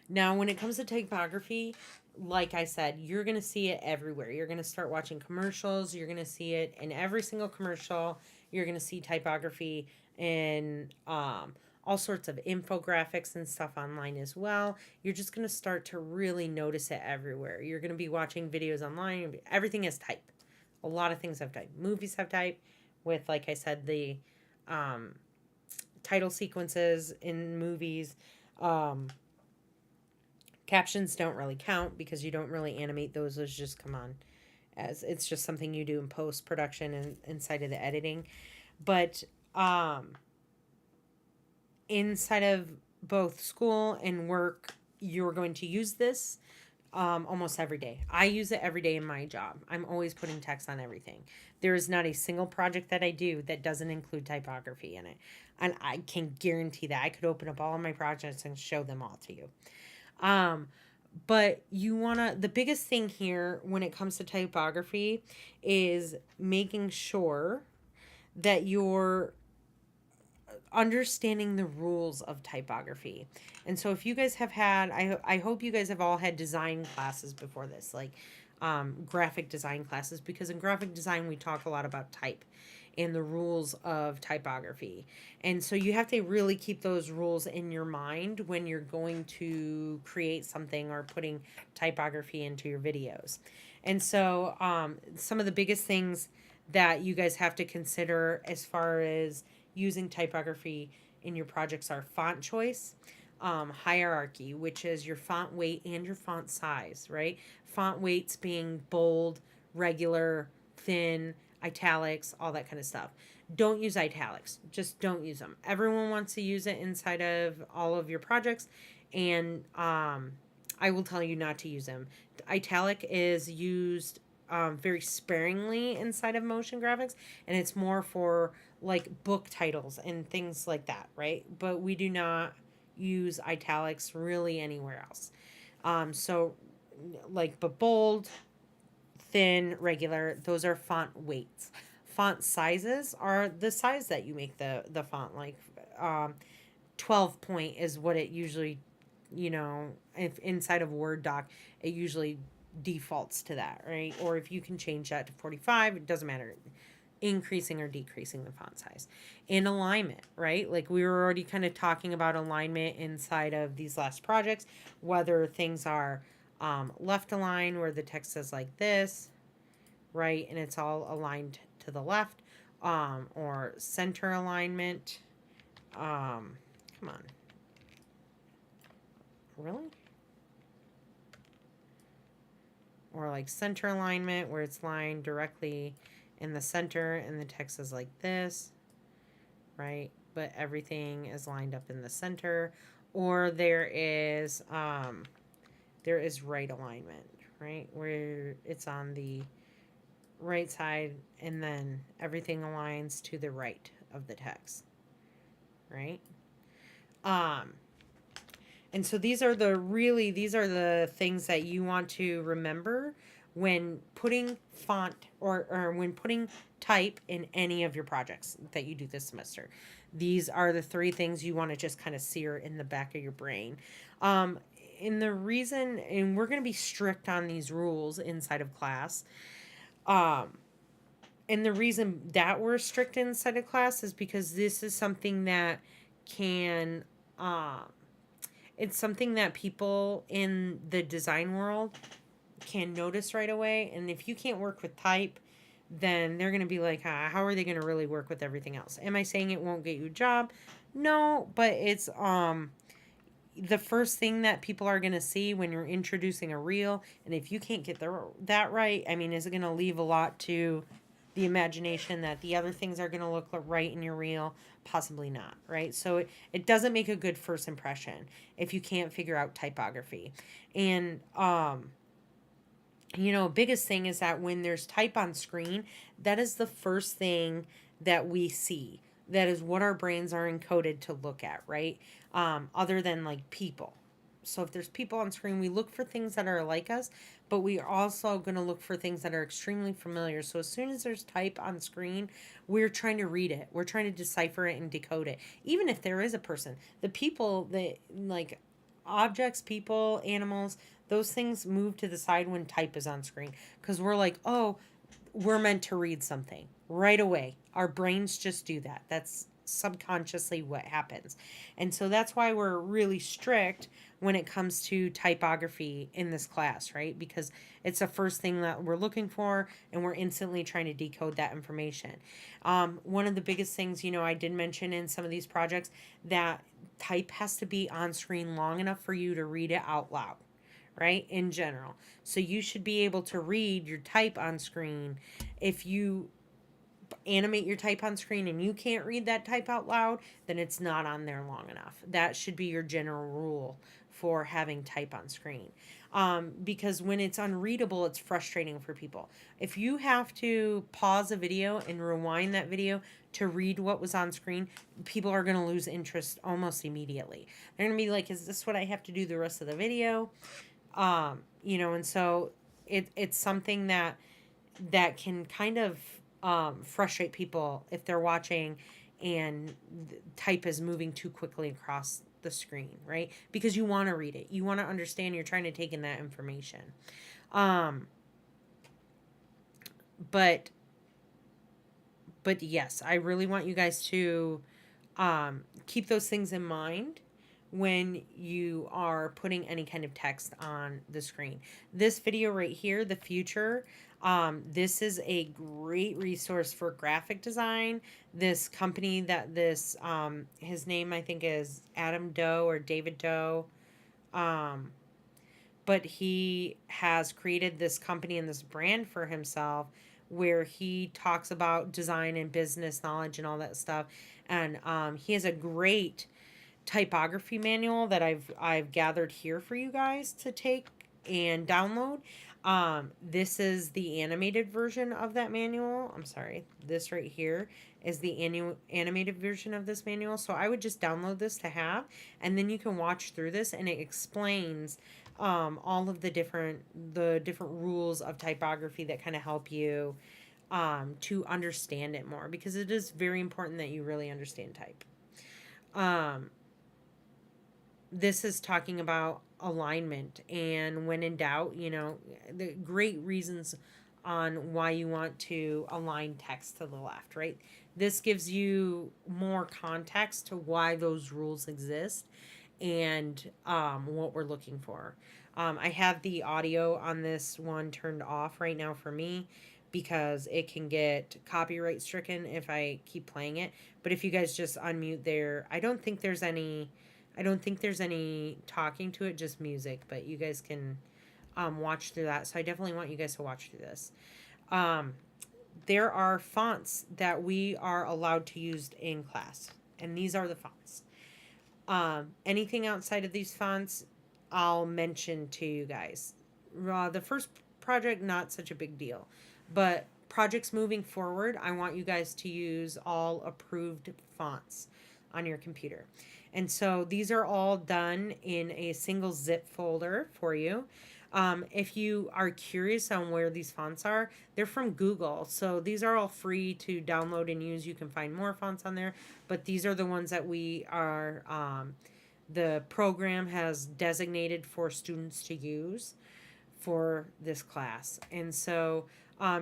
Now, when it comes to typography, like I said, you're going to see it everywhere. You're going to start watching commercials. You're going to see it in every single commercial. You're going to see typography in all sorts of infographics and stuff online as well. You're just going to start to really notice it everywhere. You're going to be watching videos online. Everything has type. A lot of things have type. Movies have type with, like I said, the title sequences in movies. Captions don't really count because you don't really animate those. Those just come on as it's just something you do in post-production and inside of the editing. But inside of both school and work, you're going to use this almost every day. I use it every day in my job. I'm always putting text on everything. There is not a single project that I do that doesn't include typography in it. And I can guarantee that. I could open up all of my projects and show them all to you. But you wanna, the biggest thing here when it comes to typography is making sure that you're understanding the rules of typography. And so if you guys have had, I hope you guys have all had design classes before this, like graphic design classes, because in graphic design we talk a lot about type and the rules of typography. And so you have to really keep those rules in your mind when you're going to create something or putting typography into your videos. And so some of the biggest things that you guys have to consider as far as using typography in your projects are font choice, hierarchy, which is your font weight and your font size, right? Font weights being bold, regular, thin, italics, all that kind of stuff. Don't use italics. Just don't use them. Everyone wants to use it inside of all of your projects, and I will tell you not to use them. Italic is used very sparingly inside of motion graphics, and it's more for like book titles and things like that, right? But we do not use italics really anywhere else. So like, but bold, thin, regular, those are font weights. Font sizes are the size that you make the font. Like 12 point is what it usually, if inside of Word doc, it usually defaults to that, right? Or if you can change that to 45, it doesn't matter, increasing or decreasing the font size. In alignment, right? Like we were already kind of talking about alignment inside of these last projects, whether things are left aligned where the text says like this, right? And it's all aligned to the left, or center alignment. Come on. Really? Or like center alignment where it's lined directly in the center and the text is like this, right? But everything is lined up in the center. Or there is right alignment, right? Where it's on the right side and then everything aligns to the right of the text, right? And so these are the things that you want to remember when putting font or when putting type in any of your projects that you do this semester. These are the three things you want to just kind of sear in the back of your brain. Um, and the reason, and we're going to be strict on these rules inside of class. And the reason that we're strict inside of class is because this is something that can, it's something that people in the design world can notice right away. And if you can't work with type, then they're going to be like, how are they going to really work with everything else? Am I saying it won't get you a job? No, but it's the first thing that people are going to see when you're introducing a reel. And if you can't get that right, I mean, is it going to leave a lot to the imagination that the other things are going to look right in your reel? Possibly not, right? So it doesn't make a good first impression if you can't figure out typography. And biggest thing is that when there's type on screen, that is the first thing that we see. That is what our brains are encoded to look at, right? Other than like people. So if there's people on screen, we look for things that are like us, but we are also going to look for things that are extremely familiar. So as soon as there's type on screen, we're trying to read it. We're trying to decipher it and decode it. Even if there is a person, the people that like objects, people, animals, those things move to the side when type is on screen because we're like, oh, we're meant to read something right away. Our brains just do that. That's subconsciously what happens. And so that's why we're really strict when it comes to typography in this class, right? Because it's the first thing that we're looking for and we're instantly trying to decode that information. One of the biggest things, I did mention in some of these projects that type has to be on screen long enough for you to read it out loud, right? In general. So you should be able to read your type on screen. If you animate your type on screen and you can't read that type out loud, then it's not on there long enough. That should be your general rule for having type on screen. Because when it's unreadable, it's frustrating for people. If you have to pause a video and rewind that video to read what was on screen, people are going to lose interest almost immediately. They're going to be like, is this what I have to do the rest of the video? And so it's something that can kind of frustrate people if they're watching and type is moving too quickly across the screen, right? Because you want to read it, you want to understand, you're trying to take in that information. But yes, I really want you guys to keep those things in mind when you are putting any kind of text on the screen. This video right here, the future, this is a great resource for graphic design. This company that his name I think is Adam Doe or David Doe. But he has created this company and this brand for himself where he talks about design and business knowledge and all that stuff. And he has a great typography manual that I've gathered here for you guys to take and download. This is the animated version of that manual. I'm sorry, this right here is the animated version of this manual. So I would just download this to have, and then you can watch through this, and it explains all of the different rules of typography that kind of help you to understand it more, because it is very important that you really understand type. This is talking about alignment, and when in doubt, the great reasons on why you want to align text to the left, right? This gives you more context to why those rules exist and what we're looking for. I have the audio on this one turned off right now for me because it can get copyright stricken if I keep playing it. But if you guys just unmute there, I don't think there's any talking to it, just music, but you guys can watch through that. So I definitely want you guys to watch through this. There are fonts that we are allowed to use in class, and these are the fonts. Anything outside of these fonts, I'll mention to you guys. The first project, not such a big deal, but projects moving forward, I want you guys to use all approved fonts. on your computer. And so these are all done in a single zip folder for you. If you are curious on where these fonts are, they're from Google. So these are all free to download and use. You can find more fonts on there, but these are the ones that we are, the program has designated for students to use for this class. And so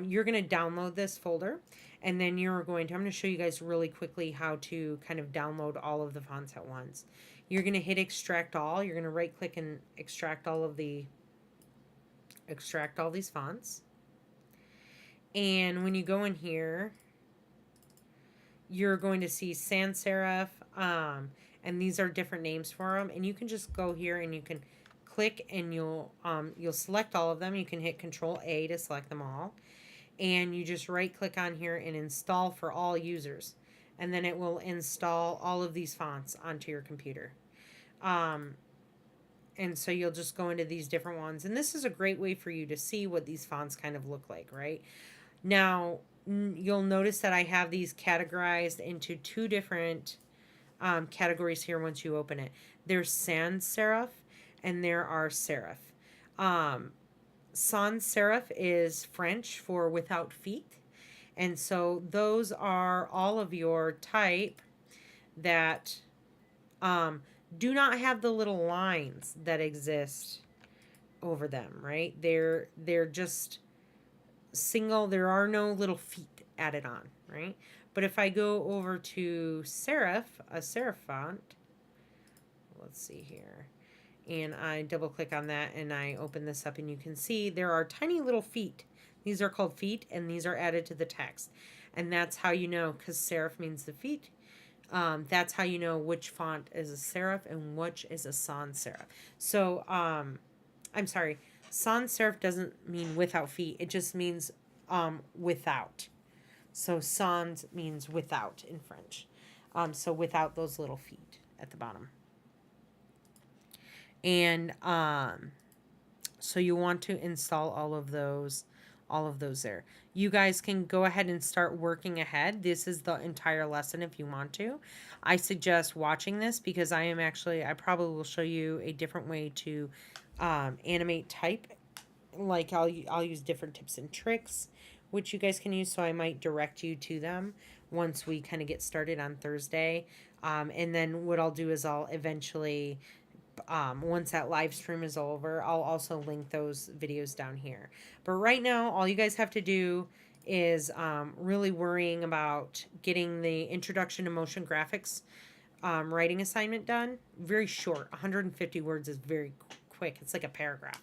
you're going to download this folder, and then I'm going to show you guys really quickly how to kind of download all of the fonts at once. You're going to hit extract all. You're going to right click and extract all these fonts. And when you go in here, you're going to see sans serif, and these are different names for them. And you can just go here and you can click, and you'll select all of them. You can hit Control A to select them all, and you just right click on here and install for all users, and then it will install all of these fonts onto your computer. And so you'll just go into these different ones, and this is a great way for you to see what these fonts kind of look like, right? Now, you'll notice that I have these categorized into two different categories here once you open it. There's sans serif and there are serif. Sans serif is French for without feet. And so those are all of your type that do not have the little lines that exist over them, right? They're just single. There are no little feet added on, right? But if I go over to serif, a serif font, let's see here, and I double click on that and I open this up, and you can see there are tiny little feet. These are called feet, and these are added to the text. And that's how you know, because serif means the feet. That's how you know which font is a serif and which is a sans serif. So, I'm sorry, sans serif doesn't mean without feet. It just means without. So sans means without in French. So without those little feet at the bottom. And so you want to install all of those there. You guys can go ahead and start working ahead. This is the entire lesson if you want to. I suggest watching this because I probably will show you a different way to animate type. Like I'll use different tips and tricks which you guys can use, so I might direct you to them once we kind of get started on Thursday. And then what I'll do is I'll eventually, once that live stream is over, I'll also link those videos down here. But right now, all you guys have to do is really worrying about getting the Introduction to Motion Graphics writing assignment done. Very short, 150 words is very quick. It's like a paragraph.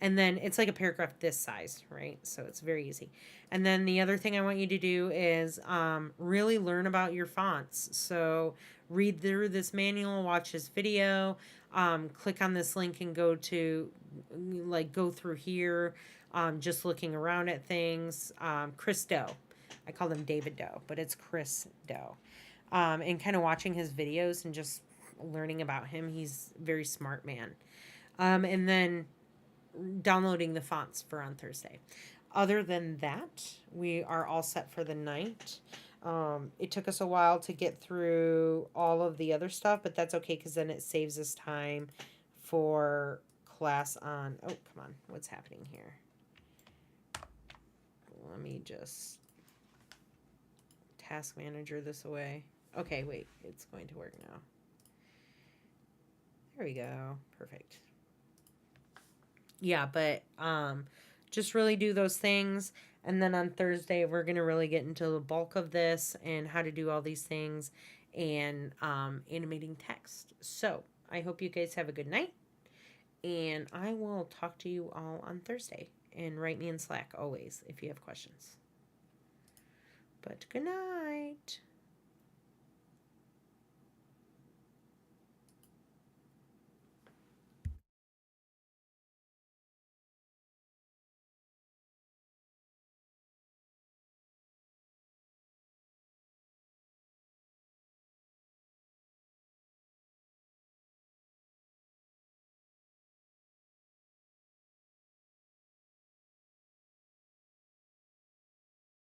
And then it's like a paragraph this size, right? So it's very easy. And then the other thing I want you to do is really learn about your fonts. So read through this manual, watch this video, click on this link and go through here, just looking around at things. Chris Doe. I call him David Doe, but it's Chris Doe. And kind of watching his videos and just learning about him. He's a very smart man. And then downloading the fonts for on Thursday. Other than that, we are all set for the night. It took us a while to get through all of the other stuff, but that's okay because then it saves us time for class on... Oh, come on. What's happening here? Let me just task manager this away. Okay, wait. It's going to work now. There we go. Perfect. Yeah, but just really do those things. And then on Thursday, we're going to really get into the bulk of this and how to do all these things and animating text. So I hope you guys have a good night. And I will talk to you all on Thursday. And write me in Slack always if you have questions. But good night.